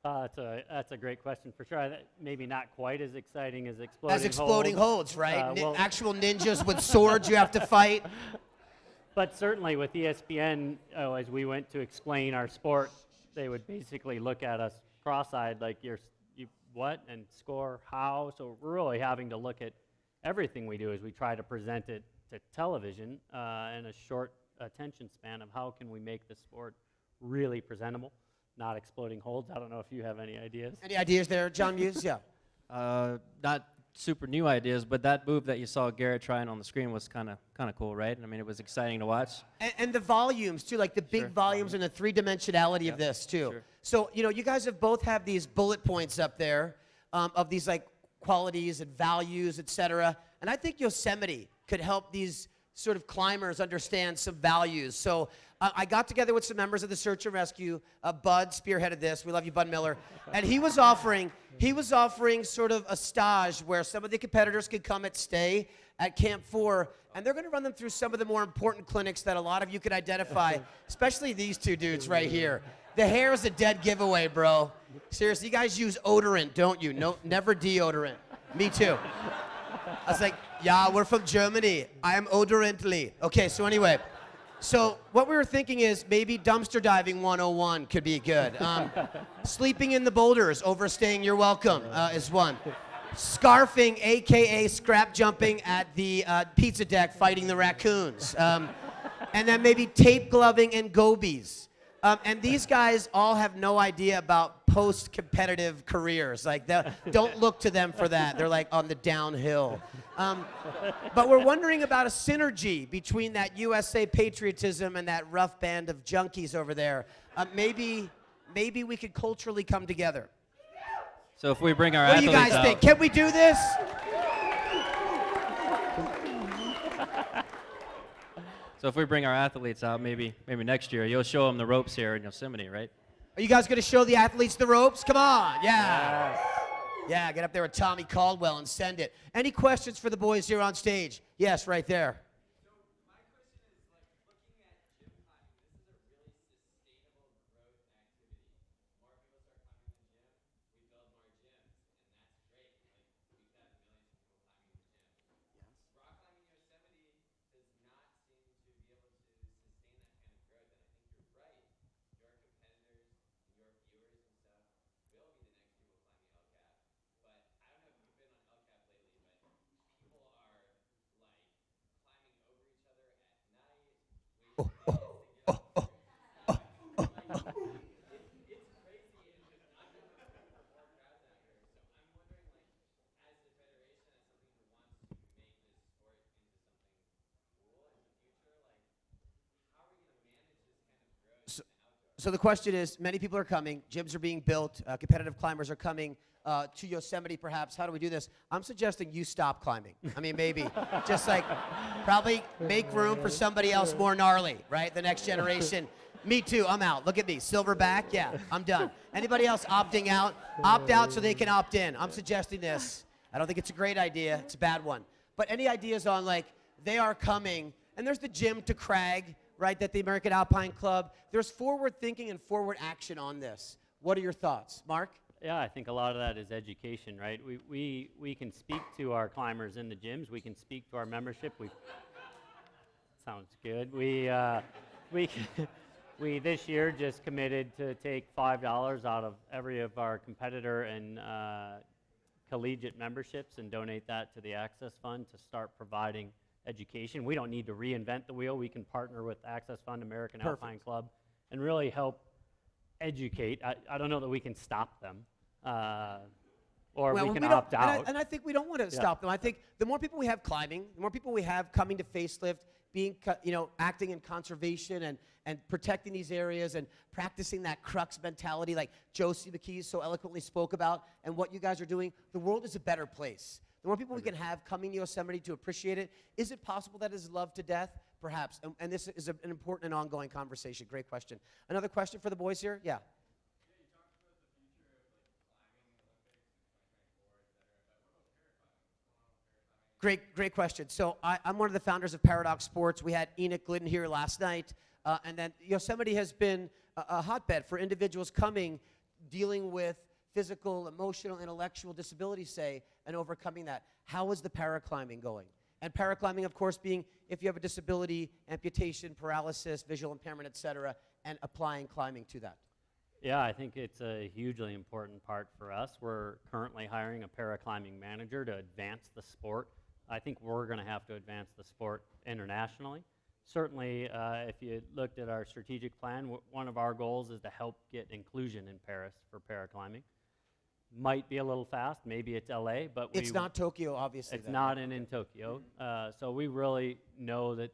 That's a great question for sure. Maybe not quite as exciting as exploding holds. As exploding holds, right? Well, actual ninjas with swords you have to fight. But certainly with ESPN, as we went to explain our sport, they would basically look at us cross-eyed, like you what and score how. So we're really having to look at everything we do as we try to present it to television in a short attention span of how can we make the sport really presentable, not exploding holds. I don't know if you have any ideas. Any ideas there, John Muse? Yeah. Not super new ideas, but that move that you saw Garrett trying on the screen was kind of cool, right? I mean, it was exciting to watch. And the volumes too, like the big volumes and the three-dimensionality of this too. Sure. So, you know, you guys have both have these bullet points up there of these like qualities and values, etc. And I think Yosemite could help these sort of climbers understand some values. So I got together with some members of the Search and Rescue. Bud spearheaded this. We love you, Bud Miller. And he was offering sort of a stage where some of the competitors could come and stay at Camp 4, and they're going to run them through some of the more important clinics that a lot of you could identify, especially these two dudes right here. The hair is a dead giveaway, bro. Seriously, you guys use odorant, don't you? No, never deodorant. Me too. I was like, yeah, we're from Germany. I am odorantly. Okay, so anyway. So what we were thinking is maybe dumpster diving 101 could be good. Sleeping in the boulders, overstaying your welcome is one. Scarfing, a.k.a. scrap jumping at the pizza deck, fighting the raccoons. And then maybe tape gloving and gobies. And these guys all have no idea about post-competitive careers. Like, don't look to them for that. They're like on the downhill. But we're wondering about a synergy between that USA patriotism and that rough band of junkies over there. Maybe we could culturally come together. So if we bring our What do you athletes guys out, think? Can we do this? so if we bring our athletes out, maybe next year, you'll show them the ropes here in Yosemite, right? Are you guys going to show the athletes the ropes? Come on, yeah. Yes. Yeah, get up there with Tommy Caldwell and send it. Any questions for the boys here on stage? Yes, right there. So the question is, many people are coming, gyms are being built, competitive climbers are coming to Yosemite perhaps. How do we do this? I'm suggesting you stop climbing. I mean, maybe. Just like probably make room for somebody else more gnarly, right? The next generation. Me too, I'm out. Look at me, silverback, yeah, I'm done. Anybody else opting out? Opt out so they can opt in. I'm suggesting this. I don't think it's a great idea, it's a bad one. But any ideas on like, they are coming, and there's the gym to Crag, right, that the American Alpine Club. There's forward thinking and forward action on this. What are your thoughts? Marc? Yeah, I think a lot of that is education, right? We can speak to our climbers in the gyms. We can speak to our membership. Sounds good. We this year just committed to take $5 out of every of our competitor and collegiate memberships and donate that to the Access Fund to start providing education. We don't need to reinvent the wheel. We can partner with Access Fund, American Alpine Club, and really help educate. I don't know that we can stop them, or we can opt out. And I think we don't want to stop them. I think the more people we have climbing, the more people we have coming to Facelift, being, acting in conservation and protecting these areas and practicing that crux mentality like Josie Mckee so eloquently spoke about, and what you guys are doing, the world is a better place. The more people we can have coming to Yosemite to appreciate it, is it possible that is loved to death? Perhaps. And this is an important and ongoing conversation. Great question. Another question for the boys here? Yeah. Great question. So I'm one of the founders of Paradox Sports. We had Enoch Glidden here last night. And then Yosemite has been a hotbed for individuals coming, dealing with physical, emotional, intellectual disability, say, and overcoming that. How is the paraclimbing going? And paraclimbing, of course, being if you have a disability, amputation, paralysis, visual impairment, et cetera, and applying climbing to that. Yeah, I think it's a hugely important part for us. We're currently hiring a paraclimbing manager to advance the sport. I think we're going to have to advance the sport internationally. Certainly, if you looked at our strategic plan, one of our goals is to help get inclusion in Paris for paraclimbing. Might be a little fast, maybe it's LA, but it's not Tokyo, obviously. It's not in Tokyo. So we really know that,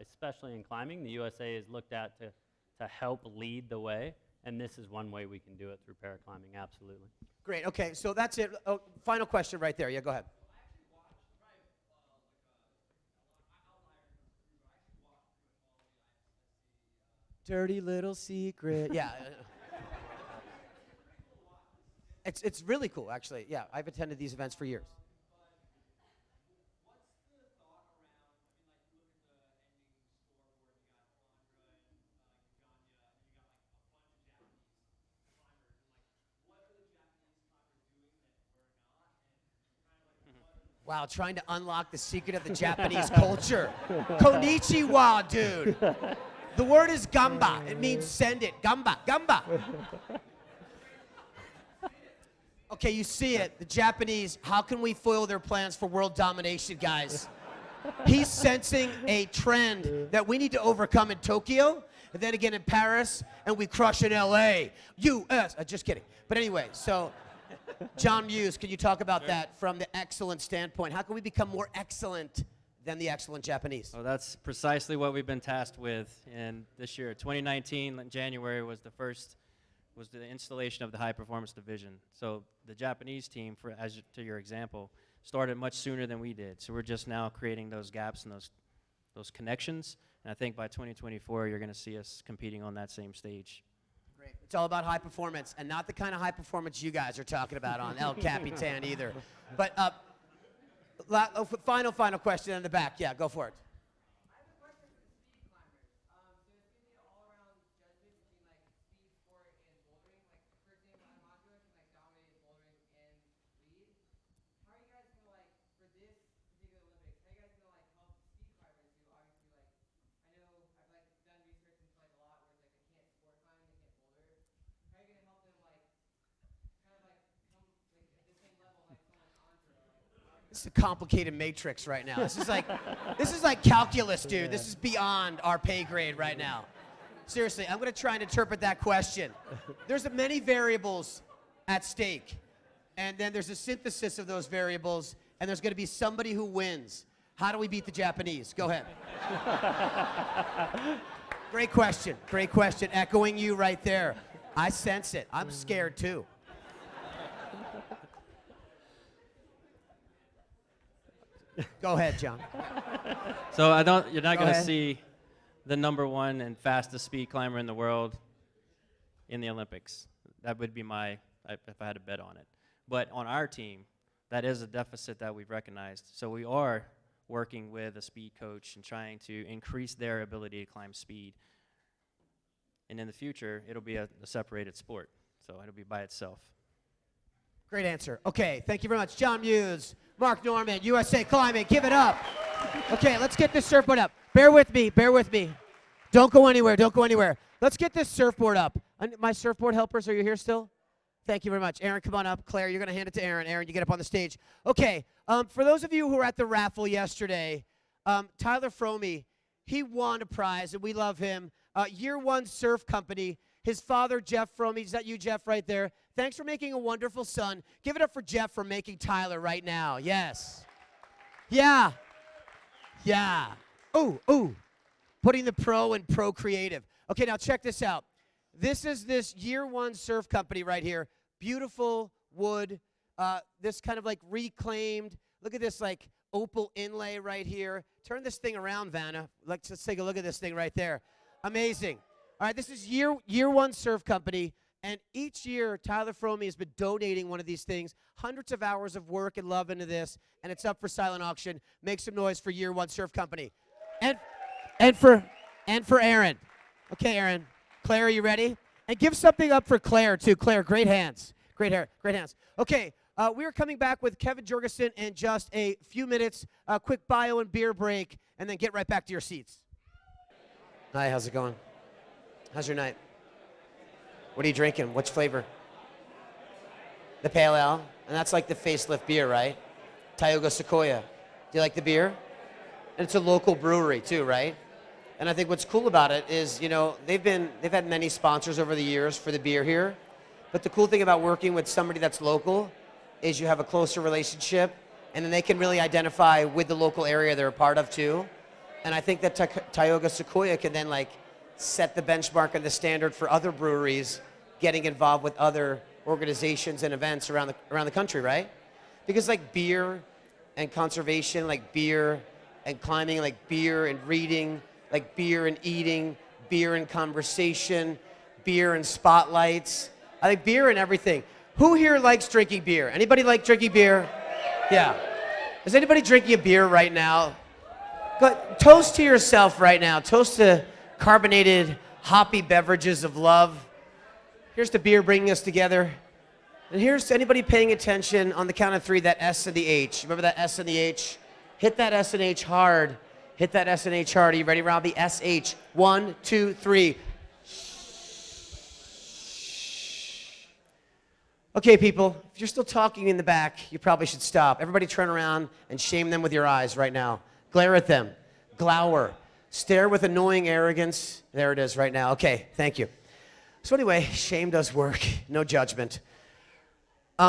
especially in climbing, the USA is looked at to help lead the way, and this is one way we can do it through paraclimbing, absolutely. Great, okay, so that's it. Oh, final question right there. Yeah, go ahead. Dirty little secret. Yeah. It's really cool, actually. Yeah, I've attended these events for years. Wow, trying to unlock the secret of the Japanese culture. Konnichiwa, dude. The word is gamba. It means send it. Gamba, gamba. Okay, you see it. The Japanese, how can we foil their plans for world domination, guys? He's sensing a trend that we need to overcome in Tokyo, and then again in Paris, and we crush in LA. U.S. Just kidding. But anyway, so John Muse, can you talk about that from the excellent standpoint? How can we become more excellent than the excellent Japanese? Well, that's precisely what we've been tasked with. And this year, 2019, in January, was the installation of the high performance division. So the Japanese team, to your example, started much sooner than we did. So we're just now creating those gaps and those connections. And I think by 2024, you're going to see us competing on that same stage. Great. It's all about high performance, and not the kind of high performance you guys are talking about on El Capitan either. But final question in the back. Yeah, go for it. I have a question for the speed climbers. So it's going to be an all-around judgment between like speed, sport, and bouldering. Like the first thing I'm on to it can like dominate bouldering and lead. How are you guys going to like for this particular Olympics? How are you guys going to like help speed climbers who obviously like I know I've like done research into like a lot where it's like they can't sport climb, they can't boulder. How are you going to help them like kind of like come like at the same level like someone like Andre? This is a complicated matrix right now. This is like calculus, dude. This is beyond our pay grade right now. Seriously, I'm going to try and interpret that question. There's many variables at stake, and then there's a synthesis of those variables, and there's going to be somebody who wins. How do we beat the Japanese? Go ahead. Great question. Great question. Echoing you right there. I sense it. I'm scared too. Go ahead, John. So you're not going to see the #1 and fastest speed climber in the world in the Olympics. That would be if I had to bet on it. But on our team, that is a deficit that we've recognized. So we are working with a speed coach and trying to increase their ability to climb speed. And in the future, it'll be a separated sport. So it'll be by itself. Great answer. Okay, thank you very much. John Muse, Marc Norman, USA Climbing, give it up. Okay, let's get this surfboard up. Bear with me, bear with me. Don't go anywhere, don't go anywhere. Let's get this surfboard up. My surfboard helpers, are you here still? Thank you very much. Aaron, come on up. Claire, you're going to hand it to Aaron. Aaron, you get up on the stage. Okay, for those of you who were at the raffle yesterday, Tyler Fromey, he won a prize, and we love him. Year One Surf Company. His father, Jeff Fromey. Is that you, Jeff, right there? Thanks for making a wonderful son. Give it up for Jeff for making Tyler right now. Yes. Yeah. Yeah. Ooh. Putting the pro in pro creative. Okay, now check this out. This is this year one surf company right here. Beautiful wood. This kind of like reclaimed. Look at this like opal inlay right here. Turn this thing around, Vanna. Let's take a look at this thing right there. Amazing. All right, this is year one surf company. And each year, Tyler Fromey has been donating one of these things. Hundreds of hours of work and love into this. And it's up for silent auction. Make some noise for year one surf company. And for Aaron. Okay, Aaron. Claire, are you ready? And give something up for Claire, too. Claire, great hands. Great hair. Great hands. Okay, we're coming back with Kevin Jorgeson in just a few minutes. A quick bio and beer break, and then get right back to your seats. Hi, how's it going? How's your night? What are you drinking? Which flavor? The Pale Ale. And that's like the Facelift beer, right? Tioga Sequoia. Do you like the beer? And it's a local brewery, too, right? And I think what's cool about it is, you know, they've had many sponsors over the years for the beer here. But the cool thing about working with somebody that's local is you have a closer relationship, and then they can really identify with the local area they're a part of, too. And I think that Tioga Sequoia can then, like, set the benchmark and the standard for other breweries getting involved with other organizations and events around the country, right? Because, like, beer and conservation, like beer and climbing, like beer and reading, like beer and eating, beer and conversation, beer and spotlights. I like beer and everything. Who here likes drinking beer? Anybody like drinking beer? Yeah. Is anybody drinking a beer right now? But toast to yourself right now. Toast to carbonated, hoppy beverages of love. Here's the beer bringing us together. And here's anybody paying attention on the count of three, that S and the H. Remember that S and the H? Hit that S and H hard. Hit that S and H hard. Are you ready, Robbie? S-H. 1, 2, 3. Okay, people, if you're still talking in the back, you probably should stop. Everybody turn around and shame them with your eyes right now. Glare at them. Glower. Stare with annoying arrogance. There it is right now. Okay, thank you. So anyway, shame does work. No judgment.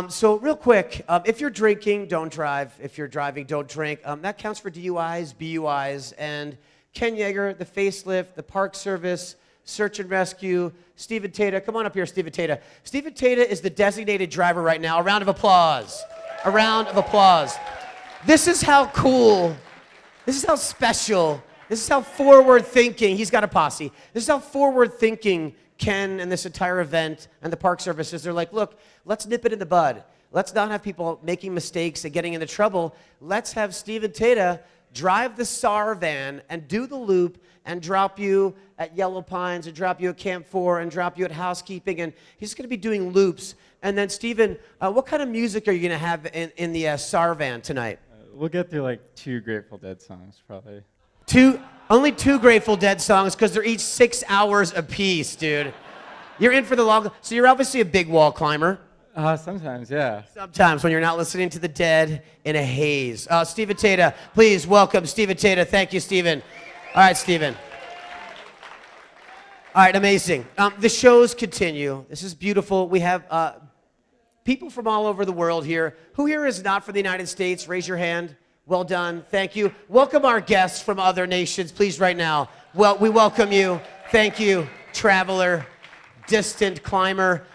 So real quick, if you're drinking, don't drive. If you're driving, don't drink. That counts for DUIs, BUIs, and Ken Yeager, the Facelift, the Park Service, Search and Rescue, Stephen Tata. Come on up here, Stephen Tata. Stephen Tata is the designated driver right now. A round of applause. A round of applause. This is how cool, this is how special, this is how forward-thinking, he's got a posse. This is how forward-thinking Ken and this entire event and the Park Service is. They're like, look, let's nip it in the bud. Let's not have people making mistakes and getting into trouble. Let's have Stephen Tata drive the SAR van and do the loop and drop you at Yellow Pines and drop you at Camp 4 and drop you at housekeeping. And he's going to be doing loops. And then, Stephen, what kind of music are you going to have in the SAR van tonight? We'll get through like 2 Grateful Dead songs, probably. Only 2 Grateful Dead songs because they're each 6 hours apiece, dude. You're in for the long. So you're obviously a big wall climber. Sometimes, yeah. Sometimes when you're not listening to the Dead in a haze. Stephen Tata, please welcome Stephen Tata. Thank you, Stephen. All right, Stephen. All right, amazing. The shows continue. This is beautiful. We have people from all over the world here. Who here is not from the United States? Raise your hand. Well done. Thank you. Welcome our guests from other nations, please, right now. Well, we welcome you. Thank you, traveler, distant climber.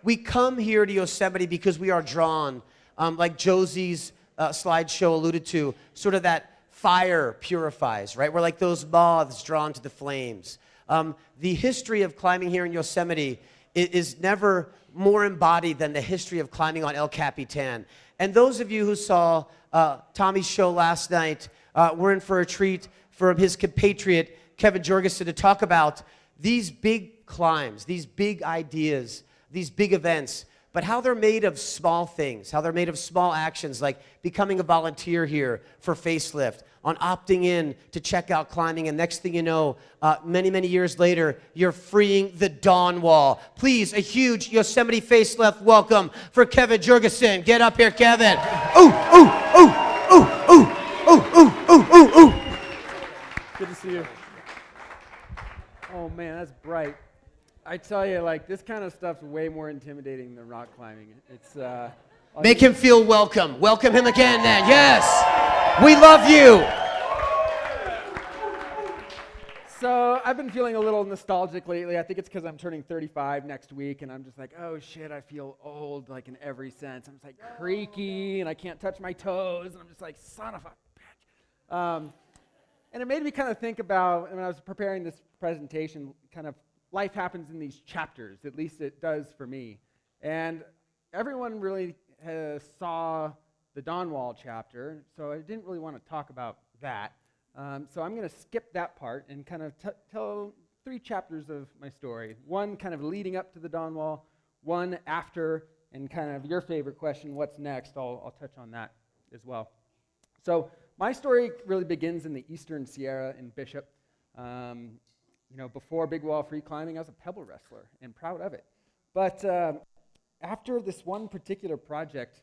We come here to Yosemite because we are drawn, like Josie's slideshow alluded to, sort of that fire purifies, right? We're like those moths drawn to the flames. The history of climbing here in Yosemite is never more embodied than the history of climbing on El Capitan. And those of you who saw Tommy's show last night, we're in for a treat from his compatriot, Kevin Jorgeson, to talk about these big climbs, these big ideas, these big events, but how they're made of small things, how they're made of small actions, like becoming a volunteer here for Facelift, on opting in to check out climbing, and next thing you know, many, many years later, you're freeing the Dawn Wall. Please, a huge Yosemite Facelift welcome for Kevin Jorgeson. Get up here, Kevin. Ooh, ooh, ooh, ooh, ooh, ooh, ooh, ooh, ooh, ooh. Good to see you. Oh man, that's bright. I tell you, like, this kind of stuff's way more intimidating than rock climbing. It's Make him feel welcome. Welcome him again then. Yes. We love you. I've been feeling a little nostalgic lately. I think it's because I'm turning 35 next week, and I'm just like, oh shit, I feel old, like in every sense. I'm just like creaky, and I can't touch my toes, and I'm just like, son of a bitch. And it made me kind of think about, when I was preparing this presentation, kind of life happens in these chapters, at least it does for me. And everyone really saw the Dawnwall chapter, so I didn't really want to talk about that. So I'm going to skip that part and kind of tell 3 chapters of my story. One kind of leading up to the Dawnwall, one after, and kind of your favorite question, what's next? I'll touch on that as well. So my story really begins in the Eastern Sierra in Bishop. Before big wall free climbing, I was a pebble wrestler and proud of it. But after this one particular project,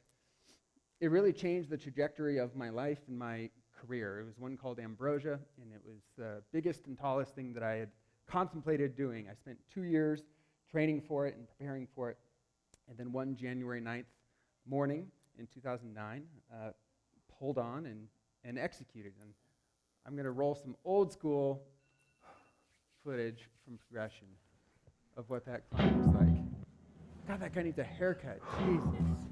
it really changed the trajectory of my life and my career. It was one called Ambrosia, and it was the biggest and tallest thing that I had contemplated doing. I spent 2 years training for it and preparing for it, and then one January 9th morning in 2009, pulled on and executed. And I'm going to roll some old school footage from progression of what that climb looks like. God, that guy needs a haircut. Jesus.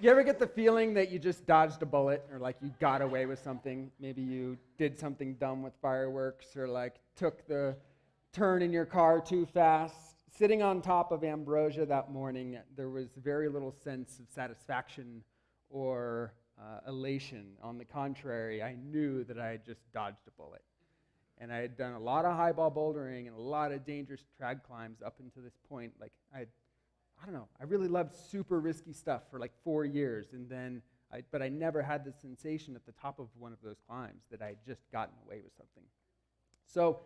You ever get the feeling that you just dodged a bullet, or like you got away with something? Maybe you did something dumb with fireworks, or like took the turn in your car too fast. Sitting on top of Ambrosia that morning, there was very little sense of satisfaction or elation. On the contrary, I knew that I had just dodged a bullet. And I had done a lot of highball bouldering and a lot of dangerous trad climbs up until this point. Like I don't know, I really loved super risky stuff for like 4 years, and then but I never had the sensation at the top of one of those climbs that I had just gotten away with something. So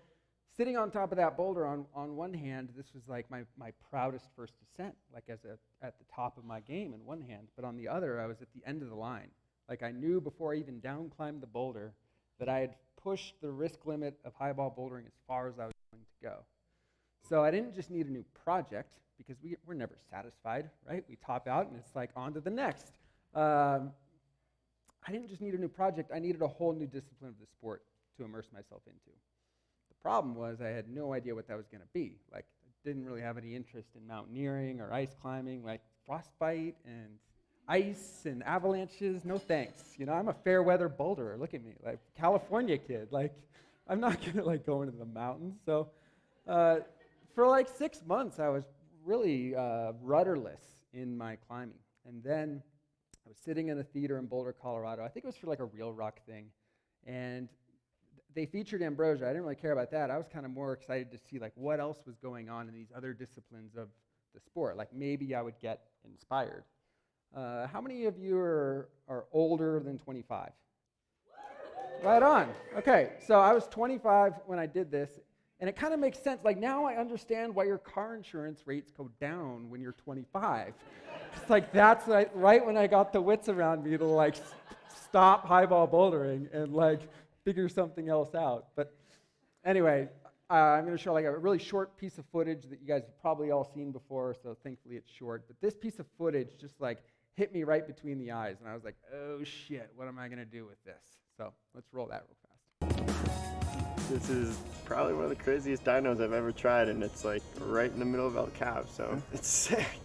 sitting on top of that boulder, on one hand, this was like my proudest first descent, like at the top of my game in one hand, but on the other, I was at the end of the line. Like I knew before I even down climbed the boulder that I had pushed the risk limit of highball bouldering as far as I was going to go. So I didn't just need a new project, because we're never satisfied, right? We top out and it's like on to the next. I didn't just need a new project, I needed a whole new discipline of the sport to immerse myself into. The problem was I had no idea what that was going to be. Like, I didn't really have any interest in mountaineering or ice climbing, like frostbite and ice and avalanches, no thanks. You know, I'm a fair weather boulderer, look at me, like California kid. Like, I'm not going to like go into the mountains. So for like 6 months, I was really rudderless in my climbing. And then I was sitting in a theater in Boulder, Colorado. I think it was for like a Real Rock thing. And they featured ambrosia. I didn't really care about that. I was kind of more excited to see like what else was going on in these other disciplines of the sport. Like maybe I would get inspired. How many of you are older than 25? Right on. Okay, so I was 25 when I did this, and it kind of makes sense. Like now I understand why your car insurance rates go down when you're 25. It's like that's like right when I got the wits around me to like stop highball bouldering and like figure something else out. But anyway, I'm going to show like a really short piece of footage that you guys have probably all seen before, so thankfully it's short. But this piece of footage just like hit me right between the eyes, and I was like, oh shit, what am I going to do with this? So let's roll that real fast. This is probably one of the craziest dynos I've ever tried, and it's like right in the middle of El Cap, so it's sick.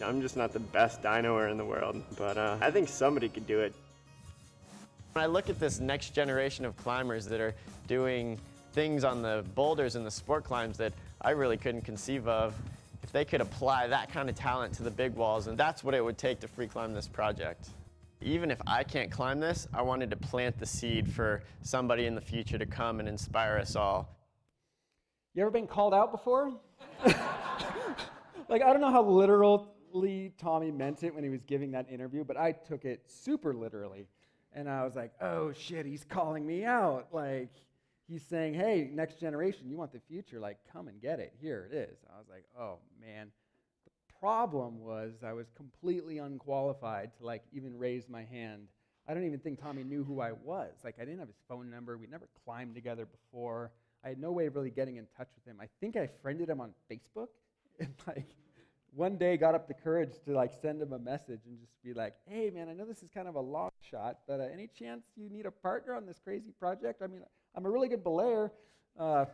I'm just not the best dynoer in the world, but I think somebody could do it. When I look at this next generation of climbers that are doing things on the boulders and the sport climbs that I really couldn't conceive of, if they could apply that kind of talent to the big walls, and that's what it would take to free climb this project. Even if I can't climb this, I wanted to plant the seed for somebody in the future to come and inspire us all. You ever been called out before? Like, I don't know how literally Tommy meant it when he was giving that interview, but I took it super literally. And I was like, oh shit, he's calling me out. Like, he's saying, hey, next generation, you want the future, like, come and get it. Here it is. I was like, oh man. The problem was I was completely unqualified to like even raise my hand. I don't even think Tommy knew who I was. Like, I didn't have his phone number. We never climbed together before. I had no way of really getting in touch with him. I think I friended him on Facebook, and like one day got up the courage to like send him a message and just be like, hey man, I know this is kind of a long shot, but any chance you need a partner on this crazy project? I mean, I'm a really good belayer. And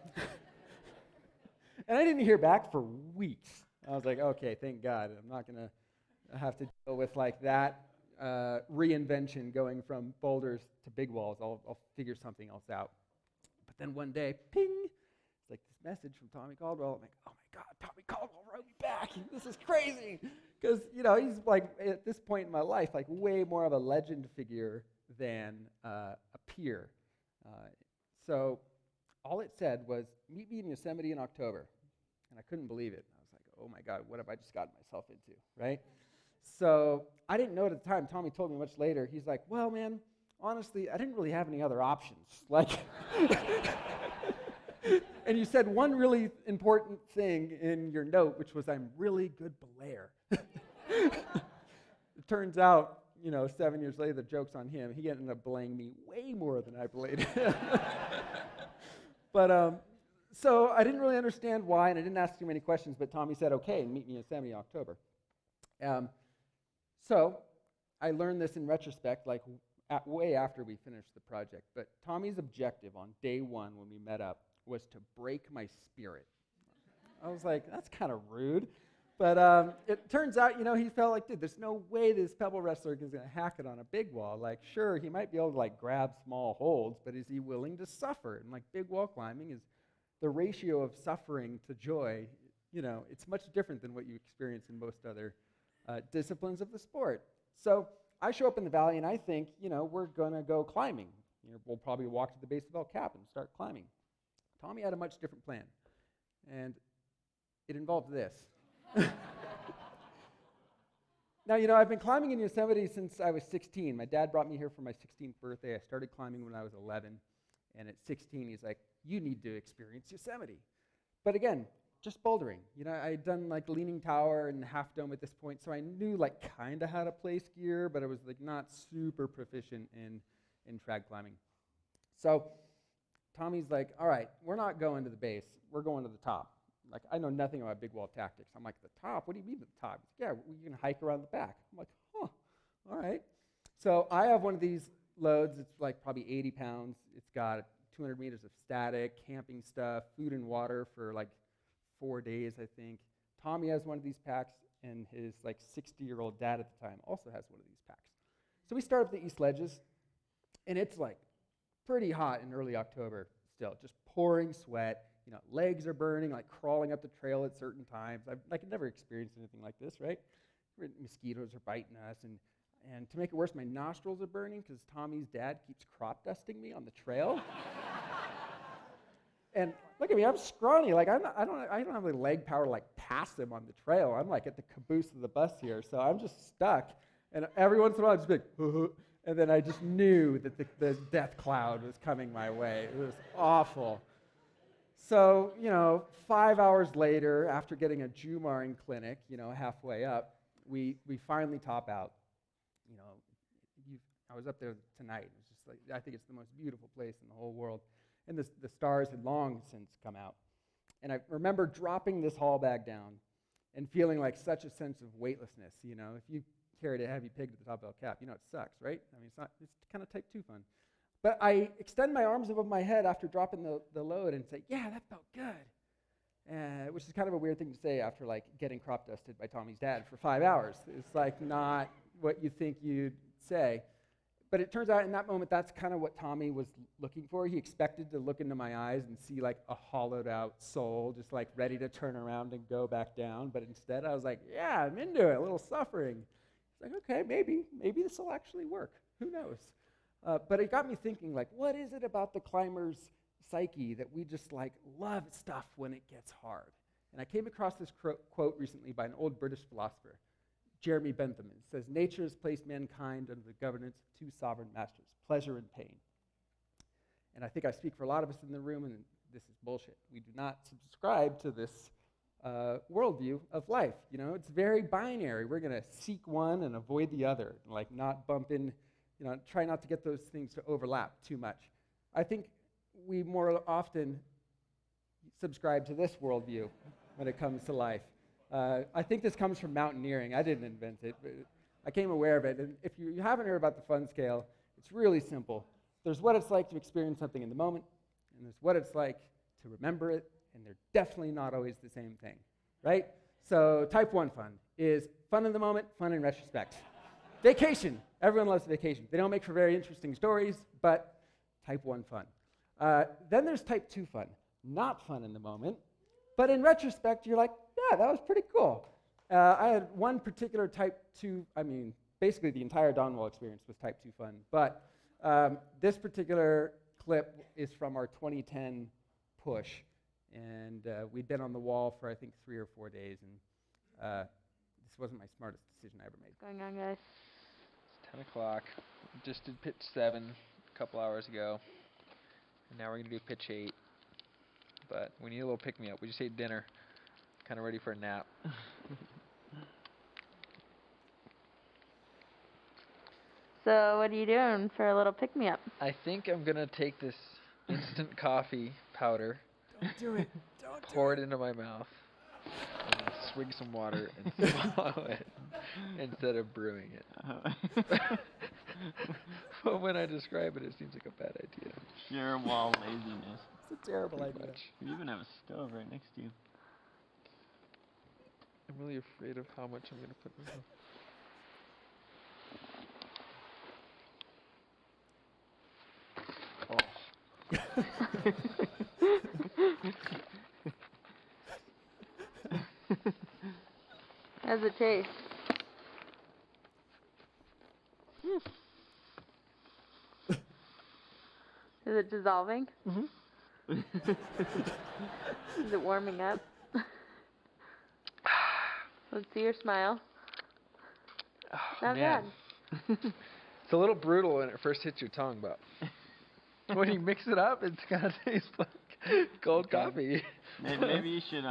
I didn't hear back for weeks. I was like, okay, thank God. I'm not going to have to deal with like that reinvention going from boulders to big walls. I'll figure something else out. But then one day, ping, it's like this message from Tommy Caldwell. I'm like, oh my God, Tommy Caldwell wrote me back. This is crazy. Because, you know, he's like, at this point in my life, like way more of a legend figure than a peer. So all it said was, meet me in Yosemite in October. And I couldn't believe it. I was like, oh my God, what have I just gotten myself into, right? So I didn't know at the time. Tommy told me much later. He's like, well, man, honestly, I didn't really have any other options. Like, and you said one really important thing in your note, which was, I'm really good belayer. It turns out, you know, 7 years later, the joke's on him. He ended up belaying me way more than I belayed him. But so I didn't really understand why, and I didn't ask too many questions, but Tommy said, okay, meet me in Yosemite in October. So I learned this in retrospect, like way after we finished the project. But Tommy's objective on day one when we met up was to break my spirit. I was like, that's kind of rude. But it turns out, you know, he felt like, dude, there's no way this pebble wrestler is going to hack it on a big wall. Like, sure, he might be able to, like, grab small holds, but is he willing to suffer? And, like, big wall climbing is the ratio of suffering to joy. You know, it's much different than what you experience in most other disciplines of the sport. So I show up in the valley, and I think, you know, we're going to go climbing. You know, we'll probably walk to the base of El Cap and start climbing. Tommy had a much different plan, and it involved this. Now, you know, I've been climbing in Yosemite since I was 16. My dad brought me here for my 16th birthday. I started climbing when I was 11. And at 16, he's like, you need to experience Yosemite. But again, just bouldering. You know, I had done like Leaning Tower and Half Dome at this point, so I knew like kind of how to place gear, but I was like not super proficient in trad climbing. So Tommy's like, all right, we're not going to the base, we're going to the top. Like, I know nothing about big wall tactics. I'm like, the top? What do you mean the top? He's like, yeah, you can hike around the back. I'm like, huh, all right. So I have one of these loads. It's like probably 80 pounds. It's got 200 meters of static, camping stuff, food and water for like 4 days, I think. Tommy has one of these packs, and his like 60-year-old dad at the time also has one of these packs. So we start up the East Ledges, and it's like pretty hot in early October still, just pouring sweat. You know, legs are burning, like crawling up the trail at certain times. I've never experienced anything like this, right? Mosquitoes are biting us, and to make it worse, my nostrils are burning because Tommy's dad keeps crop dusting me on the trail. And look at me, I'm scrawny. Like I don't have the leg power to like pass him on the trail. I'm like at the caboose of the bus here, so I'm just stuck. And every once in a while, I'd just be like, and then I just knew that the death cloud was coming my way. It was awful. So, you know, 5 hours later, after getting a Jumaring clinic, you know, halfway up, we finally top out. You know, I was up there tonight. It was just like, I think it's the most beautiful place in the whole world. And the stars had long since come out. And I remember dropping this haul bag down and feeling like such a sense of weightlessness. You know, if you carried a heavy pig to the top of El Cap, you know it sucks, right? I mean, it's kind of type 2 fun. But I extend my arms above my head after dropping the load and say, yeah, that felt good. Which is kind of a weird thing to say after like getting crop dusted by Tommy's dad for 5 hours. It's like not what you think you'd say. But it turns out in that moment, that's kind of what Tommy was looking for. He expected to look into my eyes and see like a hollowed out soul, just like ready to turn around and go back down. But instead I was like, yeah, I'm into it, a little suffering. It's like, okay, maybe this will actually work. Who knows? But it got me thinking, like, what is it about the climber's psyche that we just like love stuff when it gets hard? And I came across this quote recently by an old British philosopher, Jeremy Bentham. It says, nature has placed mankind under the governance of 2 sovereign masters, pleasure and pain. And I think I speak for a lot of us in the room, and this is bullshit. We do not subscribe to this worldview of life. You know, it's very binary. We're going to seek one and avoid the other, like not bump in, you know, try not to get those things to overlap too much. I think we more often subscribe to this worldview when it comes to life. I think this comes from mountaineering. I didn't invent it, but I came aware of it. And if you haven't heard about the fun scale, it's really simple. There's what it's like to experience something in the moment, and there's what it's like to remember it, and they're definitely not always the same thing, right? So type 1 fun is fun in the moment, fun in retrospect. Vacation. Everyone loves vacation. They don't make for very interesting stories, but type 1 fun. Then there's type 2 fun. Not fun in the moment, but in retrospect, you're like, yeah, that was pretty cool. I had one particular type 2, basically the entire Donwall experience was type 2 fun, but this particular clip is from our 2010 push, and we'd been on the wall for, I think, 3 or 4 days, and this wasn't my smartest decision I ever made. What's going on, guys? It's 10 o'clock. Just did pitch 7 a couple hours ago, and now we're going to do pitch 8, but we need a little pick-me-up. We just ate dinner, kind of ready for a nap. So what are you doing for a little pick-me-up? I think I'm going to take this instant coffee powder, Don't do it. pour it into my mouth, and then swig some water and swallow it instead of brewing it. But when I describe it, it seems like a bad idea. Sheer wall laziness. It's a terrible Pretty idea. much. You even have a stove right next to you. I'm really afraid of how much I'm going to put in the How's it taste? Is it dissolving? Mm-hmm. Is it warming up? Let's see your smile. Oh, Not man. bad. It's a little brutal when it first hits your tongue, but When you mix it up, it's gonna taste like cold coffee. Maybe you should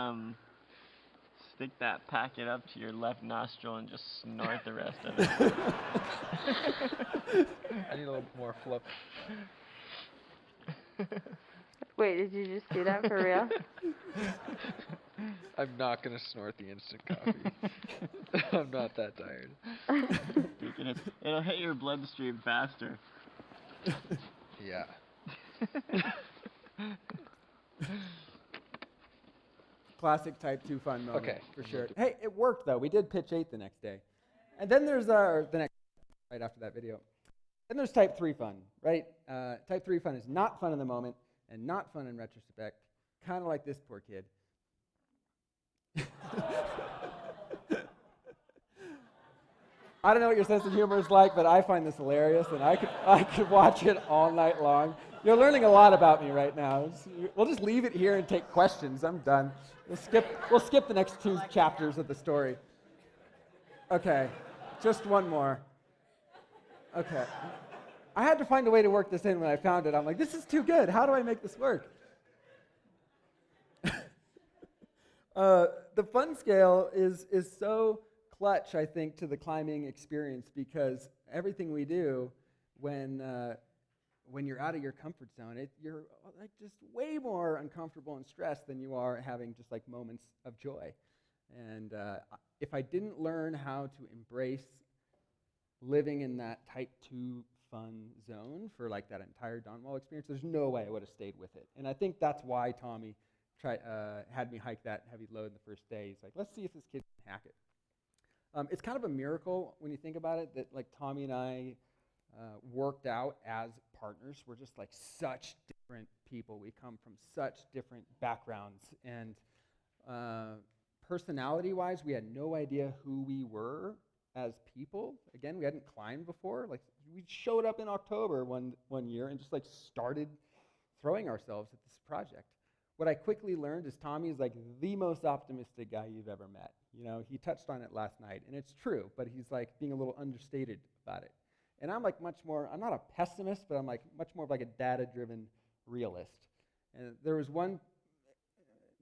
stick that packet up to your left nostril and just snort the rest of it. I need a little more fluff. Wait, did you just do that for real? I'm not gonna snort the instant coffee. I'm not that tired. It'll hit your bloodstream faster. Yeah. Classic type 2 fun moment, for sure. Hey, it worked though. We did pitch 8 the next day. And then there's the next, right after that video. Then there's type 3 fun, right? Type 3 fun is not fun in the moment and not fun in retrospect, kind of like this poor kid. I don't know what your sense of humor is like, but I find this hilarious, and I could watch it all night long. You're learning a lot about me right now. We'll just leave it here and take questions. I'm done. We'll skip the next 2 chapters of the story. Okay, just one more. Okay. I had to find a way to work this in when I found it. I'm like, this is too good. How do I make this work? The fun scale is so clutch, I think, to the climbing experience, because everything we do when you're out of your comfort zone, you're like just way more uncomfortable and stressed than you are having just like moments of joy. And if I didn't learn how to embrace living in that type 2 fun zone for like that entire Dawn Wall experience, there's no way I would have stayed with it. And I think that's why Tommy had me hike that heavy load the first day. He's like, let's see if this kid can hack it. It's kind of a miracle when you think about it that like Tommy and I worked out as partners. We're just like such different people. We come from such different backgrounds, and personality-wise, we had no idea who we were as people. Again, we hadn't climbed before. Like we showed up in October one year and just like started throwing ourselves at this project. What I quickly learned is Tommy is like the most optimistic guy you've ever met. You know, he touched on it last night, and it's true, but he's like being a little understated about it. And I'm like much more, I'm not a pessimist, but I'm like much more of like a data-driven realist. And there was one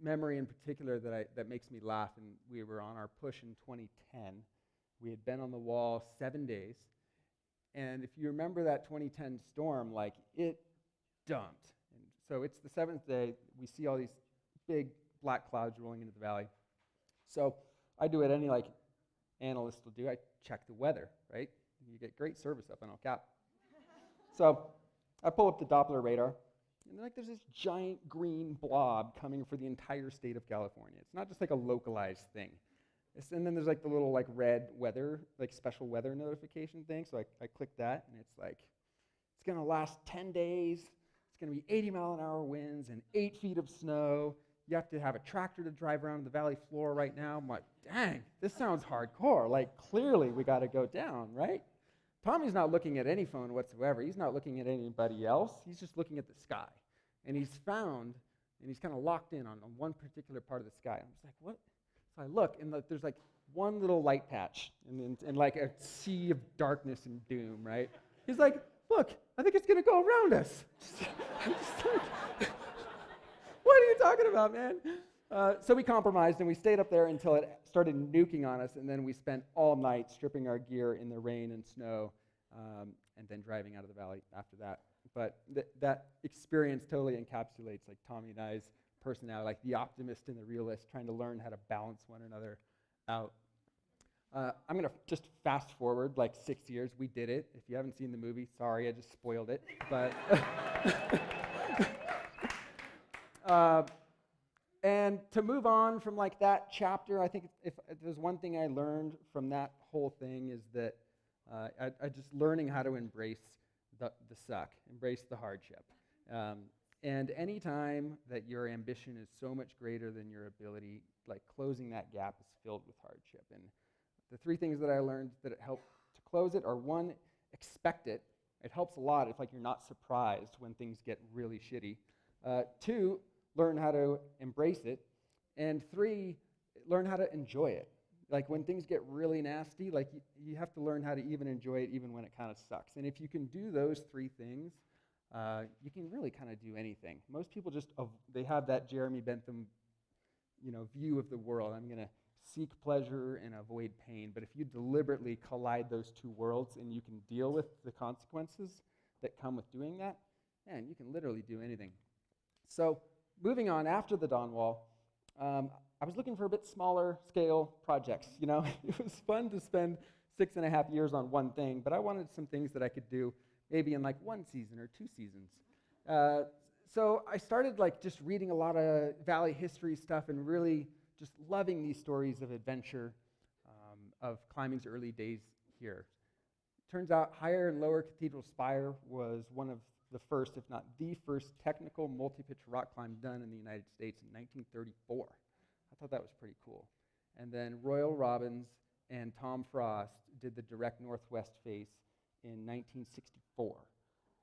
memory in particular that makes me laugh, and we were on our push in 2010. We had been on the wall 7 days, and if you remember that 2010 storm, like it dumped. And so it's the 7th day, we see all these big black clouds rolling into the valley. So I do what any like analyst will do, I check the weather, right? You get great service up in El Cap. So I pull up the Doppler radar, and like there's this giant green blob coming for the entire state of California. It's not just like a localized thing. And then there's like the little like red weather, like special weather notification thing. So I click that, and it's like, it's gonna last 10 days. It's gonna be 80-mile-an-hour winds and 8 feet of snow. You have to have a tractor to drive around the valley floor right now. I'm like, dang, this sounds hardcore. Like clearly we gotta go down, right? Tommy's not looking at any phone whatsoever. He's not looking at anybody else. He's just looking at the sky. And he's found, and he's kind of locked in on one particular part of the sky. I'm just like, what? So I look, and there's like one little light patch, and like a sea of darkness and doom, right? He's like, look, I think it's going to go around us. I'm just like, what are you talking about, man? So we compromised, and we stayed up there until it started nuking on us, and then we spent all night stripping our gear in the rain and snow, and then driving out of the valley after that. But that experience totally encapsulates like Tommy and I's personality, like the optimist and the realist, trying to learn how to balance one another out. I'm going to just fast forward like 6 years. We did it. If you haven't seen the movie, sorry, I just spoiled it. But and to move on from like that chapter, I think if there's one thing I learned from that whole thing is that I just learning how to embrace the suck, embrace the hardship. And any time that your ambition is so much greater than your ability, like closing that gap is filled with hardship. And the 3 things that I learned that help to close it are: 1, expect it. It helps a lot if like you're not surprised when things get really shitty. 2, learn how to embrace it. And 3, learn how to enjoy it. Like when things get really nasty, like you have to learn how to even enjoy it even when it kind of sucks. And if you can do those 3 things, you can really kind of do anything. Most people just, they have that Jeremy Bentham, view of the world. I'm going to seek pleasure and avoid pain. But if you deliberately collide those two worlds and you can deal with the consequences that come with doing that, man, you can literally do anything. So moving on, after the Dawn Wall, I was looking for a bit smaller scale projects. It was fun to spend 6.5 years on one thing, but I wanted some things that I could do maybe in like 1 season or 2 seasons. So I started just reading a lot of Valley history stuff and really just loving these stories of adventure of climbing's early days here. Turns out Higher and Lower Cathedral Spire was one of the first, if not the first, technical multi-pitch rock climb done in the United States in 1934. I thought that was pretty cool. And then Royal Robbins and Tom Frost did the direct northwest face in 1964.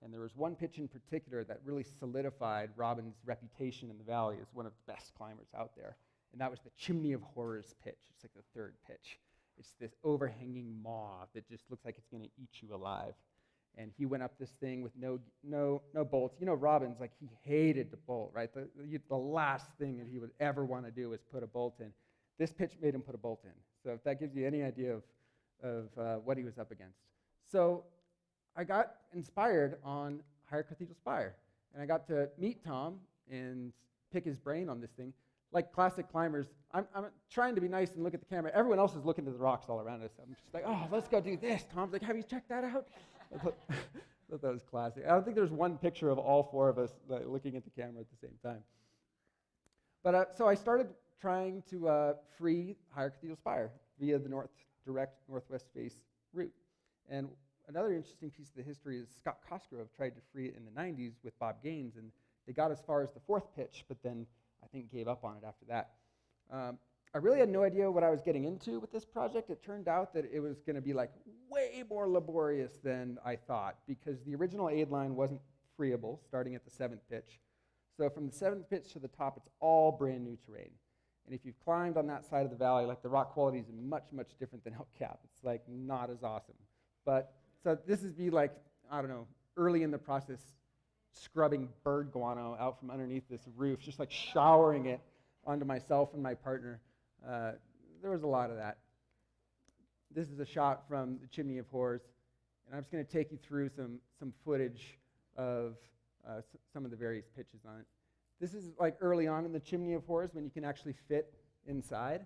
And there was one pitch in particular that really solidified Robbins' reputation in the valley as one of the best climbers out there. And that was the Chimney of Horrors pitch. It's like the third pitch. It's this overhanging maw that just looks like it's going to eat you alive. And he went up this thing with no bolts. Robbins, he hated to bolt, right? The last thing that he would ever want to do was put a bolt in. This pitch made him put a bolt in. So if that gives you any idea of what he was up against. So I got inspired on Higher Cathedral Spire. And I got to meet Tom and pick his brain on this thing. Like classic climbers, I'm trying to be nice and look at the camera. Everyone else is looking at the rocks all around us. I'm just like, oh, let's go do this. Tom's like, have you checked that out? I thought that was classic. I don't think there's one picture of all 4 of us looking at the camera at the same time. But so I started trying to free Higher Cathedral Spire via the direct northwest face route. And another interesting piece of the history is Scott Cosgrove tried to free it in the 90s with Bob Gaines, and they got as far as the 4th pitch, but then I think gave up on it after that. I really had no idea what I was getting into with this project. It turned out that it was going to be way more laborious than I thought, because the original aid line wasn't freeable starting at the 7th pitch. So from the 7th pitch to the top, it's all brand new terrain. And if you've climbed on that side of the valley, the rock quality is much, much different than El Cap. It's not as awesome. But so this is early in the process, scrubbing bird guano out from underneath this roof, just showering it onto myself and my partner. There was a lot of that. This is a shot from the Chimney of Horrors, and I'm just going to take you through some footage of some of the various pitches on it. This is early on in the Chimney of Horrors when you can actually fit inside.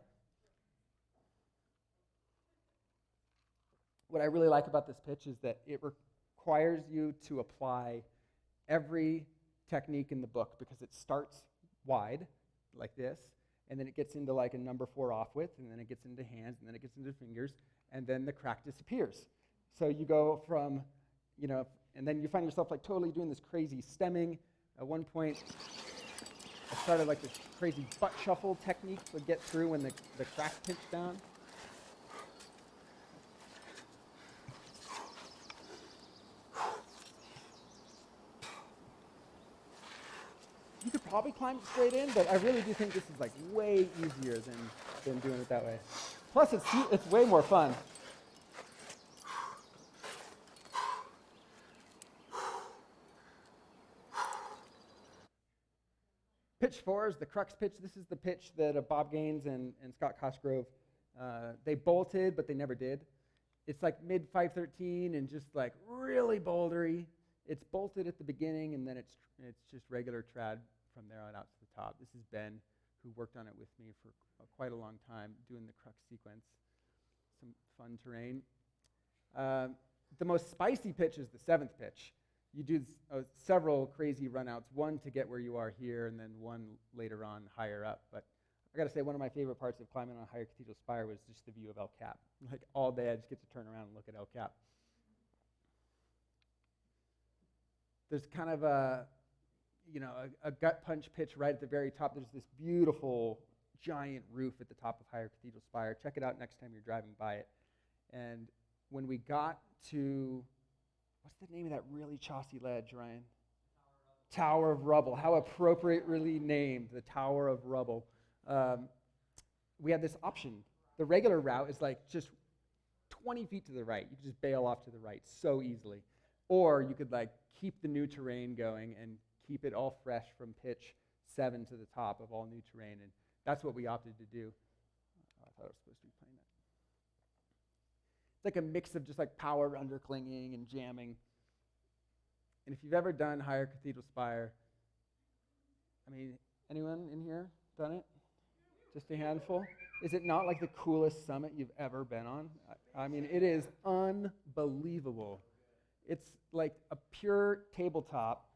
What I really like about this pitch is that it requires you to apply every technique in the book, because it starts wide like this, and then it gets into a number 4 off width, and then it gets into hands, and then it gets into fingers, and then the crack disappears. So you go from, and then you find yourself totally doing this crazy stemming. At one point, I started this crazy butt shuffle technique to get through when the crack pinched down. You could probably climb it straight in, but I really do think this is way easier than doing it that way. Plus, it's way more fun. Pitch 4 is the crux pitch. This is the pitch that Bob Gaines and Scott Cosgrove, they bolted, but they never did. It's mid 513 and just really bouldery. It's bolted at the beginning, and then it's just regular trad from there on out to the top. This is Ben, who worked on it with me for quite a long time, doing the crux sequence. Some fun terrain. The most spicy pitch is the 7th pitch. You do several crazy runouts, one to get where you are here, and then one later on higher up. But I got to say, one of my favorite parts of climbing on Higher Cathedral Spire was just the view of El Cap. All day, I just get to turn around and look at El Cap. There's kind of a gut punch pitch right at the very top. There's this beautiful giant roof at the top of Higher Cathedral Spire. Check it out next time you're driving by it. And when we got to, what's the name of that really chossy ledge, Ryan? Tower of Rubble. How appropriately named, the Tower of Rubble. We had this option. The regular route is just 20 feet to the right. You can just bail off to the right so easily. Or you could keep the new terrain going and keep it all fresh from pitch 7 to the top of all new terrain. And that's what we opted to do. I thought I was supposed to be playing that. It's like a mix of just like power underclinging and jamming. And if you've ever done Higher Cathedral Spire, I mean, anyone in here done it? Just a handful? Is it not like the coolest summit you've ever been on? I mean, it is unbelievable. It's like a pure tabletop,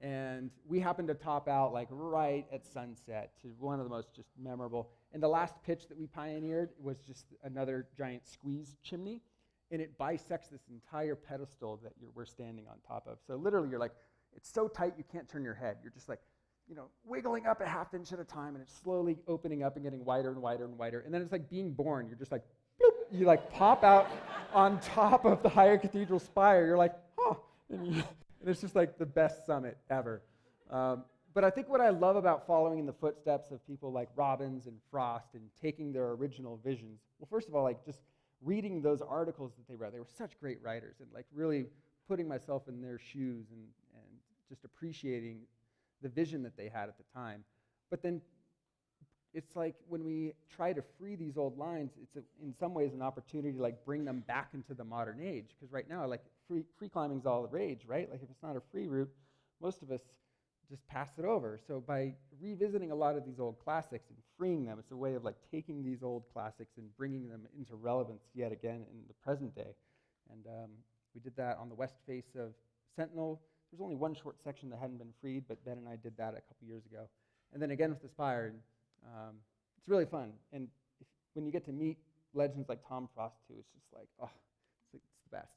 and we happened to top out like right at sunset to one of the most just memorable. And the last pitch that we pioneered was just another giant squeeze chimney, and it bisects this entire pedestal that we're standing on top of. So literally you're like, it's so tight you can't turn your head. You're just like, wiggling up a half inch at a time, and it's slowly opening up and getting wider and wider and wider. And then it's like being born. You're just like, bloop. You like pop out on top of the Higher Cathedral Spire. You're like, huh. And it's just like the best summit ever. But I think what I love about following in the footsteps of people like Robbins and Frost and taking their original visions, well, first of all, like just reading those articles that they wrote. They were such great writers, and like really putting myself in their shoes and just appreciating the vision that they had at the time. But then it's like when we try to free these old lines, it's in some ways an opportunity to like bring them back into the modern age. Because right now, like free climbing's all the rage, right? Like if it's not a free route, most of us just pass it over. So by revisiting a lot of these old classics and freeing them, it's a way of like taking these old classics and bringing them into relevance yet again in the present day. And we did that on the west face of Sentinel. There's only one short section that hadn't been freed, but Ben and I did that a couple years ago. And then again with the Spire, and it's really fun. And when you get to meet legends like Tom Frost too, it's just like, oh, it's the best.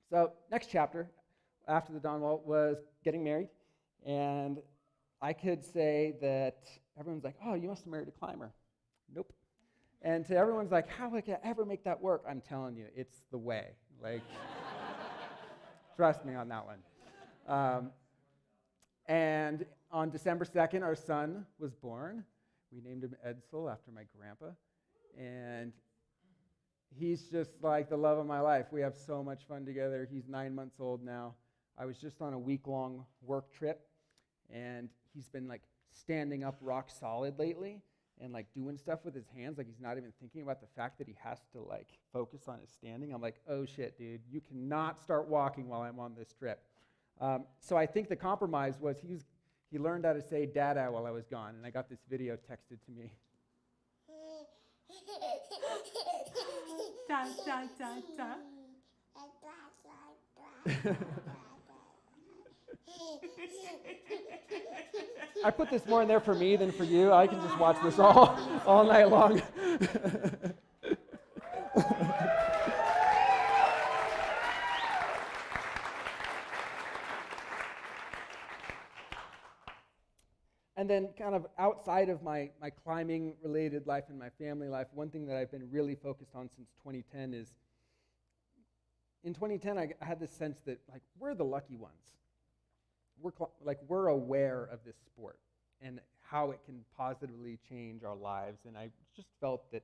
So next chapter after the Dawn Wall was getting married. And I could say that everyone's like, oh, you must have married a climber. Nope. And to everyone's like, how would I ever make that work? I'm telling you, it's the way. Like, trust me on that one. And on December 2nd, our son was born. We named him Edsel after my grandpa. And he's just like the love of my life. We have so much fun together. He's 9 months old now. I was just on a week-long work trip, and he's been like standing up rock solid lately and like doing stuff with his hands. Like he's not even thinking about the fact that he has to like focus on his standing. I'm like, oh shit, dude, you cannot start walking while I'm on this trip. So I think the compromise was he learned how to say dada while I was gone, and I got this video texted to me. Da, da, da, da. I put this more in there for me than for you. I can just watch this all night long. And then kind of outside of my climbing-related life and my family life, one thing that I've been really focused on since 2010 is, in 2010, I had this sense that like we're the lucky ones. We're aware of this sport and how it can positively change our lives. And I just felt that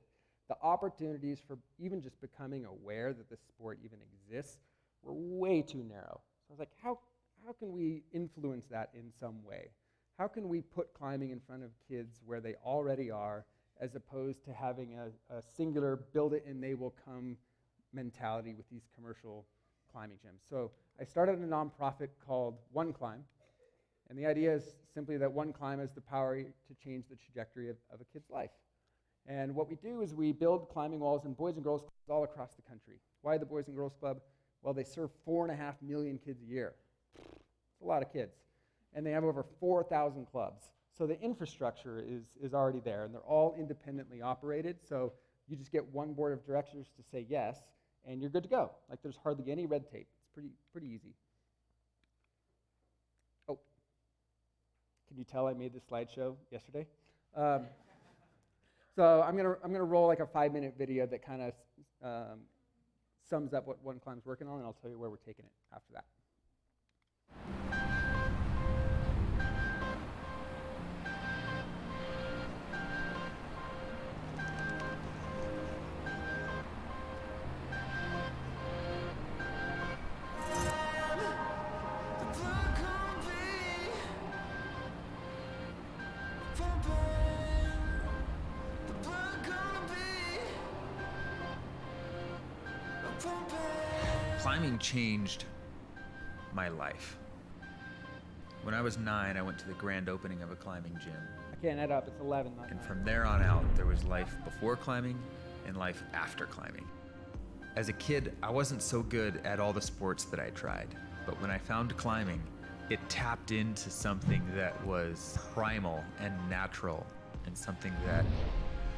the opportunities for even just becoming aware that this sport even exists were way too narrow. So I was like, how can we influence that in some way? How can we put climbing in front of kids where they already are, as opposed to having a singular build it and they will come mentality with these commercial climbing gyms? So I started a nonprofit called One Climb, and the idea is simply that one climb has the power to change the trajectory of a kid's life. And what we do is we build climbing walls in Boys and Girls Clubs all across the country. Why the Boys and Girls Club? Well, they serve 4.5 million kids a year. It's a lot of kids. And they have over 4,000 clubs. So the infrastructure is already there, and they're all independently operated. So you just get one board of directors to say yes, and you're good to go. Like there's hardly any red tape. It's pretty easy. Oh, can you tell I made this slideshow yesterday? So I'm gonna roll like a 5-minute video that kind of sums up what One Climb's working on, and I'll tell you where we're taking it after that. The Climbing changed my life. When I was 9, I went to the grand opening of a climbing gym. I can't add up, it's 11. Not And 9. from there on out, there was life before climbing and life after climbing. As a kid, I wasn't so good at all the sports that I tried, but when I found climbing, it tapped into something that was primal and natural and something that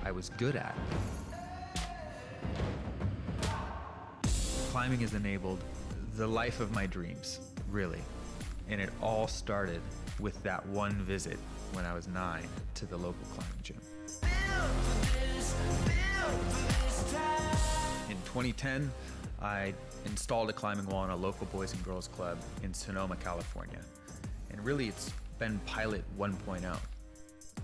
I was good at. Climbing has enabled the life of my dreams, really. And it all started with that one visit when I was 9 to the local climbing gym. In 2010, I installed a climbing wall in a local Boys and Girls Club in Sonoma, California. And really, it's been pilot 1.0.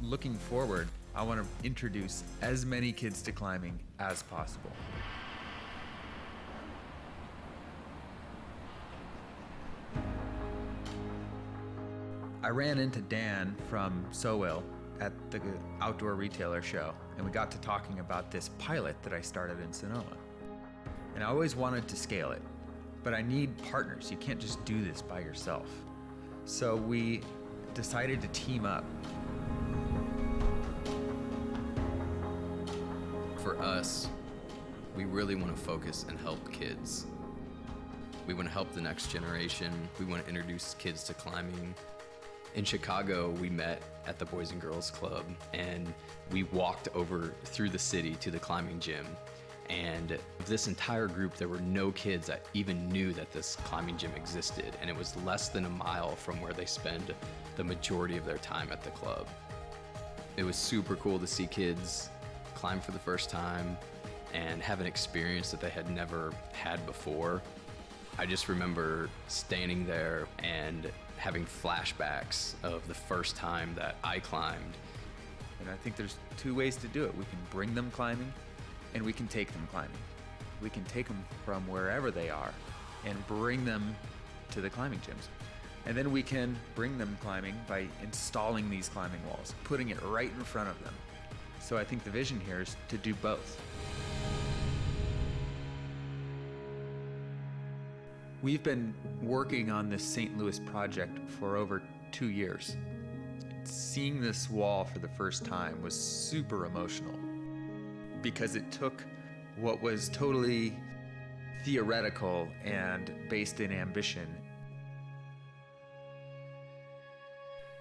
Looking forward, I want to introduce as many kids to climbing as possible. I ran into Dan from Sowell at the outdoor retailer show, and we got to talking about this pilot that I started in Sonoma. And I always wanted to scale it, but I need partners. You can't just do this by yourself. So we decided to team up. For us, we really want to focus and help kids. We want to help the next generation. We want to introduce kids to climbing. In Chicago, we met at the Boys and Girls Club, and we walked over through the city to the climbing gym. And this entire group, there were no kids that even knew that this climbing gym existed, and it was less than a mile from where they spend the majority of their time at the club. It was super cool to see kids climb for the first time and have an experience that they had never had before. I just remember standing there and having flashbacks of the first time that I climbed. And I think there's 2 ways to do it. We can bring them climbing, and we can take them climbing. We can take them from wherever they are and bring them to the climbing gyms. And then we can bring them climbing by installing these climbing walls, putting it right in front of them. So I think the vision here is to do both. We've been working on this St. Louis project for over 2 years. Seeing this wall for the first time was super emotional because it took what was totally theoretical and based in ambition,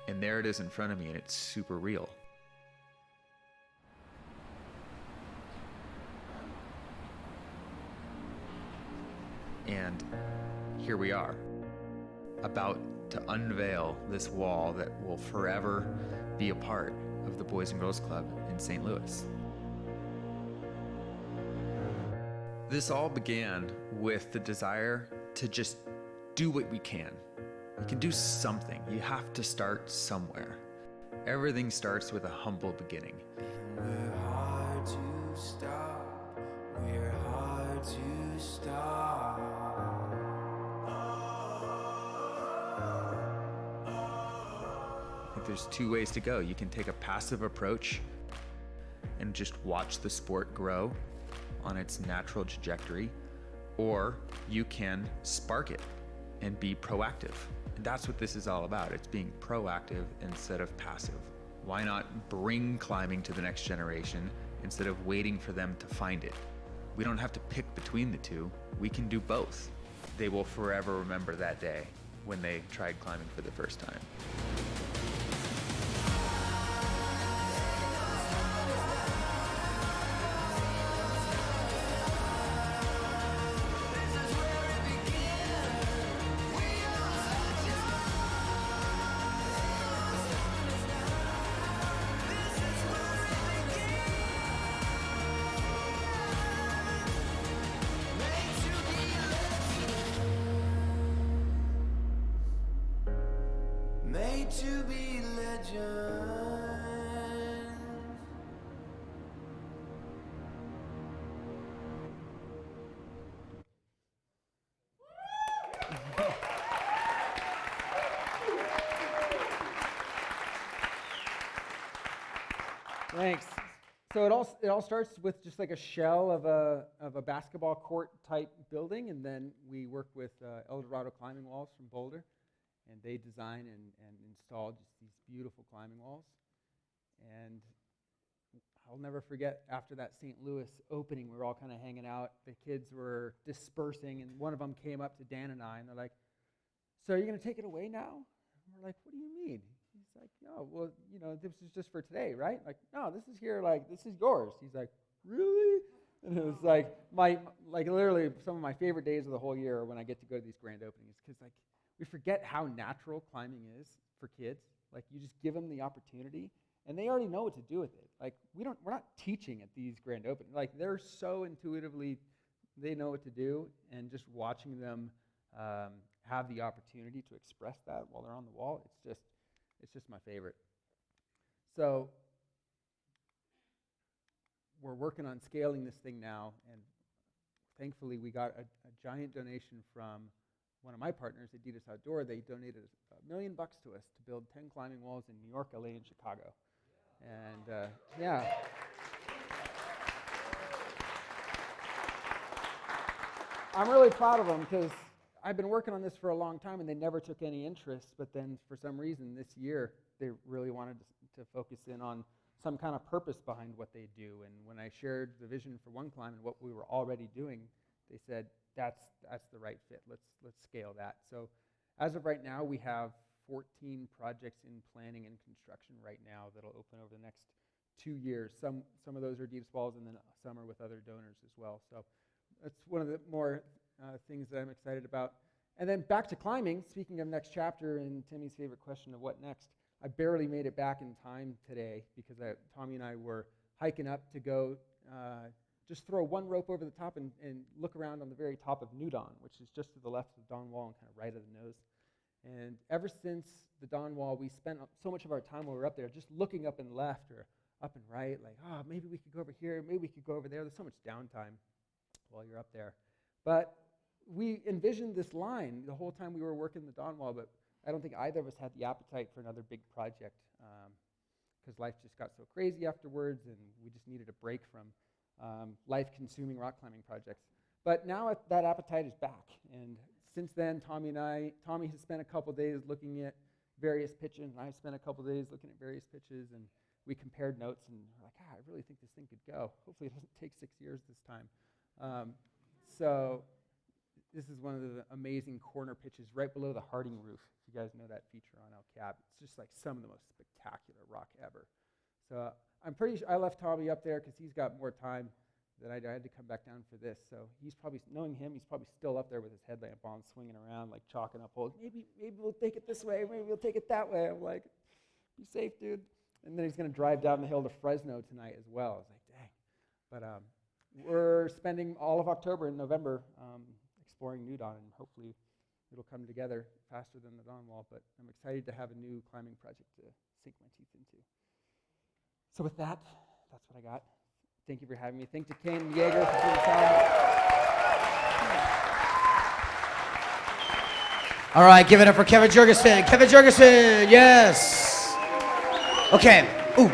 and there it is in front of me, and it's super real. And here we are, about to unveil this wall that will forever be a part of the Boys and Girls Club in St. Louis. This all began with the desire to just do what we can. We can do something. You have to start somewhere. Everything starts with a humble beginning. We're hard to stop. We're hard to stop. I think there's 2 ways to go. You can take a passive approach and just watch the sport grow on its natural trajectory, or you can spark it and be proactive. And that's what this is all about. It's being proactive instead of passive. Why not bring climbing to the next generation instead of waiting for them to find it? We don't have to pick between the two. We can do both. They will forever remember that day when they tried climbing for the first time. Made to be legends. Thanks. So it all starts with just like a shell of a basketball court type building, and then we work with El Dorado Climbing Walls from Boulder, and they design and install just these beautiful climbing walls. And I'll never forget after that St. Louis opening, we were all kind of hanging out. The kids were dispersing, and one of them came up to Dan and I, and they're like, "So are you going to take it away now?" And we're like, "What do you mean?" He's like, "No, well, this is just for today, right?" Like, "No, this is here, like, this is yours." He's like, "Really?" And it was like literally some of my favorite days of the whole year when I get to go to these grand openings, because like we forget how natural climbing is for kids. Like, you just give them the opportunity, and they already know what to do with it. Like, we're not teaching at these grand openings. Like, they're so intuitively, they know what to do, and just watching them have the opportunity to express that while they're on the wall, it's just my favorite. So we're working on scaling this thing now, and thankfully we got a giant donation from one of my partners, Adidas Outdoor. They donated $1 million to us to build 10 climbing walls in New York, LA, and Chicago. And yeah. I'm really proud of them, because I've been working on this for a long time, and they never took any interest. But then for some reason this year, they really wanted to focus in on some kind of purpose behind what they do. And when I shared the vision for One Climb and what we were already doing, they said, that's the right fit. Let's scale that. So as of right now, we have 14 projects in planning and construction right now that'll open over the next 2 years. Some of those are Adidas walls, and then some are with other donors as well. So that's one of the more things that I'm excited about. And then back to climbing, speaking of next chapter and Timmy's favorite question of what next, I barely made it back in time today because Tommy and I were hiking up to go just throw one rope over the top and look around on the very top of New Dawn, which is just to the left of the Dawn Wall and kind of right of the nose. And ever since the Dawn Wall, we spent so much of our time while we were up there just looking up and left or up and right, like, oh, maybe we could go over here, maybe we could go over there. There's so much downtime while you're up there. But we envisioned this line the whole time we were working the Dawn Wall, but I don't think either of us had the appetite for another big project because life just got so crazy afterwards, and we just needed a break from life-consuming rock climbing projects. But now that appetite is back, and since then, Tommy has spent a couple days looking at various pitches, and I've spent a couple days looking at various pitches, and we compared notes, and we're like, I really think this thing could go. Hopefully it doesn't take 6 years this time. So this is one of the amazing corner pitches right below the Harding roof. If you guys know that feature on El Cap, it's just like some of the most spectacular rock ever. So I'm pretty sure I left Tommy up there because he's got more time that I had to come back down for this. So he's probably, knowing him, he's probably still up there with his headlamp on, swinging around, like chalking up holes. Maybe we'll take it this way, maybe we'll take it that way. I'm like, be safe, dude. And then he's going to drive down the hill to Fresno tonight as well. I was like, dang. But we're spending all of October and November exploring New Dawn, and hopefully it'll come together faster than the Dawn Wall. But I'm excited to have a new climbing project to sink my teeth into. So with that, that's what I got. Thank you for having me. Thank you to Kane and Yeager for being time. All right, give it up for Kevin Jorgeson. Kevin Jorgeson, yes. Okay. Ooh.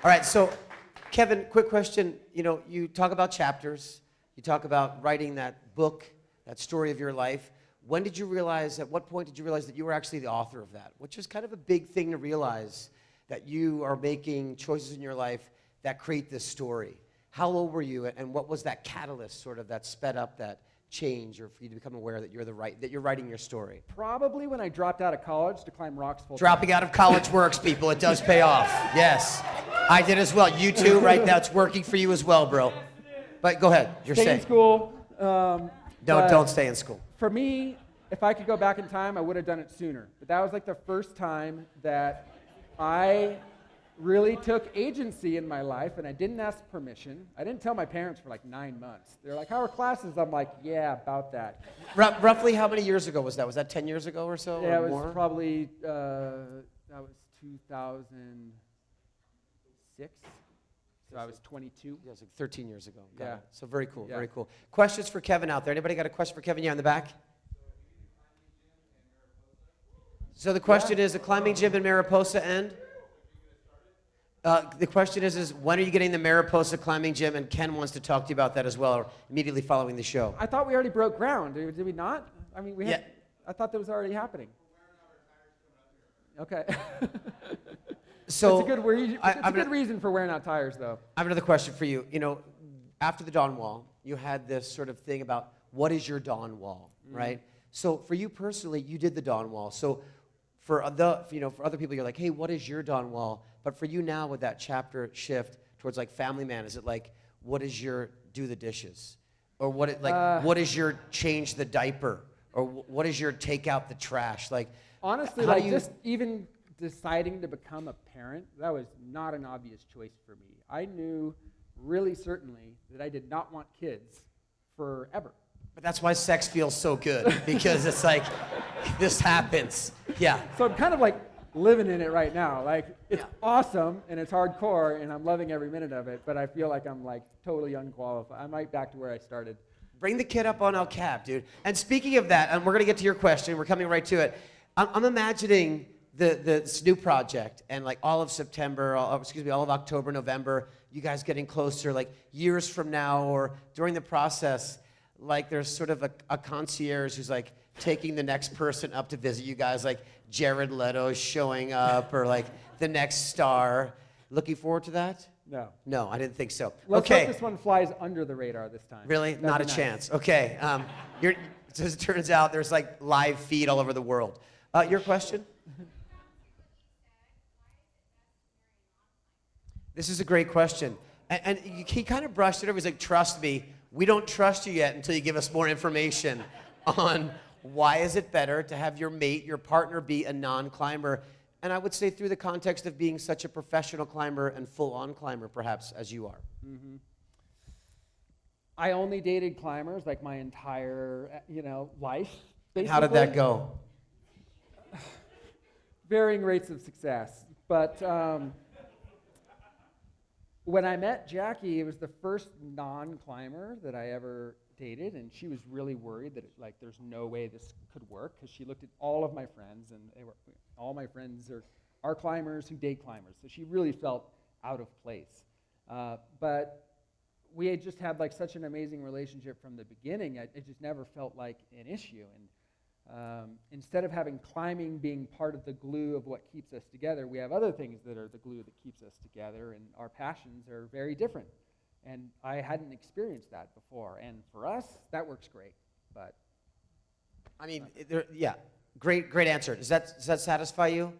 All right, so Kevin, quick question. You know, you talk about chapters. You talk about writing that book, that story of your life. When did you realize, at what point did you realize that you were actually the author of that? Which is kind of a big thing to realize, that you are making choices in your life that create this story. How old were you, and what was that catalyst sort of that sped up that change, or for you to become aware that you're writing your story? Probably when I dropped out of college to climb rocks full time. Dropping out of college works, people. It does pay off. Yes. I did as well. You too, right? That's working for you as well, bro. But go ahead. You're stay saying. In school. Don't stay in school. For me, if I could go back in time, I would have done it sooner. But that was like the first time that I really took agency in my life, and I didn't ask permission. I didn't tell my parents for like 9 months. They're like, how are classes? I'm like, yeah, about that. Roughly how many years ago was that? Was that 10 years ago or so? Yeah, or it was more? probably, that was 2006. So I was 22. Yeah, it was like 13 years ago. Got Yeah. it. So very cool, Yeah. very cool. Questions for Kevin out there? Anybody got a question for Kevin? Yeah, in the back? So the question is, a climbing gym in Mariposa and? The question is when are you getting the Mariposa climbing gym? And Ken wants to talk to you about that as well, immediately following the show. I thought we already broke ground. Did we not? I mean, we had. Yeah. I thought that was already happening. Okay. So it's a good reason for wearing out tires, though. I have another question for you. You know, after the Dawn Wall, you had this sort of thing about what is your Dawn Wall, right? So for you personally, you did the Dawn Wall. So for other people, you're like, hey, what is your Dawn Wall? But for you now, with that chapter shift towards like family man, is it like, what is your do the dishes, or what is your change the diaper, or what is your take out the trash? Like, honestly, like just even deciding to become a parent, that was not an obvious choice for me. I knew really certainly that I did not want kids forever. But that's why sex feels so good, because it's like, this happens. Yeah. So I'm kind of like living in it right now. Like, it's awesome, and it's hardcore, and I'm loving every minute of it, but I feel like I'm like totally unqualified. I'm right back to where I started. Bring the kid up on El Cap, dude. And speaking of that, and we're going to get to your question. We're coming right to it. I'm imagining this new project and like all of September, all of October, November, you guys getting closer, like years from now or during the process, like there's sort of a concierge who's like taking the next person up to visit you guys, like Jared Leto showing up or like the next star. Looking forward to that? No. No, I didn't think so. Let's okay. hope this one flies under the radar this time. Really? That'd Not be a nice. chance. Okay. As it turns out, there's like live feed all over the world. Your question? This is a great question. And he kind of brushed it over. He's like, trust me, we don't trust you yet until you give us more information on why is it better to have your mate, your partner, be a non-climber. And I would say through the context of being such a professional climber and full-on climber, perhaps, as you are. Mm-hmm. I only dated climbers like my entire, life. And how did that go? Varying rates of success. But when I met Jackie, it was the first non-climber that I ever dated, and she was really worried that there's no way this could work, because she looked at all of my friends, and all my friends are climbers who date climbers, so she really felt out of place. But we had just had like such an amazing relationship from the beginning. It just never felt like an issue. And instead of having climbing being part of the glue of what keeps us together, we have other things that are the glue that keeps us together, and our passions are very different. And I hadn't experienced that before. And for us, that works great. But I mean, great answer. Does that satisfy you?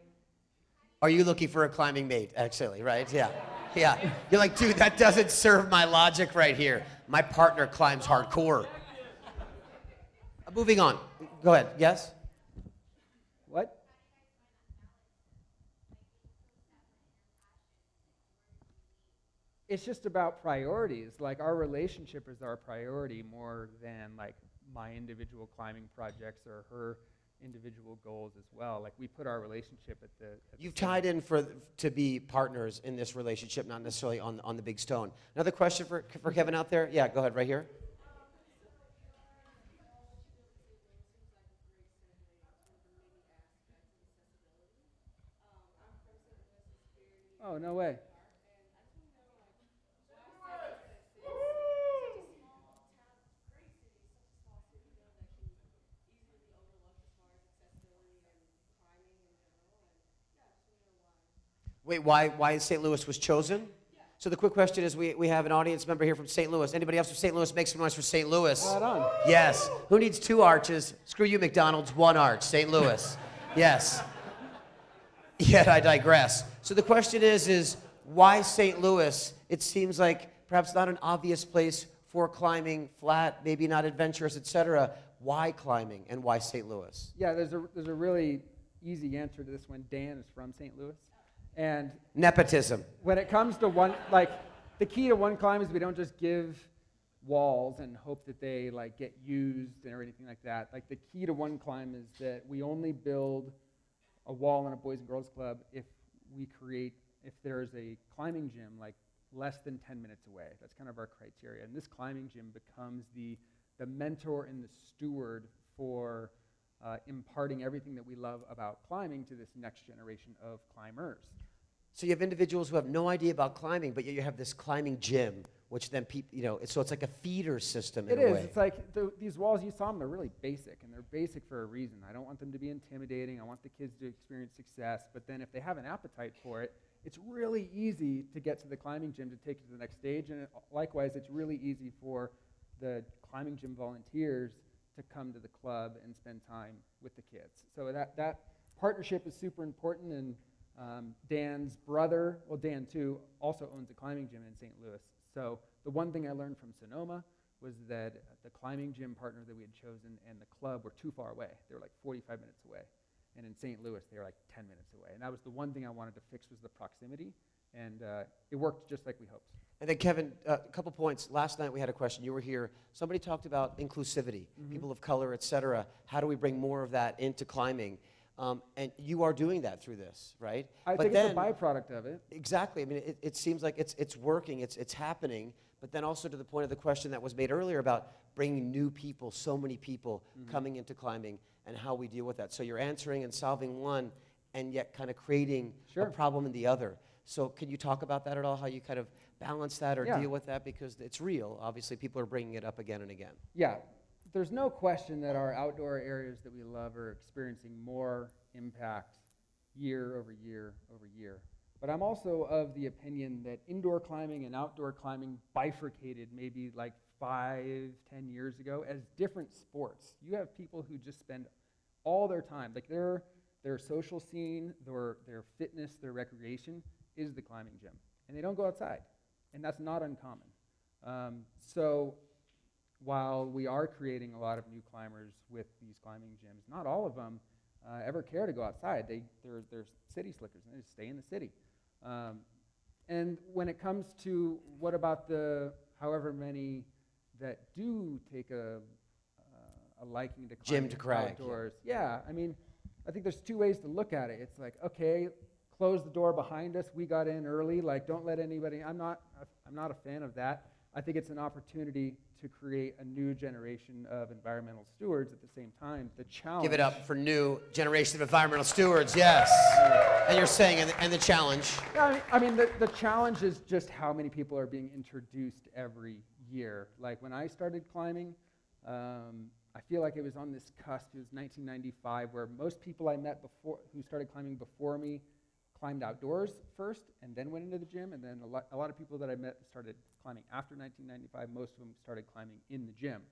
Are you looking for a climbing mate, actually, right? Yeah. Yeah. You're like, dude, that doesn't serve my logic right here. My partner climbs hardcore. Moving on. Go ahead. Yes? What? It's just about priorities. Like, our relationship is our priority more than like my individual climbing projects or her individual goals as well. Like, we put our relationship at the You've tied in to be partners in this relationship, not necessarily on the big stone. Another question for Kevin out there? Yeah, go ahead, right here. Oh, no way. Wait, why St. Louis was chosen? So the quick question is, we have an audience member here from St. Louis. Anybody else from St. Louis? Make some noise for St. Louis. Right on. Yes. Who needs 2 arches? Screw you, McDonald's. 1 arch. St. Louis. Yes. Yet I digress. So the question is why St. Louis? It seems like perhaps not an obvious place for climbing, flat, maybe not adventurous, etc. Why climbing and why St. Louis? Yeah, there's a really easy answer to this one. Dan is from St. Louis. And nepotism. When it comes to the key to one climb is we don't just give walls and hope that they get used or anything like that. Like, the key to one climb is that we only build a wall in a Boys and Girls Club if there's a climbing gym less than 10 minutes away. That's kind of our criteria. And this climbing gym becomes the mentor and the steward for imparting everything that we love about climbing to this next generation of climbers. So you have individuals who have no idea about climbing, but yet you have this climbing gym, which then people, so it's like a feeder system in It a is. way. It's like these walls, you saw them, they're really basic, and they're basic for a reason. I don't want them to be intimidating. I want the kids to experience success. But then if they have an appetite for it, it's really easy to get to the climbing gym to take it to the next stage. And likewise, it's really easy for the climbing gym volunteers to come to the club and spend time with the kids. So that partnership is super important. And Dan's brother, well, Dan too, also owns a climbing gym in St. Louis. So the one thing I learned from Sonoma was that the climbing gym partner that we had chosen and the club were too far away. They were like 45 minutes away. And in St. Louis, they were like 10 minutes away. And that was the one thing I wanted to fix, was the proximity. And it worked just like we hoped. And then Kevin, a couple points. Last night we had a question. You were here. Somebody talked about inclusivity, people of color, et cetera. How do we bring more of that into climbing? And you are doing that through this, right? I think it's a byproduct of it. Exactly. I mean, it seems like it's working, it's happening, but then also to the point of the question that was made earlier about bringing new people, so many people coming into climbing, and how we deal with that. So you're answering and solving one, and yet kind of creating a problem in the other. So can you talk about that at all, how you kind of balance that or deal with that? Because it's real. Obviously, people are bringing it up again and again. Yeah. There's no question that our outdoor areas that we love are experiencing more impact year over year over year. But I'm also of the opinion that indoor climbing and outdoor climbing bifurcated maybe like 5-10 years ago as different sports. You have people who just spend all their time, like their social scene, their fitness, their recreation is the climbing gym. And they don't go outside. And that's not uncommon. So while we are creating a lot of new climbers with these climbing gyms, not all of them ever care to go outside. They're city slickers, and they just stay in the city. And when it comes to what about the however many that do take a liking to climbing Gym to crag, outdoors, yeah, I mean, I think there's two ways to look at it. It's like, okay, close the door behind us. We got in early. Like, don't let anybody. I'm not a fan of that. I think it's an opportunity to create a new generation of environmental stewards. At the same time, the challenge. Give it up for new generation of environmental stewards, yes. And you're saying, and the challenge. Yeah, I mean, the challenge is just how many people are being introduced every year. Like when I started climbing, I feel like it was on this cusp. It was 1995, where most people I met before who started climbing before me climbed outdoors first and then went into the gym, and then a lot of people that I met started climbing after 1995. Most of them started climbing in the gym.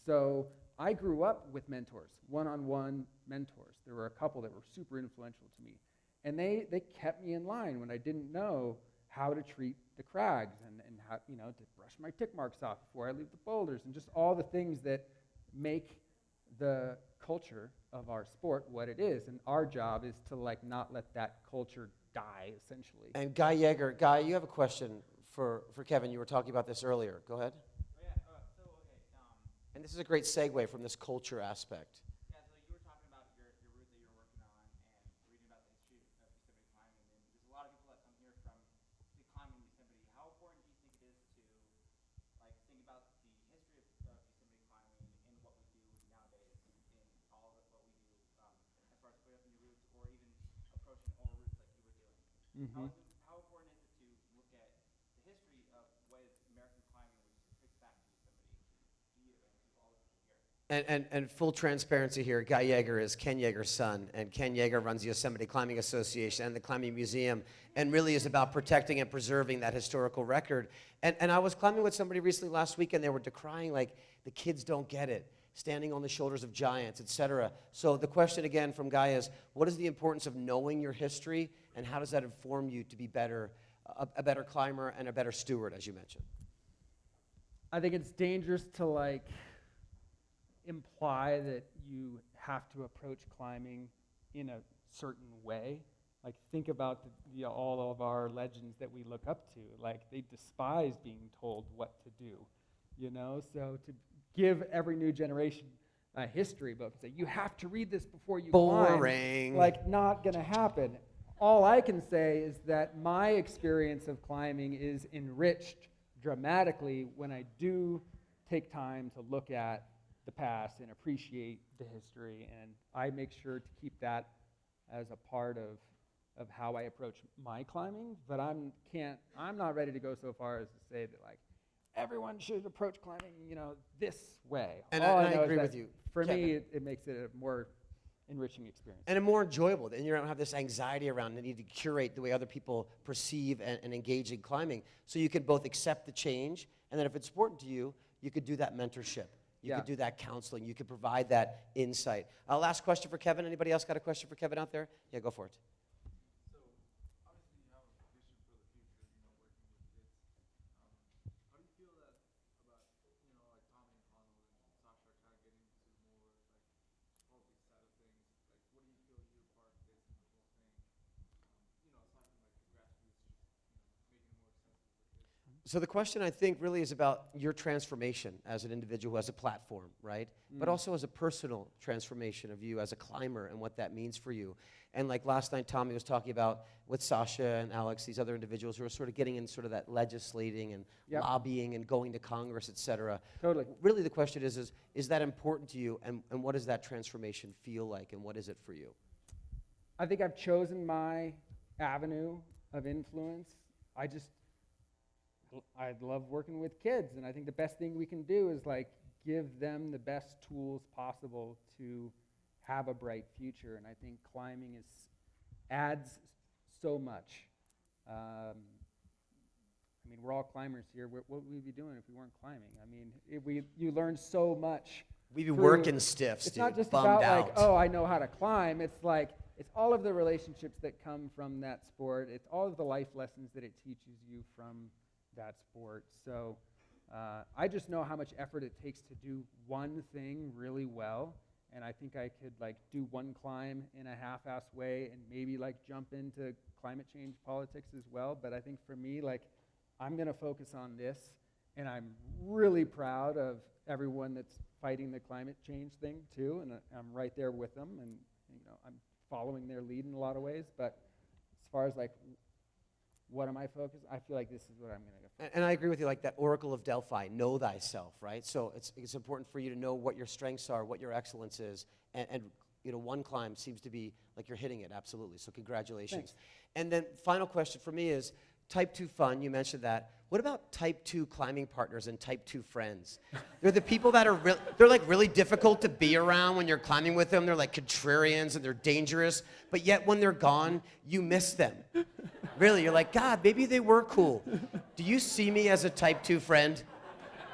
So I grew up with mentors, one-on-one mentors. There were a couple that were super influential to me, and they kept me in line when I didn't know how to treat the crags and how, to brush my tick marks off before I leave the boulders, and just all the things that make the culture of our sport what it is. And our job is to not let that culture die, essentially. And Guy Yeager, Guy, you have a question for Kevin. You were talking about this earlier. Go ahead. And this is a great segue from this culture aspect. Yeah, so you were talking about your route that you're working on and reading about the history of Yosemite climbing. And there's a lot of people that come here from climbing Yosemite. How important do you think it is to think about the history of Yosemite climbing in what we do nowadays, in all of what we do, as far as putting up new routes or even approaching old routes like you were doing? How important is it to look at the history of what is American climbing, which takes back to Yosemite, to you and to all the people here? And full transparency here, Guy Yeager is Ken Yeager's son, and Ken Yeager runs the Yosemite Climbing Association and the Climbing Museum, and really is about protecting and preserving that historical record. And I was climbing with somebody recently last week, and they were decrying, the kids don't get it, standing on the shoulders of giants, et cetera. So the question again from Guy is, what is the importance of knowing your history, and how does that inform you to be better, a better climber and a better steward, as you mentioned? I think it's dangerous to imply that you have to approach climbing in a certain way. Think about all of our legends that we look up to. They despise being told what to do, So to give every new generation a history book and say, you have to read this before you Boring. climb, not going to happen. All I can say is that my experience of climbing is enriched dramatically when I do take time to look at the past and appreciate the history, and I make sure to keep that as a part of of how I approach my climbing, but I'm not ready to go so far as to say that like everyone should approach climbing, this way. And All I know is agree that with you, For Kevin. me, it makes it a more enriching experience. And a more enjoyable. And you don't have this anxiety around the need to curate the way other people perceive and engage in climbing. So you can both accept the change, and then if it's important to you, you could do that mentorship. You could do that counseling. You could provide that insight. Last question for Kevin. Anybody else got a question for Kevin out there? Yeah, go for it. So the question, I think, really is about your transformation as an individual who has a platform, right? But also as a personal transformation of you as a climber and what that means for you. And like last night, Tommy was talking about with Sasha and Alex, these other individuals who are sort of getting in sort of that legislating and lobbying and going to Congress, et cetera. Totally. Really the question is that important to you? And what does that transformation feel like? And what is it for you? I think I've chosen my avenue of influence. I love working with kids, and I think the best thing we can do is like give them the best tools possible to have a bright future. And I think climbing adds so much. I mean, we're all climbers here. What would we be doing if we weren't climbing? I mean, you learn so much. We'd be working stiffs, It's dude, not just bummed about out. like, oh, I know how to climb. It's like, it's all of the relationships that come from that sport. It's all of the life lessons that it teaches you from that sport. So I just know how much effort it takes to do one thing really well, and I think I could like do one climb in a half-ass way and maybe like jump into climate change politics as well. But I think for me, like, I'm gonna focus on this, and I'm really proud of everyone that's fighting the climate change thing too, and I'm right there with them, and I'm following their lead in a lot of ways. But as far as like what am I focused? I feel like this is what I'm going to go for. And I agree with you, like that Oracle of Delphi, know thyself, right? So it's important for you to know what your strengths are, what your excellence is, and one climb seems to be like you're hitting it, absolutely. So congratulations. Thanks. And then final question for me is type 2 fun, you mentioned that. What about type 2 climbing partners and type 2 friends? They're the people that are they're like really difficult to be around when you're climbing with them. They're like contrarians and they're dangerous, but yet when they're gone, you miss them. Really, you're like, God, maybe they were cool. Do you see me as a type 2 friend?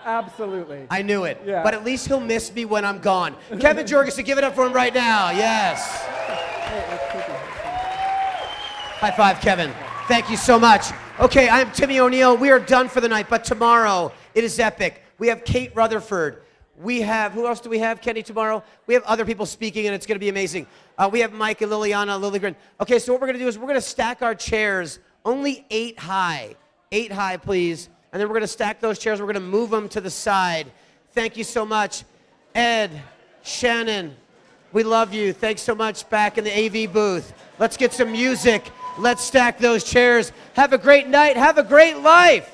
Absolutely. I knew it. Yeah. But at least he'll miss me when I'm gone. Kevin Jorgeson, give it up for him right now. Yes. High five, Kevin. Thank you so much. Okay, I'm Timmy O'Neill. We are done for the night, but tomorrow it is epic. We have Kate Rutherford. We have, who else do we have, Kenny, tomorrow? We have other people speaking, and it's going to be amazing. We have Mike and Liliana Lilligren. Okay, so what we're going to do is we're going to stack our chairs only 8 high. 8 high, please. And then we're going to stack those chairs. We're going to move them to the side. Thank you so much. Ed, Shannon, we love you. Thanks so much back in the AV booth. Let's get some music. Let's stack those chairs. Have a great night. Have a great life.